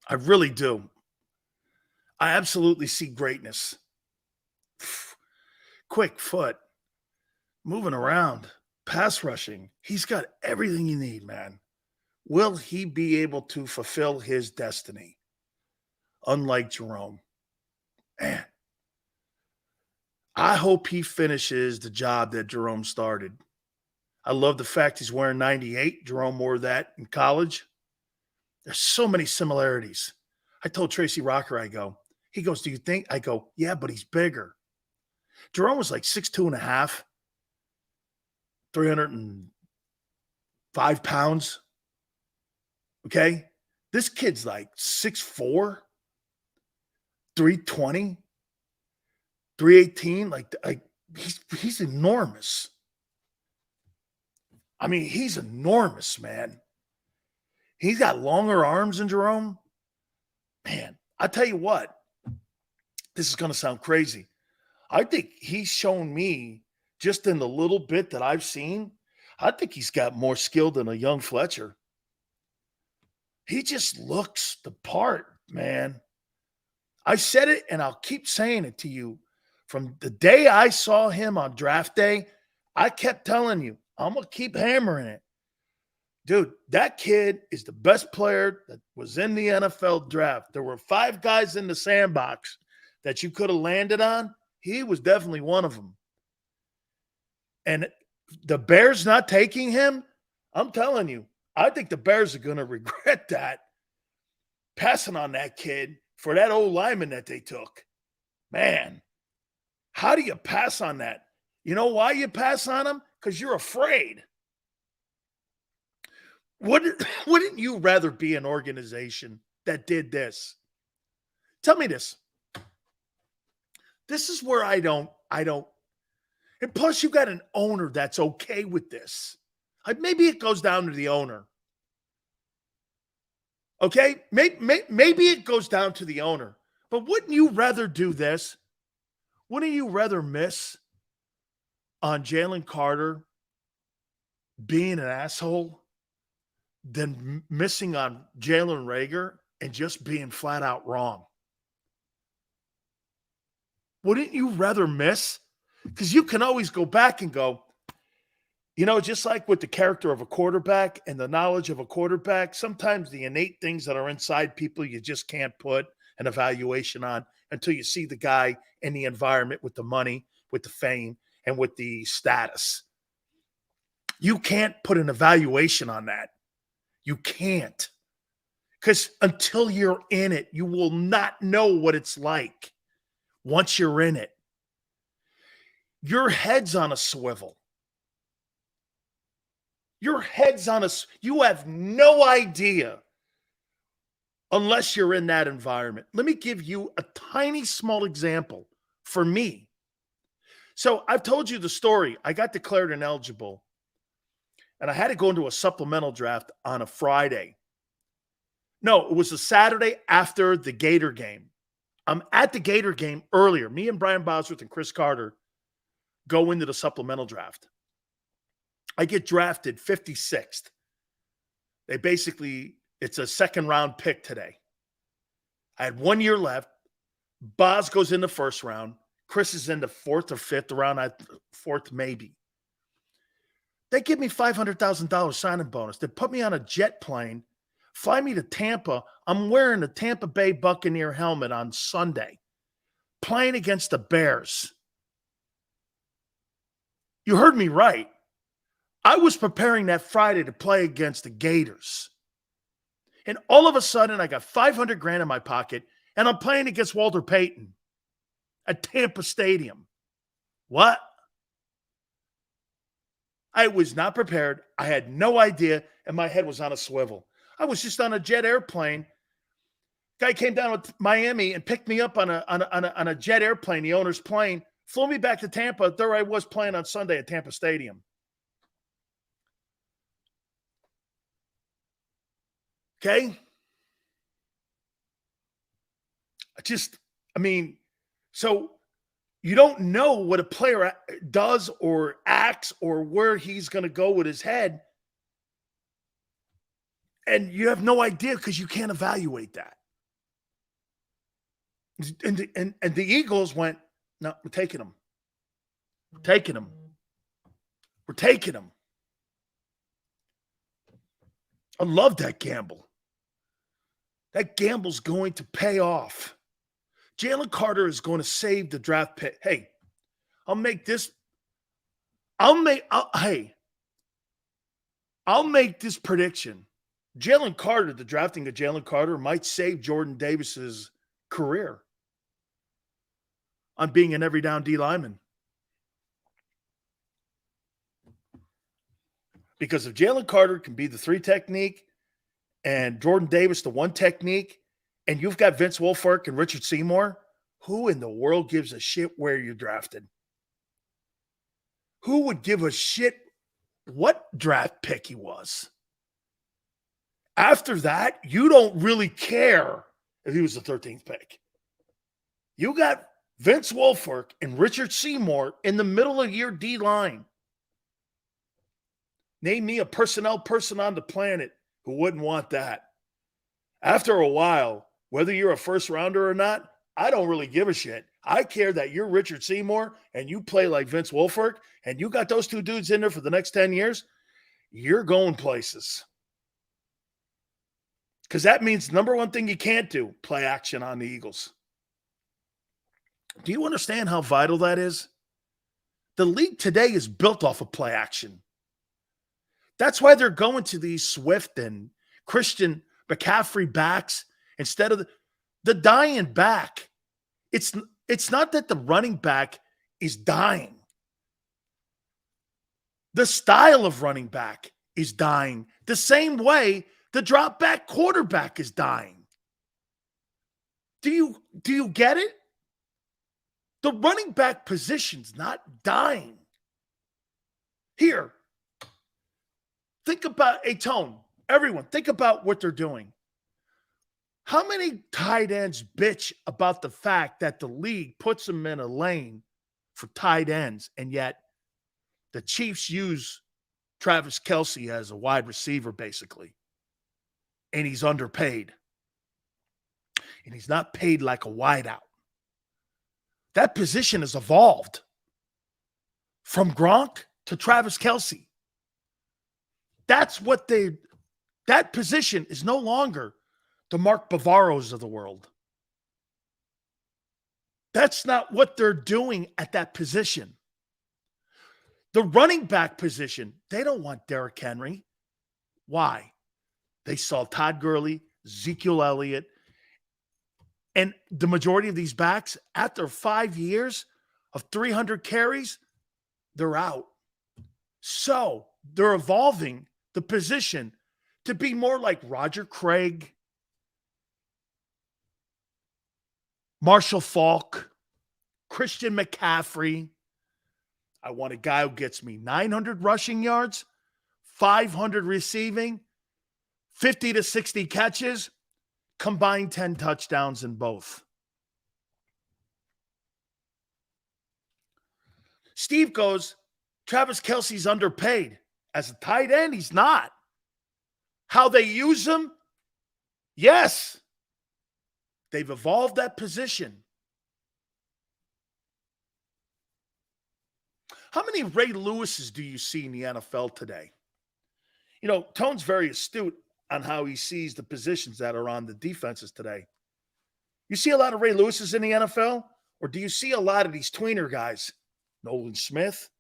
I really do. I absolutely see greatness. Quick foot, moving around, pass rushing. He's got everything you need, man. Will he be able to fulfill his destiny? Unlike Jerome. Man, I hope he finishes the job that Jerome started. I love the fact he's wearing 98. Jerome wore that in college. There's so many similarities. I told Tracy Rocker, he goes, do you think? I go, yeah, but he's bigger. Jerome was like 6'2.5", 305 pounds. Okay? This kid's like 6'4", 320, 318. Like he's enormous. I mean, he's enormous, man. He's got longer arms than Jerome. Man, I tell you what, this is going to sound crazy. I think he's shown me, just in the little bit that I've seen, I think he's got more skill than a young Fletcher. He just looks the part, man. I said it, and I'll keep saying it to you. From the day I saw him on draft day, I kept telling you, I'm going to keep hammering it. Dude, that kid is the best player that was in the NFL draft. There were 5 guys in the sandbox that you could have landed on. He was definitely one of them. And the Bears not taking him, I'm telling you, I think the Bears are going to regret that, passing on that kid for that old lineman that they took. Man, how do you pass on that? You know why you pass on him? Because you're afraid. Wouldn't you rather be an organization that did this? Tell me this. This is where I don't. And plus, you got an owner that's okay with this. Maybe it goes down to the owner. Okay? Maybe it goes down to the owner. But wouldn't you rather do this? Wouldn't you rather miss on Jalen Carter being an asshole than missing on Jalen Reagor and just being flat out wrong? Wouldn't you rather miss? Because you can always go back and go, just like with the character of a quarterback and the knowledge of a quarterback, sometimes the innate things that are inside people, you just can't put an evaluation on until you see the guy in the environment with the money, with the fame, and with the status. You can't put an evaluation on that. You can't. Because until you're in it, you will not know what it's like. once you're in it. Your head's on a swivel. Your head's on a, you have no idea unless you're in that environment. Let me give you a tiny small example for me. So I've told you the story. I got declared ineligible, and I had to go into a supplemental draft on a Friday. No, it was a Saturday after the Gator game. I'm at the Gator game earlier. Me and Brian Bosworth and Chris Carter go into the supplemental draft. I get drafted 56th. It's a second round pick today. I had 1 year left. Boz goes in the first round. Chris is in the fourth or fifth round, fourth maybe. They give me $500,000 signing bonus. They put me on a jet plane, fly me to Tampa. I'm wearing a Tampa Bay Buccaneer helmet on Sunday, playing against the Bears. You heard me right. I was preparing that Friday to play against the Gators. And all of a sudden, I got $500,000 in my pocket, and I'm playing against Walter Payton at Tampa Stadium. What? I was not prepared. I had no idea, and my head was on a swivel. I was just on a jet airplane. Guy came down to Miami and picked me up on a jet airplane, the owner's plane, flew me back to Tampa. There I was playing on Sunday at Tampa Stadium. Okay? So you don't know what a player does or acts or where he's going to go with his head. And you have no idea because you can't evaluate that. And the Eagles went, no, we're taking him. We're taking him. We're taking him. I love that gamble. That gamble's going to pay off. Jalen Carter is going to save the draft pick. Hey, I'll make this prediction. Jalen Carter, the drafting of Jalen Carter might save Jordan Davis's career on being an every down D lineman. Because if Jalen Carter can be the 3 technique and Jordan Davis the 1 technique, and you've got Vince Wilfork and Richard Seymour, who in the world gives a shit where you're drafted? Who would give a shit what draft pick he was? After that, you don't really care if he was the 13th pick. You got Vince Wilfork and Richard Seymour in the middle of your D line. Name me a personnel person on the planet who wouldn't want that. After a while, whether you're a first rounder or not, I don't really give a shit. I care that you're Richard Seymour and you play like Vince Wilfork and you got those 2 dudes in there for the next 10 years. You're going places. Because that means number one thing you can't do, play action on the Eagles. Do you understand how vital that is? The league today is built off of play action. That's why they're going to these Swift and Christian McCaffrey backs instead of the dying back. It's not that the running back is dying. The style of running back is dying the same way the drop back quarterback is dying. Do you get it? The running back position's not dying. Here, think about a tone. Everyone, think about what they're doing. How many tight ends bitch about the fact that the league puts them in a lane for tight ends, and yet the Chiefs use Travis Kelsey as a wide receiver, basically, and he's underpaid. And he's not paid like a wideout. That position has evolved from Gronk to Travis Kelsey. That position is no longer the Mark Bavaros of the world. That's not what they're doing at that position. The running back position, they don't want Derrick Henry. Why? They saw Todd Gurley, Ezekiel Elliott, And the majority of these backs, after 5 years of 300 carries, they're out. So they're evolving the position to be more like Roger Craig, Marshall Faulk, Christian McCaffrey. I want a guy who gets me 900 rushing yards, 500 receiving, 50 to 60 catches, combined 10 touchdowns in both. Steve goes, Travis Kelsey's underpaid. As a tight end, he's not. How they use him? Yes. They've evolved that position. How many Ray Lewises do you see in the NFL today? You know, Tone's very astute on how he sees the positions that are on the defenses today. You see a lot of Ray Lewises in the NFL? Or do you see a lot of these tweener guys? Nolan Smith,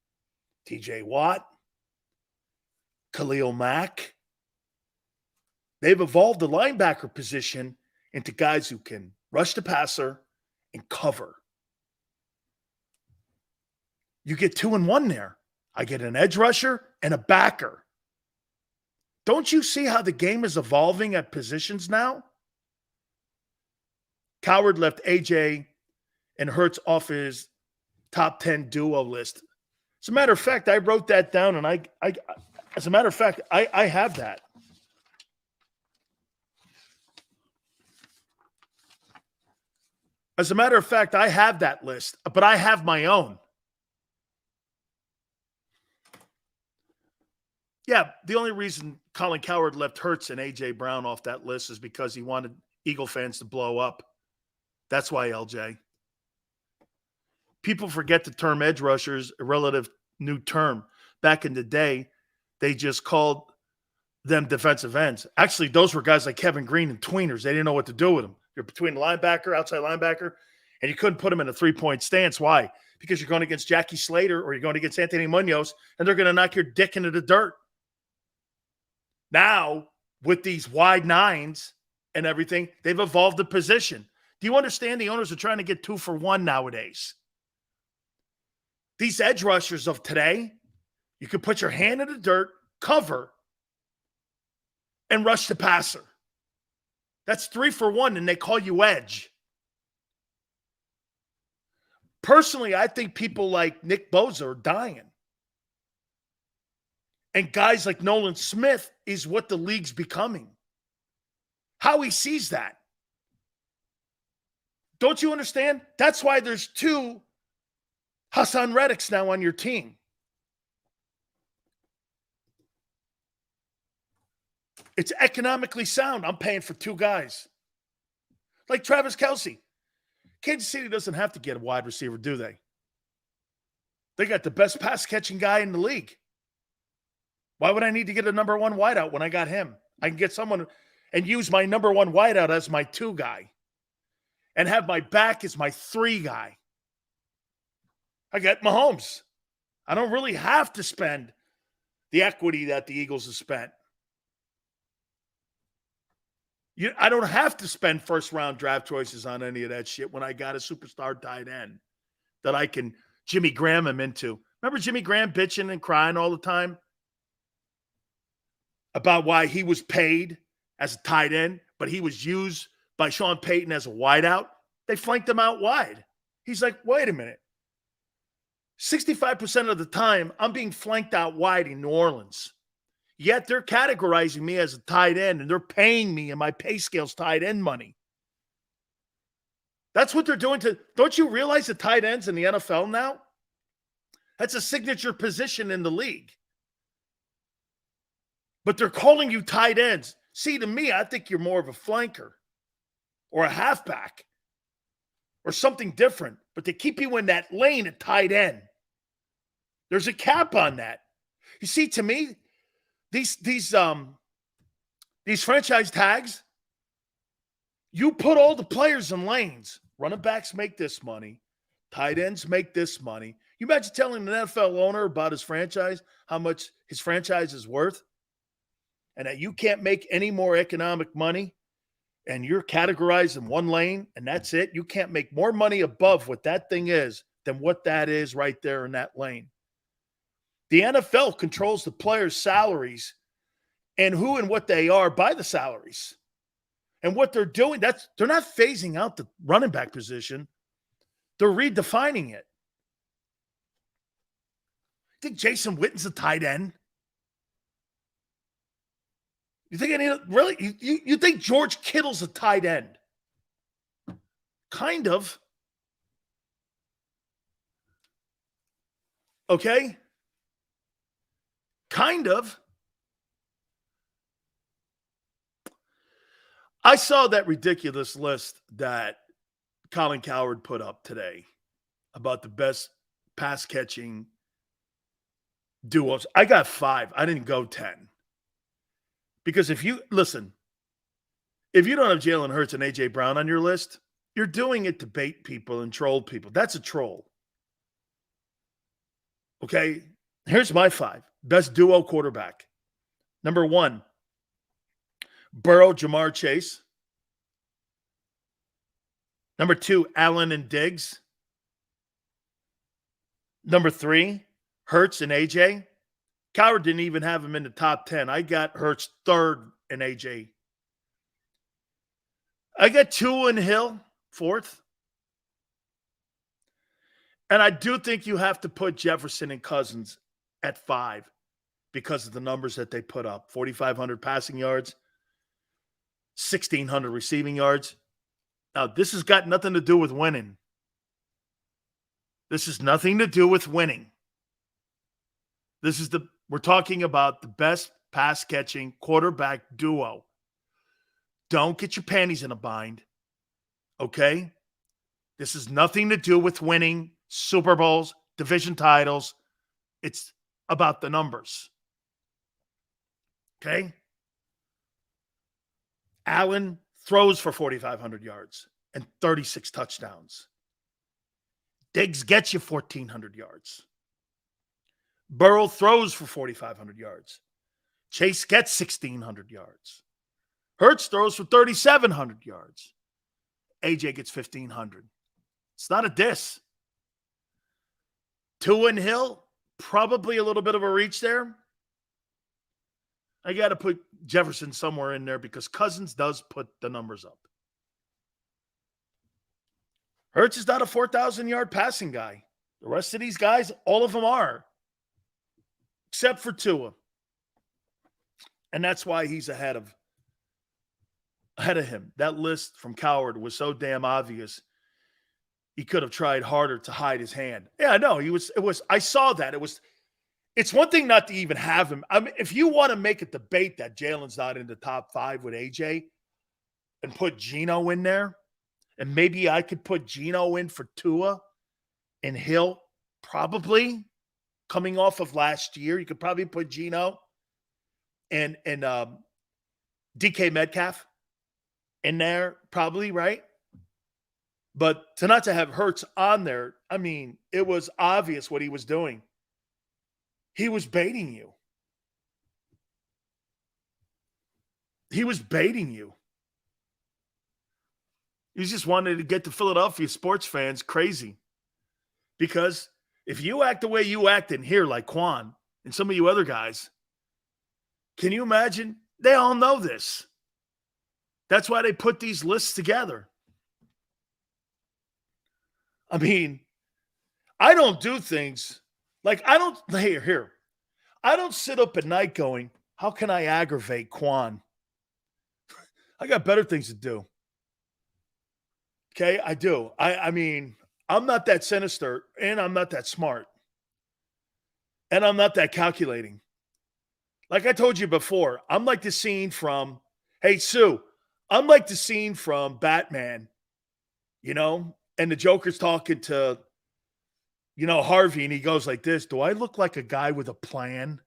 TJ Watt, Khalil Mack. They've evolved the linebacker position into guys who can rush the passer and cover. You get 2 and 1 there. I get an edge rusher and a backer. Don't you see how the game is evolving at positions now? Coward left AJ and Hertz off his top 10 duo list. As a matter of fact, I wrote that down, and I have that. As a matter of fact, I have that list, but I have my own. Yeah, the only reason Colin Cowherd left Hertz and A.J. Brown off that list is because he wanted Eagle fans to blow up. That's why, LJ. People forget the term edge rushers, a relative new term. Back in the day, they just called them defensive ends. Actually, those were guys like Kevin Green and tweeners. They didn't know what to do with them. You're between the linebacker, outside linebacker, and you couldn't put them in a three-point stance. Why? Because you're going against Jackie Slater or you're going against Anthony Munoz, and they're going to knock your dick into the dirt. Now, with these wide nines and everything, they've evolved the position. Do you understand the owners are trying to get 2 for 1 nowadays? These edge rushers of today, you can put your hand in the dirt, cover, and rush the passer. That's 3 for 1, and they call you edge. Personally, I think people like Nick Bosa are dying. And guys like Nolan Smith is what the league's becoming. How he sees that. Don't you understand? That's why there's 2 Hassan Reddicks now on your team. It's economically sound. I'm paying for 2 guys. Like Travis Kelsey. Kansas City doesn't have to get a wide receiver, do they? They got the best pass-catching guy in the league. Why would I need to get a number 1 wideout when I got him? I can get someone and use my number 1 wideout as my 2 guy and have my back as my 3 guy. I got Mahomes. I don't really have to spend the equity that the Eagles have spent. I don't have to spend first-round draft choices on any of that shit when I got a superstar tight end that I can Jimmy Graham him into. Remember Jimmy Graham bitching and crying all the time about why he was paid as a tight end, but he was used by Sean Payton as a wideout? They flanked him out wide. He's like, wait a minute. 65% of the time, I'm being flanked out wide in New Orleans. Yet they're categorizing me as a tight end, and they're paying me in my pay scales tight end money. That's what they're doing to – don't you realize the tight ends in the NFL now? That's a signature position in the league. But they're calling you tight ends. See, to me, I think you're more of a flanker or a halfback or something different. But they keep you in that lane at tight end. There's a cap on that. You see, to me, these franchise tags, you put all the players in lanes. Running backs make this money. Tight ends make this money. You imagine telling an NFL owner about his franchise, how much his franchise is worth, and that you can't make any more economic money and you're categorized in one lane and that's it, you can't make more money above what that thing is than what that is right there in that lane. The NFL controls the players' salaries and who and what they are by the salaries. And what they're doing, they're not phasing out the running back position. They're redefining it. Think Jason Witten's a tight end? You think really? You think George Kittle's a tight end? Kind of. Okay? Kind of. I saw that ridiculous list that Colin Cowherd put up today about the best pass catching duos. I got 5. I didn't go 10. Because if you don't have Jalen Hurts and A.J. Brown on your list, you're doing it to bait people and troll people. That's a troll. Okay? Here's my 5. Best duo quarterback. Number 1, Burrow, Jamar Chase. Number 2, Allen and Diggs. Number 3, Hertz and AJ. Cowherd didn't even have him in the top 10. I got Hertz 3rd and AJ. I got Tua and Hill 4th. And I do think you have to put Jefferson and Cousins at 5 because of the numbers that they put up. 4,500 passing yards, 1,600 receiving yards. Now, this has got nothing to do with winning. This has nothing to do with winning. We're talking about the best pass-catching quarterback duo. Don't get your panties in a bind, okay? This has nothing to do with winning Super Bowls, division titles. It's about the numbers, okay? Allen throws for 4,500 yards and 36 touchdowns. Diggs gets you 1,400 yards. Burrow throws for 4,500 yards. Chase gets 1,600 yards. Hertz throws for 3,700 yards. AJ gets 1,500. It's not a diss. Tua and Hill, probably a little bit of a reach there. I got to put Jefferson somewhere in there because Cousins does put the numbers up. Hertz is not a 4,000-yard passing guy. The rest of these guys, all of them are, except for Tua. And that's why he's ahead of him. That list from Cowherd was so damn obvious. He could have tried harder to hide his hand. Yeah, no, I saw that. It's one thing not to even have him. I mean, if you want to make a debate that Jalen's not in the top 5 with AJ and put Geno in there, and maybe I could put Geno in for Tua and Hill, probably coming off of last year. You could probably put Geno and DK Metcalf in there, probably, right? But not to have Hertz on there, I mean, it was obvious what he was doing. He was baiting you. He was baiting you. He just wanted to get the Philadelphia sports fans crazy. Because if you act the way you act in here, like Quan and some of you other guys, can you imagine? They all know this. That's why they put these lists together. I mean, I don't do things like I don't sit up at night going, how can I aggravate Quan? I got better things to do. Okay, I do. I mean, I'm not that sinister, and I'm not that smart. And I'm not that calculating. Like I told you before, I'm like the scene from, hey, Sue, I'm like the scene from Batman, and the Joker's talking to, Harvey, and he goes like this, do I look like a guy with a plan?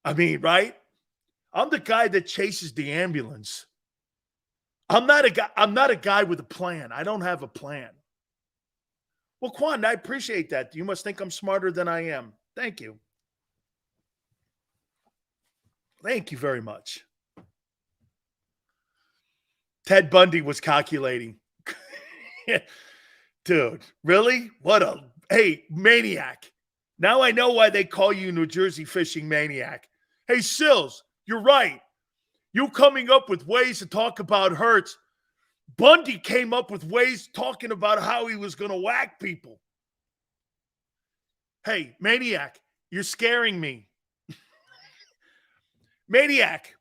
I mean, right? I'm the guy that chases the ambulance. I'm not a guy with a plan. I don't have a plan. Well, Quan, I appreciate that. You must think I'm smarter than I am. Thank you. Thank you very much. Ted Bundy was calculating. Dude, really? Hey, maniac. Now I know why they call you New Jersey fishing maniac. Hey, Sills, you're right. You coming up with ways to talk about Hertz. Bundy came up with ways talking about how he was going to whack people. Hey, maniac, you're scaring me. Maniac,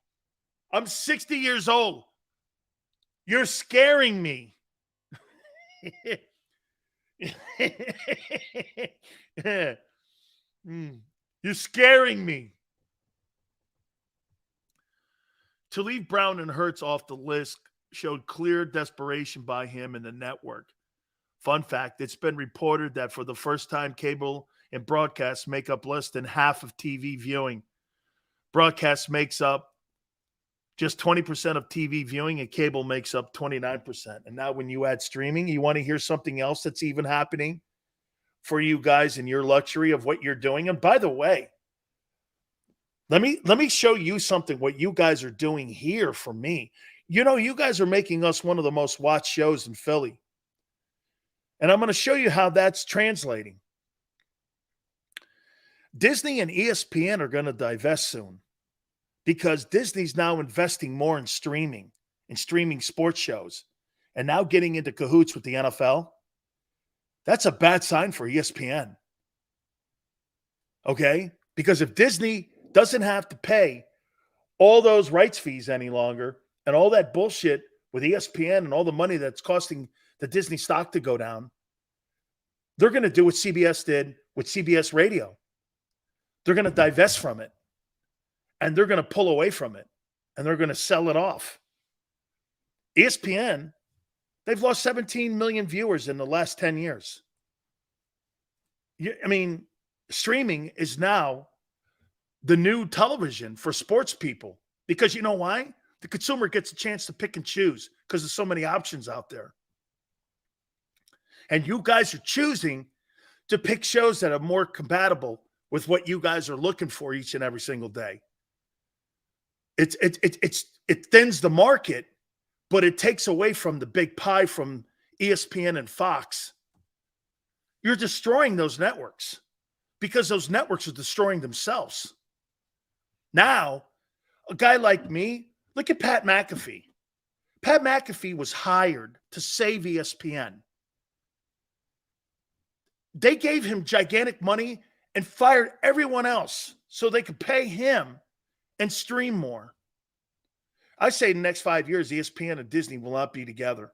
I'm 60 years old. You're scaring me. You're scaring me. To leave Brown and Hertz off the list showed clear desperation by him and the network. Fun fact, it's been reported that for the first time, cable and broadcast make up less than half of TV viewing. Broadcast makes up just 20% of TV viewing, and cable makes up 29%. And now when you add streaming, you want to hear something else that's even happening for you guys in your luxury of what you're doing. And by the way, let me show you something, what you guys are doing here for me. You know, you guys are making us one of the most watched shows in Philly. And I'm going to show you how that's translating. Disney and ESPN are going to divest soon because Disney's now investing more in streaming sports shows, and now getting into cahoots with the NFL. That's a bad sign for ESPN. Okay? Because if Disney doesn't have to pay all those rights fees any longer and all that bullshit with ESPN and all the money that's costing the Disney stock to go down, they're going to do what CBS did with CBS Radio. They're going to divest from it, and they're going to pull away from it, and they're going to sell it off. ESPN, they've lost 17 million viewers in the last 10 years. I mean, streaming is now the new television for sports people, because you know why? The consumer gets a chance to pick and choose because there's so many options out there. And you guys are choosing to pick shows that are more compatible with what you guys are looking for each and every single day. It thins the market, but it takes away from the big pie from ESPN and Fox. You're destroying those networks because those networks are destroying themselves. Now, a guy like me, look at Pat McAfee. Pat McAfee was hired to save ESPN. They gave him gigantic money and fired everyone else so they could pay him and stream more. I say in the next 5 years, ESPN and Disney will not be together.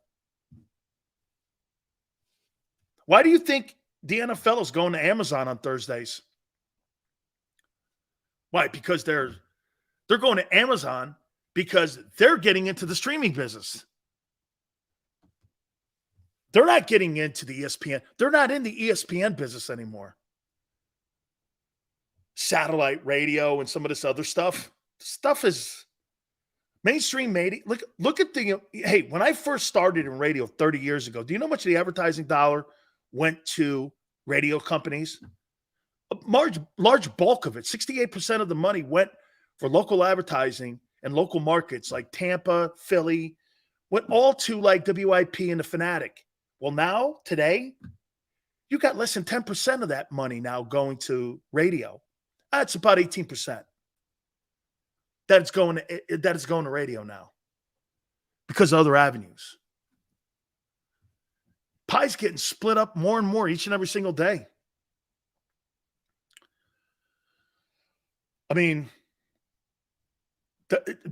Why do you think the NFL is going to Amazon on Thursdays? Why? Because they're going to Amazon because they're getting into the streaming business. They're not getting into the ESPN. They're not in the ESPN business anymore. Satellite radio and some of this other stuff. Stuff is mainstream media. Look at hey, when I first started in radio 30 years ago, do you know how much of the advertising dollar went to radio companies? A large bulk of it, 68% of the money went for local advertising and local markets like Tampa, Philly, went all to like WIP and the Fanatic. Well, now, today, you got less than 10% of that money now going to radio. That's about 18%. That is going to radio now because of other avenues. Pie's getting split up more and more each and every single day. I mean,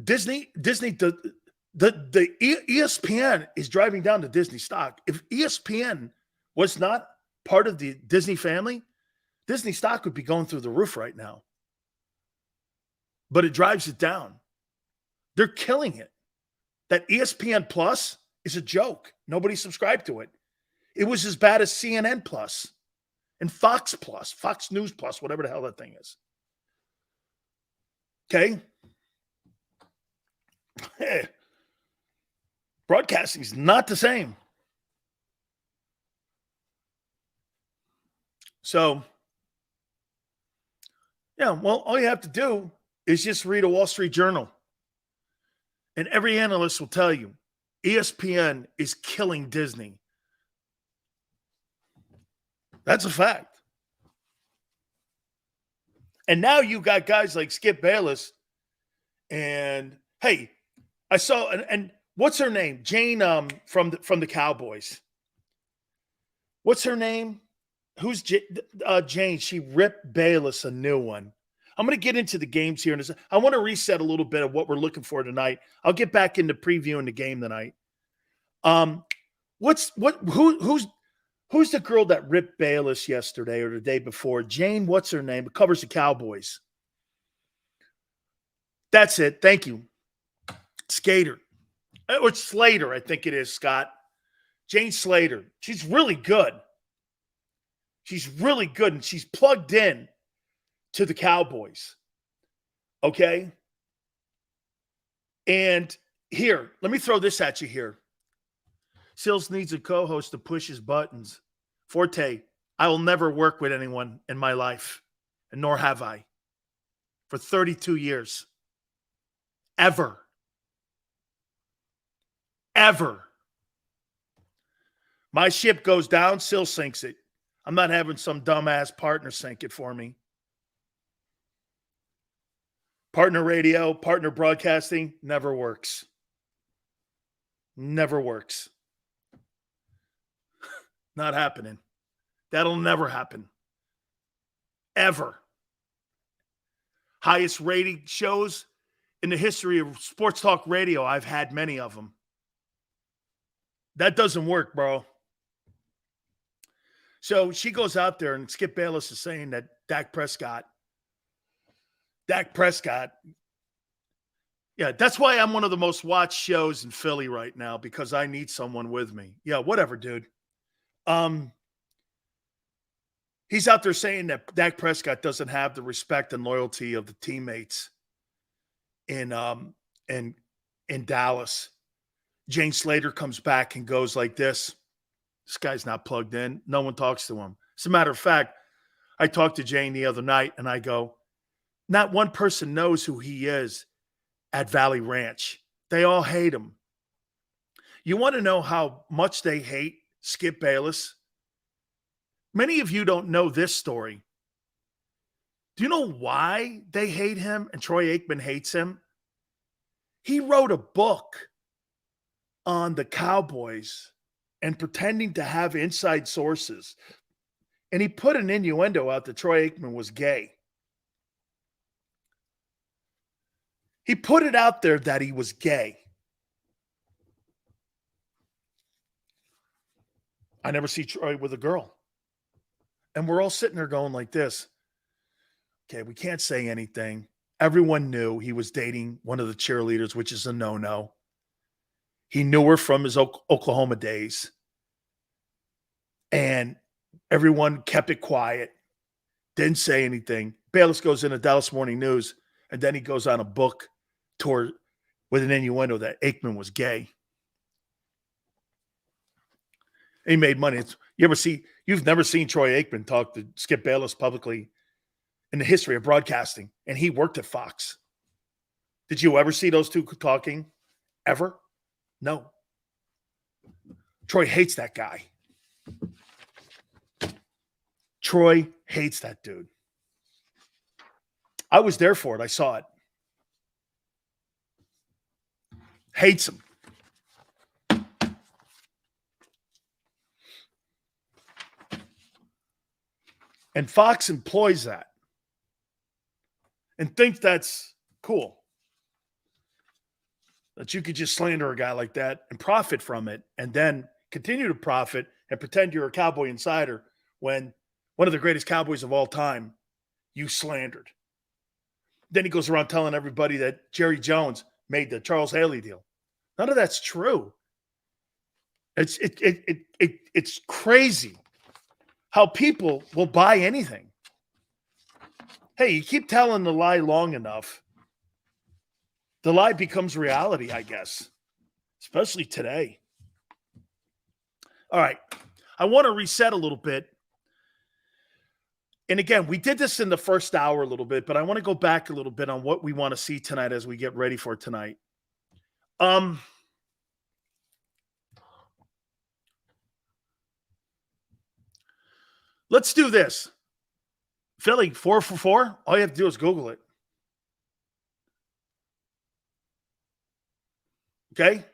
Disney, the ESPN is driving down the Disney stock. If ESPN was not part of the Disney family, Disney stock would be going through the roof right now. But it drives it down. They're killing it. That ESPN Plus is a joke. Nobody subscribed to it. It was as bad as CNN Plus and Fox Plus, Fox News Plus, whatever the hell that thing is. Okay? Broadcasting is not the same. So, yeah, well, all you have to do is just read a Wall Street Journal. And every analyst will tell you ESPN is killing Disney. That's a fact. And now you got guys like Skip Bayless. And hey, I saw and what's her name? Jane from the Cowboys. What's her name? Who's Jane? She ripped Bayless a new one. I'm going to get into the games here. I want to reset a little bit of what we're looking for tonight. I'll get back into previewing the game tonight. Who's the girl that ripped Bayless yesterday or the day before? Jane, what's her name? It covers the Cowboys. That's it. Thank you. Skater. Or Slater, I think it is, Scott. Jane Slater. She's really good. She's really good, and she's plugged in to the Cowboys. Okay? And here, let me throw this at you here. Sills needs a co-host to push his buttons. Forte, I will never work with anyone in my life, and nor have I, for 32 years. Ever. My ship goes down, Sill sinks it. I'm not having some dumbass partner sink it for me. Partner radio, partner broadcasting, never works. Never works. Not happening. That'll never happen. Ever. Highest rated shows in the history of sports talk radio. I've had many of them. That doesn't work, bro. So she goes out there, and Skip Bayless is saying that Dak Prescott, yeah, that's why I'm one of the most watched shows in Philly right now, because I need someone with me. Yeah, whatever, dude. He's out there saying that Dak Prescott doesn't have the respect and loyalty of the teammates in Dallas. Jane Slater comes back and goes like this. This guy's not plugged in. No one talks to him. As a matter of fact, I talked to Jane the other night, and I go, not one person knows who he is at Valley Ranch. They all hate him. You want to know how much they hate Skip Bayless? Many of you don't know this story. Do you know why they hate him and Troy Aikman hates him? He wrote a book on the Cowboys and pretending to have inside sources. And he put an innuendo out that Troy Aikman was gay. He put it out there that he was gay. I never see Troy with a girl. And we're all sitting there going like this. Okay, we can't say anything. Everyone knew he was dating one of the cheerleaders, which is a no-no. He knew her from his Oklahoma days. And everyone kept it quiet. Didn't say anything. Bayless goes into Dallas Morning News, and then he goes on a book tour with an innuendo that Aikman was gay. He made money. You've never seen Troy Aikman talk to Skip Bayless publicly in the history of broadcasting, and he worked at Fox. Did you ever see those two talking? Ever? No. Troy hates that guy. Troy hates that dude. I was there for it. I saw it. Hates him. And Fox employs that and thinks that's cool. That you could just slander a guy like that and profit from it, and then continue to profit and pretend you're a Cowboy insider when one of the greatest Cowboys of all time you slandered. Then he goes around telling everybody that Jerry Jones made the Charles Haley deal. None of that's true. It's crazy how people will buy anything. Hey, you keep telling the lie long enough, the lie becomes reality, I guess, especially today. All right, I want to reset a little bit. And again, we did this in the first hour a little bit, but I want to go back a little bit on what we want to see tonight as we get ready for tonight. Let's do this. Philly, 4 for 4. All you have to do is Google it. Okay?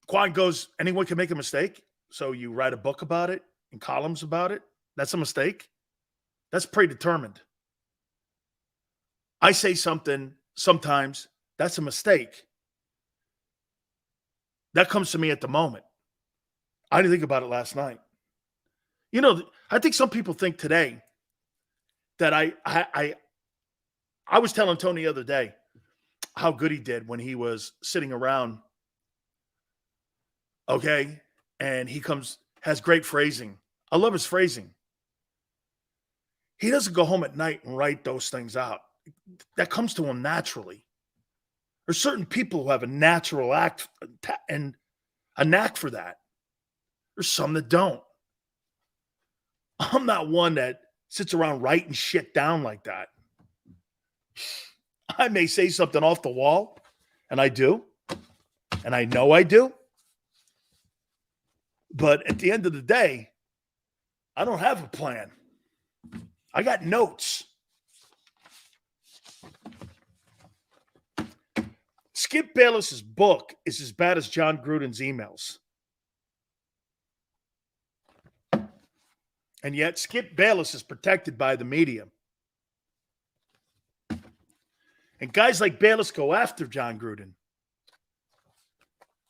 Quan goes, anyone can make a mistake. So you write a book about it and columns about it. That's a mistake. That's predetermined. I say something sometimes, that's a mistake. That comes to me at the moment. I didn't think about it last night. You know, I think some people think today that I was telling Tony the other day how good he did when he was sitting around, okay, and he has great phrasing. I love his phrasing. He doesn't go home at night and write those things out. That comes to him naturally. There's certain people who have a natural act and a knack for that. There's some that don't. I'm not one that sits around writing shit down like that. I may say something off the wall, and I do, and I know I do. But at the end of the day, I don't have a plan. I got notes. Skip Bayless's book is as bad as John Gruden's emails. And yet Skip Bayless is protected by the media. And guys like Bayless go after John Gruden.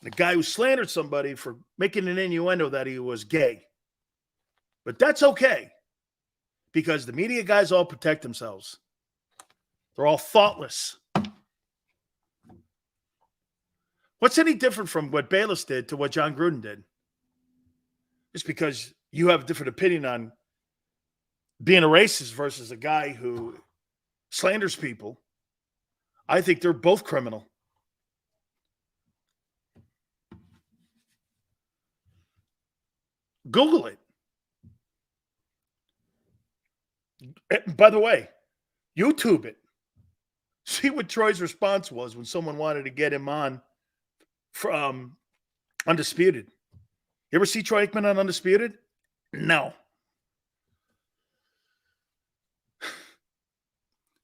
The guy who slandered somebody for making an innuendo that he was gay. But that's okay. Because the media guys all protect themselves. They're all thoughtless. What's any different from what Bayless did to what John Gruden did? Just because you have a different opinion on being a racist versus a guy who slanders people, I think they're both criminal. Google it. By the way, YouTube it. See what Troy's response was when someone wanted to get him on from Undisputed. You ever see Troy Aikman on Undisputed? No.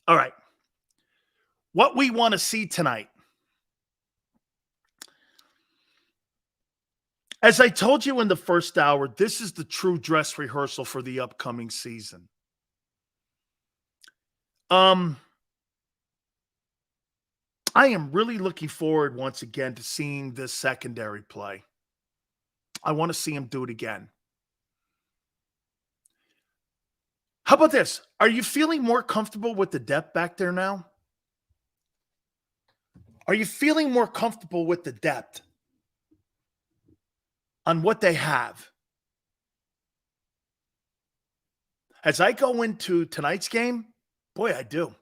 All right. What we want to see tonight. As I told you in the first hour, this is the true dress rehearsal for the upcoming season. I am really looking forward once again to seeing this secondary play. I want to see him do it again. How about this? Are you feeling more comfortable with the depth back there now? Are you feeling more comfortable with the depth on what they have? As I go into tonight's game, boy, I do.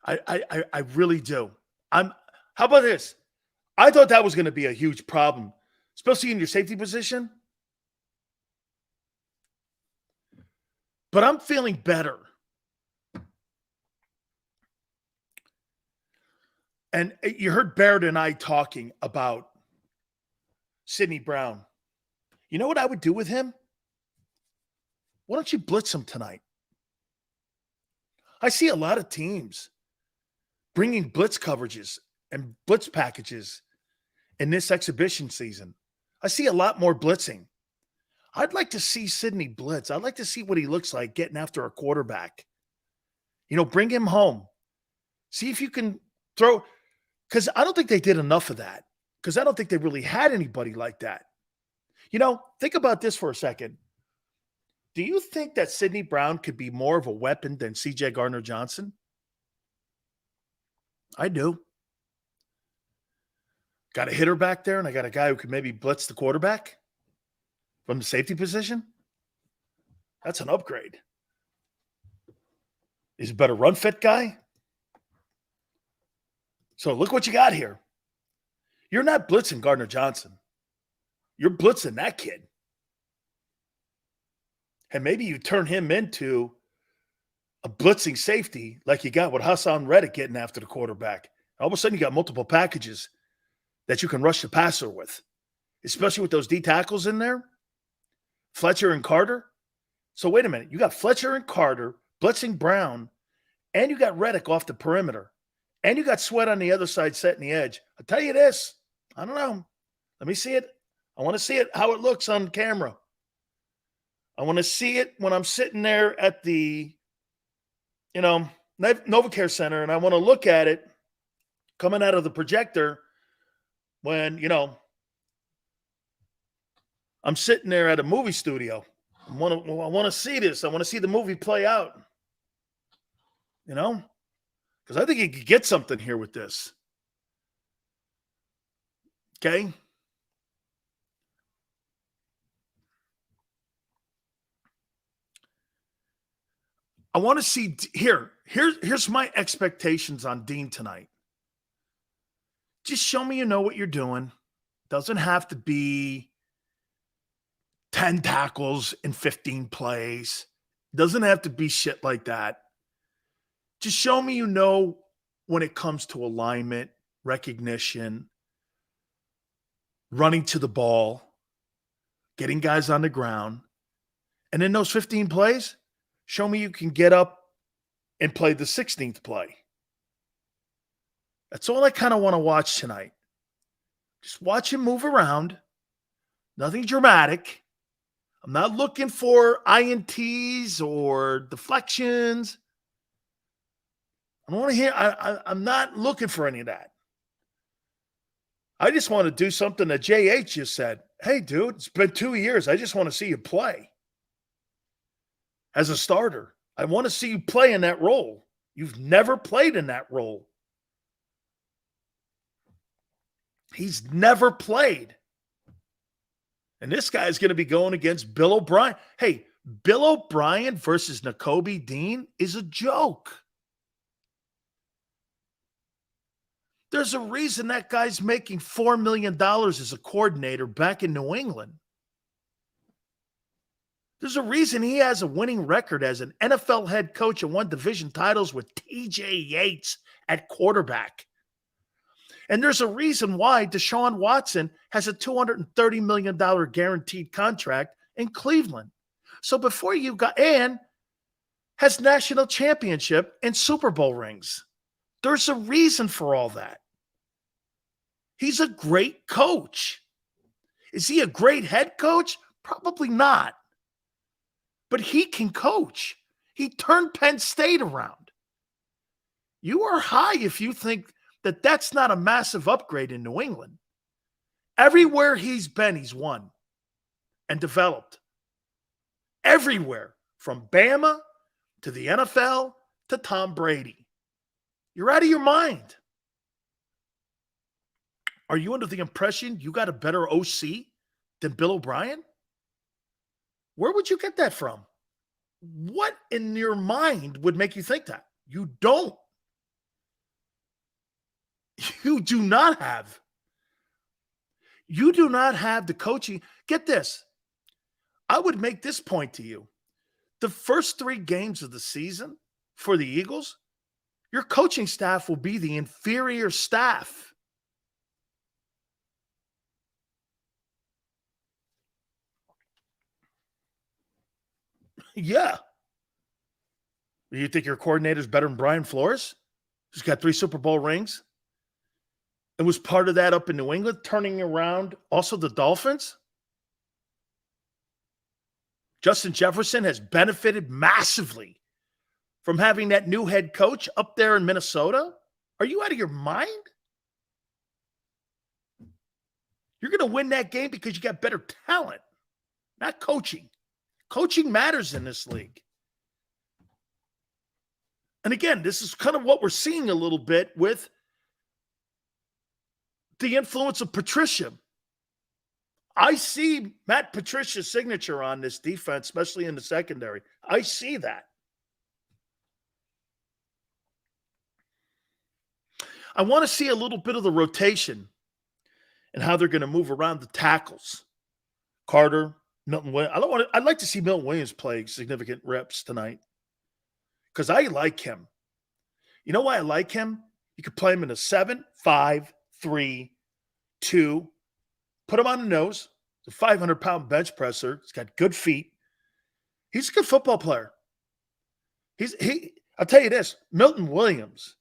I really do. How about this? I thought that was going to be a huge problem, especially in your safety position. But I'm feeling better. And you heard Barrett and I talking about Sidney Brown. You know what I would do with him? Why don't you blitz him tonight? I see a lot of teams bringing blitz coverages and blitz packages in this exhibition season. I see a lot more blitzing. I'd like to see Sidney blitz. I'd like to see what he looks like getting after a quarterback. You know, bring him home. See if you can throw, because I don't think they did enough of that, because I don't think they really had anybody like that. You know, think about this for a second. Do you think that Sidney Brown could be more of a weapon than C.J. Gardner-Johnson? I do. Got a hitter back there, and I got a guy who could maybe blitz the quarterback from the safety position. That's an upgrade. He's a better run fit guy. So look what you got here. You're not blitzing Gardner-Johnson. You're blitzing that kid. And maybe you turn him into a blitzing safety like you got with Hassan Reddick getting after the quarterback. All of a sudden, you got multiple packages that you can rush the passer with, especially with those D tackles in there. Fletcher and Carter. So wait a minute. You got Fletcher and Carter blitzing Brown, and you got Reddick off the perimeter, and you got Sweat on the other side setting the edge. I'll tell you this. I don't know. Let me see it. I want to see it, how it looks on camera. I want to see it when I'm sitting there at the, NovaCare Center, and I want to look at it coming out of the projector when, I'm sitting there at a movie studio. I want to see this. I want to see the movie play out. Because I think you could get something here with this. Okay? I want to see here's my expectations on Dean tonight. Just show me you know what you're doing. Doesn't have to be 10 tackles in 15 plays. Doesn't have to be shit like that. Just show me you know when it comes to alignment, recognition, running to the ball, getting guys on the ground. And in those 15 plays, show me you can get up and play the 16th play. That's all I kind of want to watch tonight. Just watch him move around. Nothing dramatic. I'm not looking for INTs or deflections. I don't want to hear. I'm not looking for any of that. I just want to do something that JH just said. Hey, dude, it's been 2 years. I just want to see you play. As a starter, I want to see you play in that role. You've never played in that role. He's never played. And this guy's going to be going against Bill O'Brien. Hey, Bill O'Brien versus Nicobe Dean is a joke. There's a reason that guy's making $4 million as a coordinator back in New England. There's a reason he has a winning record as an NFL head coach and won division titles with T.J. Yates at quarterback. And there's a reason why Deshaun Watson has a $230 million guaranteed contract in Cleveland. So before you got, and has national championship and Super Bowl rings. There's a reason for all that. He's a great coach. Is he a great head coach? Probably not. But he can coach. He turned Penn State around. You are high if you think that that's not a massive upgrade in New England. Everywhere he's been, he's won and developed. Everywhere, from Bama to the NFL to Tom Brady. You're out of your mind. Are you under the impression you got a better OC than Bill O'Brien? Where would you get that from? What in your mind would make you think that? You don't. You do not have. You do not have the coaching. Get this. I would make this point to you. The first 3 games of the season for the Eagles, your coaching staff will be the inferior staff. Yeah. You think your coordinator's better than Brian Flores, who's got 3 Super Bowl rings? And was part of that up in New England, turning around also the Dolphins? Justin Jefferson has benefited massively from having that new head coach up there in Minnesota. Are you out of your mind? You're going to win that game because you got better talent, not coaching. Coaching matters in this league. And again, this is kind of what we're seeing a little bit with the influence of Patricia. I see Matt Patricia's signature on this defense, especially in the secondary. I see that. I want to see a little bit of the rotation and how they're going to move around the tackles. Carter, Milton Williams. I'd like to see Milton Williams play significant reps tonight because I like him. You know why I like him? You could play him in a 7-5-3-2. Put him on the nose. He's a 500-pound bench presser. He's got good feet. He's a good football player. I'll tell you this, Milton Williams,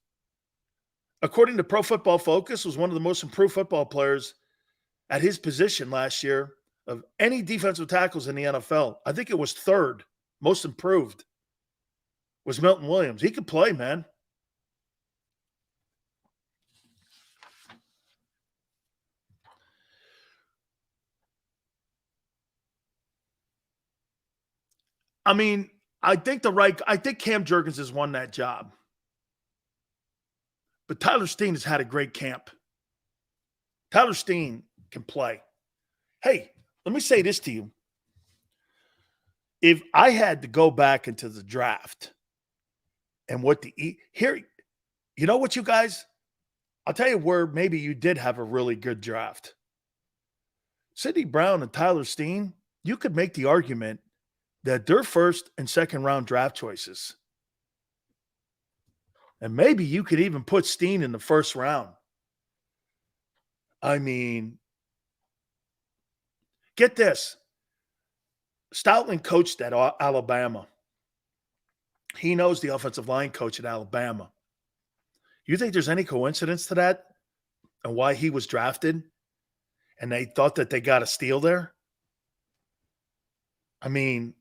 according to Pro Football Focus, was one of the most improved football players at his position last year of any defensive tackles in the NFL. I think it was third most improved was Milton Williams. He could play, man. I mean, I think Cam Jurgens has won that job. But Tyler Steen has had a great camp. Tyler Steen can play. Hey, let me say this to you. If I had to go back into the draft and what to eat here, you know what, you guys? I'll tell you where maybe you did have a really good draft. Sidney Brown and Tyler Steen, you could make the argument that they're first and second round draft choices. And maybe you could even put Steen in the first round. I mean, get this. Stoutland coached at Alabama. He knows the offensive line coach at Alabama. You think there's any coincidence to that and why he was drafted and they thought that they got a steal there? I mean,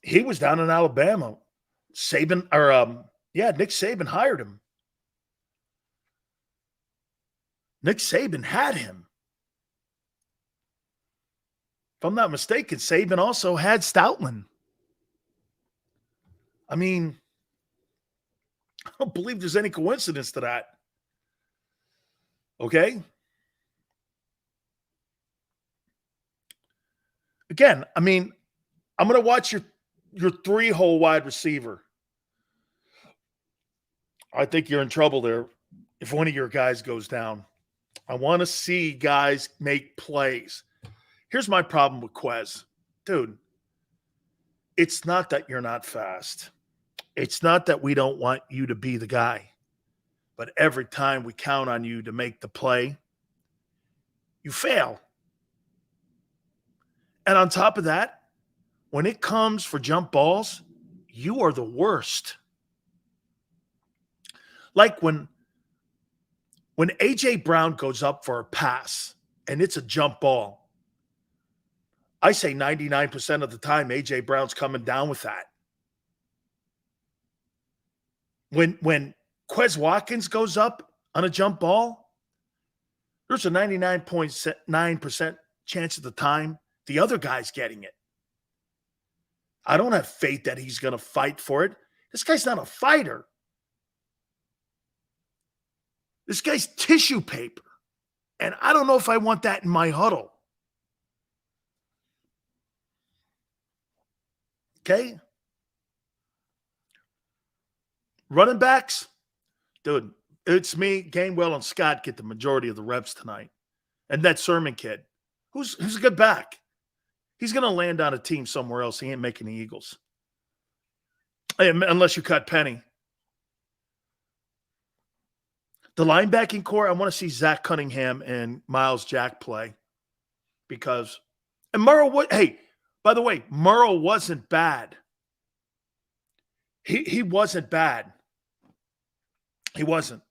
he was down in Alabama. Nick Saban hired him. Nick Saban had him. If I'm not mistaken, Saban also had Stoutland. I mean, I don't believe there's any coincidence to that. Okay? Again, I mean, I'm going to watch your three-hole wide receiver. I think you're in trouble there if one of your guys goes down. I want to see guys make plays. Here's my problem with Quez. Dude, it's not that you're not fast. It's not that we don't want you to be the guy. But every time we count on you to make the play, you fail. And on top of that, when it comes for jump balls, you are the worst. Like when A.J. Brown goes up for a pass and it's a jump ball, I say 99% of the time A.J. Brown's coming down with that. When Quez Watkins goes up on a jump ball, there's a 99.9% chance of the time the other guy's getting it. I don't have faith that he's going to fight for it. This guy's not a fighter. This guy's tissue paper. And I don't know if I want that in my huddle. Okay? Running backs, dude, it's me, Gainwell, and Scott get the majority of the reps tonight. And that Sermon kid, who's a good back. He's going to land on a team somewhere else. He ain't making the Eagles. Unless you cut Penny. The linebacking core, I want to see Zach Cunningham and Miles Jack play. And by the way, Murrow wasn't bad. He wasn't bad. He wasn't.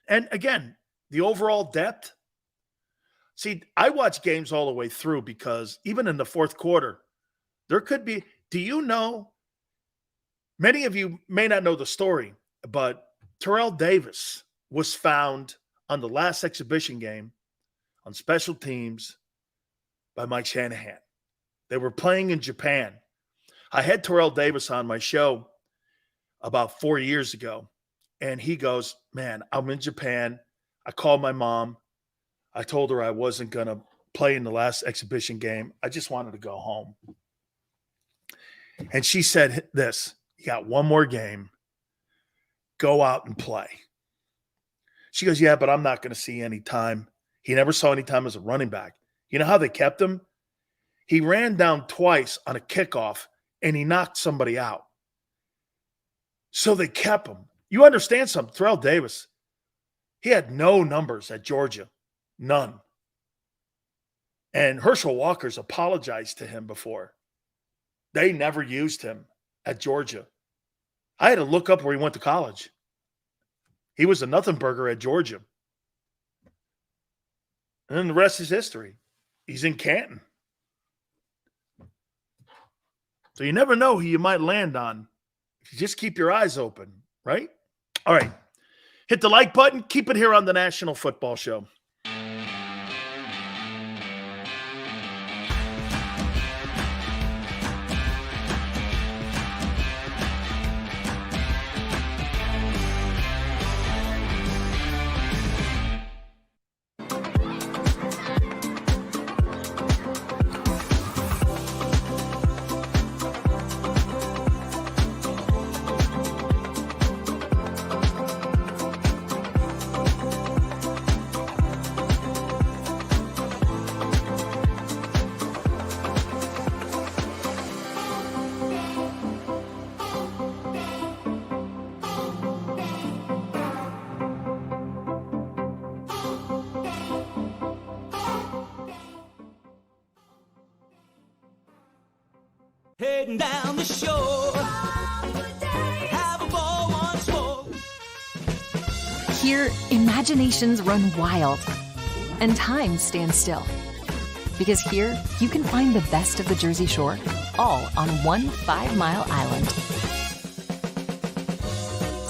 And again, the overall depth. See, I watch games all the way through because even in the fourth quarter, there could be, do you know, many of you may not know the story, but Terrell Davis was found on the last exhibition game on special teams by Mike Shanahan. They were playing in Japan. I had Terrell Davis on my show about 4 years ago, and he goes, man, I'm in Japan. I called my mom. I told her I wasn't going to play in the last exhibition game. I just wanted to go home. And she said this, you got one more game. Go out and play. She goes, yeah, but I'm not going to see any time. He never saw any time as a running back. You know how they kept him? He ran down twice on a kickoff, and he knocked somebody out. So they kept him. You understand something. Terrell Davis, he had no numbers at Georgia. None. And Herschel Walker's apologized to him before. They never used him at Georgia. I had to look up where he went to college. He was a nothing burger at Georgia. And then the rest is history. He's in Canton. So you never know who you might land on. You just keep your eyes open, right? All right. Hit the like button. Keep it here on the National Football Show. Heading down the shore. Have a ball once more. Here, imaginations run wild and time stands still. Because here, you can find the best of the Jersey Shore, all on one 5-mile island.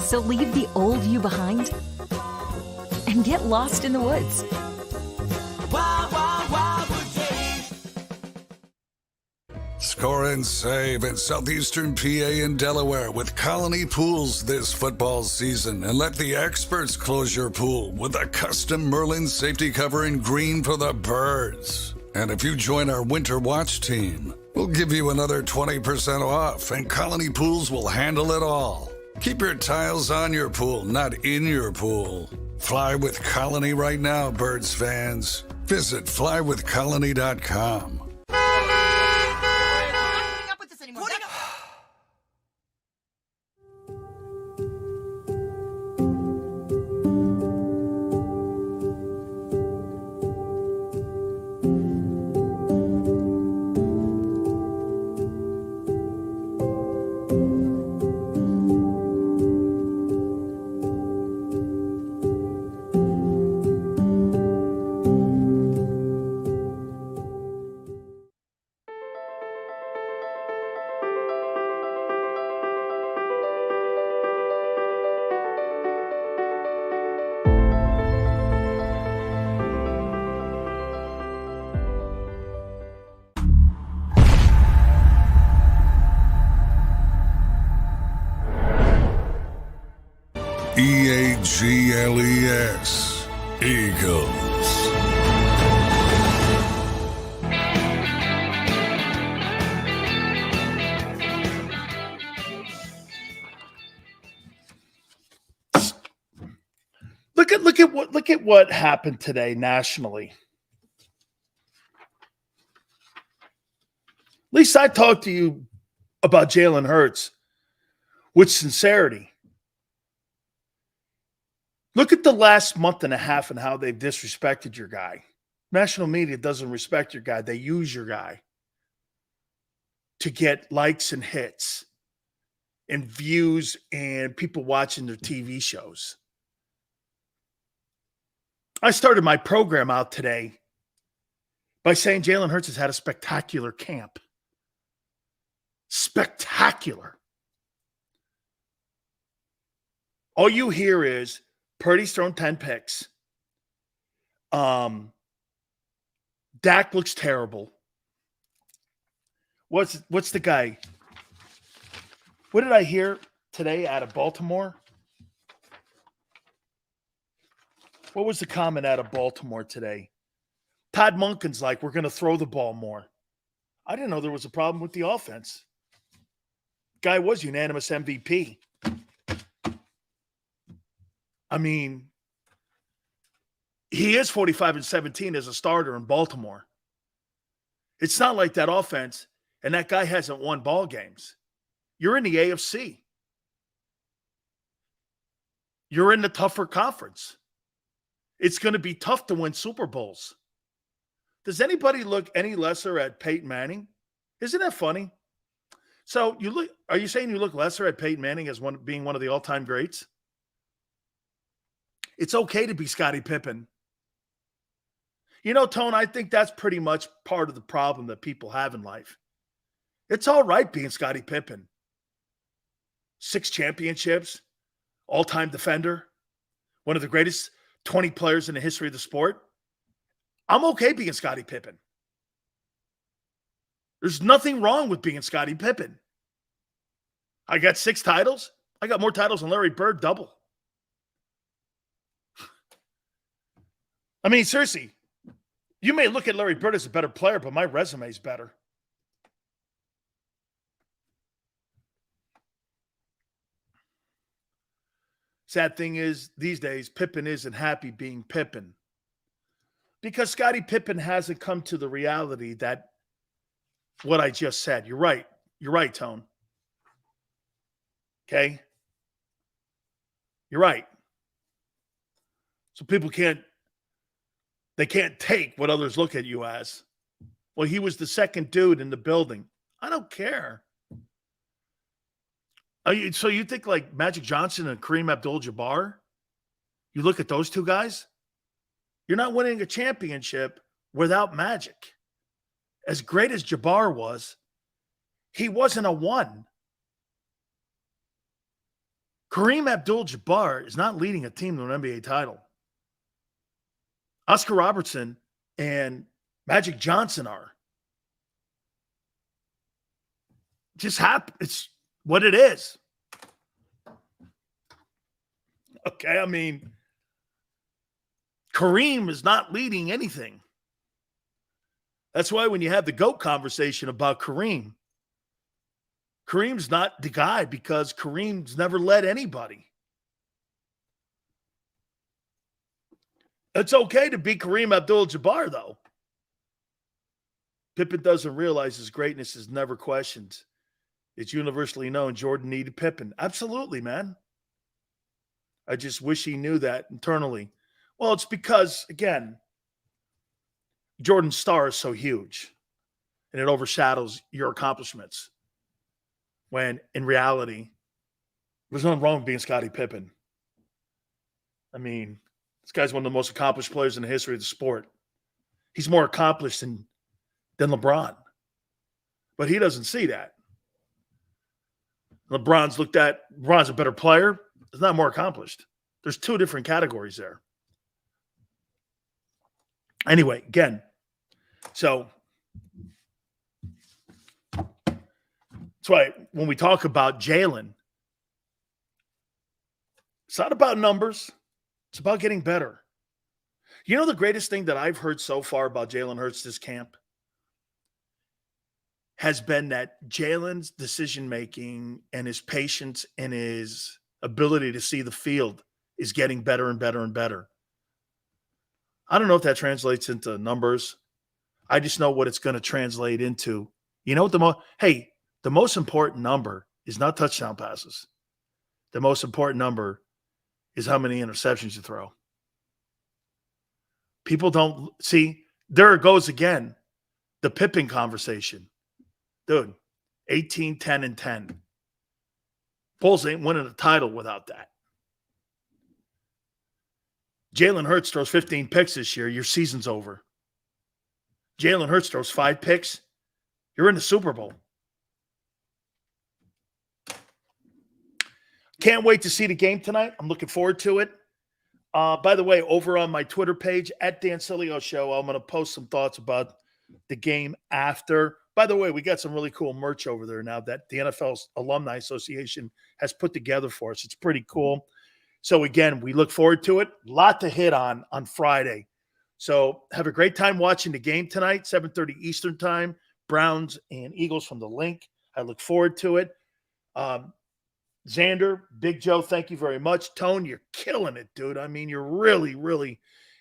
So leave the old you behind and get lost in the woods. Wild, wild, wildwood days. Score and save at Southeastern PA and Delaware with Colony Pools this football season, and let the experts close your pool with a custom Merlin safety cover in green for the birds. And if you join our Winter Watch team, we'll give you another 20% off, and Colony Pools will handle it all. Keep your tiles on your pool, not in your pool. Fly with Colony right now, Birds fans. Visit flywithcolony.com. EAGLES, Eagles. Look at what happened today nationally. At least I talked to you about Jalen Hurts with sincerity. Look at the last month and a half and how they've disrespected your guy. National media doesn't respect your guy. They use your guy to get likes and hits and views and people watching their TV shows. I started my program out today by saying Jalen Hurts has had a spectacular camp. Spectacular. All you hear is Purdy's thrown 10 picks. Dak looks terrible. What's the guy? What did I hear today out of Baltimore? What was the comment out of Baltimore today? Todd Monken's like, we're going to throw the ball more. I didn't know there was a problem with the offense. Guy was unanimous MVP. I mean, he is 45-17 as a starter in Baltimore. It's not like that offense, and that guy hasn't won ball games. You're in the AFC. You're in the tougher conference. It's going to be tough to win Super Bowls. Does anybody look any lesser at Peyton Manning? Isn't that funny? So are you saying you look lesser at Peyton Manning as being one of the all-time greats? It's okay to be Scottie Pippen. You know, Tone, I think that's pretty much part of the problem that people have in life. It's all right being Scottie Pippen. 6 championships, all-time defender, one of the greatest 20 players in the history of the sport. I'm okay being Scottie Pippen. There's nothing wrong with being Scottie Pippen. I got 6 titles. I got more titles than Larry Bird, double. I mean, seriously, you may look at Larry Bird as a better player, but my resume is better. Sad thing is, these days, Pippen isn't happy being Pippen. Because Scottie Pippen hasn't come to the reality that what I just said. You're right. You're right, Tone. Okay? You're right. So people can't take what others look at you as. Well, he was the second dude in the building. I don't care. So you think like Magic Johnson and Kareem Abdul-Jabbar? You look at those two guys? You're not winning a championship without Magic. As great as Jabbar was, he wasn't a 1. Kareem Abdul-Jabbar is not leading a team to an NBA title. Oscar Robertson and Magic Johnson are. It's what it is. Okay, I mean, Kareem is not leading anything. That's why when you have the GOAT conversation about Kareem's not the guy because Kareem's never led anybody. It's okay to be Kareem Abdul-Jabbar, though. Pippen doesn't realize his greatness is never questioned. It's universally known Jordan needed Pippen. Absolutely, man. I just wish he knew that internally. Well, it's because, again, Jordan's star is so huge, and it overshadows your accomplishments. When, in reality, there's nothing wrong with being Scottie Pippen. I mean, this guy's one of the most accomplished players in the history of the sport. He's more accomplished than LeBron. But he doesn't see that. LeBron's a better player. He's not more accomplished. There's 2 different categories there. Anyway, again, so that's why when we talk about Jalen, it's not about numbers. It's about getting better. You know the greatest thing that I've heard so far about Jalen Hurts this camp has been that Jalen's decision-making and his patience and his ability to see the field is getting better and better and better. I don't know if that translates into numbers. I just know what it's going to translate into. You know what the most important number is not touchdown passes. The most important number is how many interceptions you throw. People don't see. There it goes again. The Pippin conversation. Dude, 18, 10, and 10. Bulls ain't winning a title without that. Jalen Hurts throws 15 picks this year. Your season's over. Jalen Hurts throws 5 picks. You're in the Super Bowl. Can't wait to see the game tonight. I'm looking forward to it. By the way, over on my Twitter page, at Dan Sileo Show, I'm going to post some thoughts about the game after. By the way, we got some really cool merch over there now that the NFL Alumni Association has put together for us. It's pretty cool. So, again, we look forward to it. A lot to hit on Friday. So, have a great time watching the game tonight, 7:30 Eastern time, Browns and Eagles from the link. I look forward to it. Xander, Big Joe, thank you very much. Tone, you're killing it, dude. I mean, you're really, really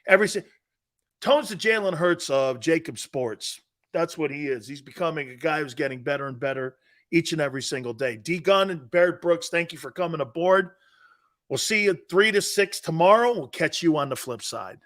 Tone's the Jalen Hurts of JAKIB Sports. That's what he is. He's becoming a guy who's getting better and better each and every single day. D. Gunn and Barrett Brooks, thank you for coming aboard. We'll see you 3 to 6 tomorrow. We'll catch you on the flip side.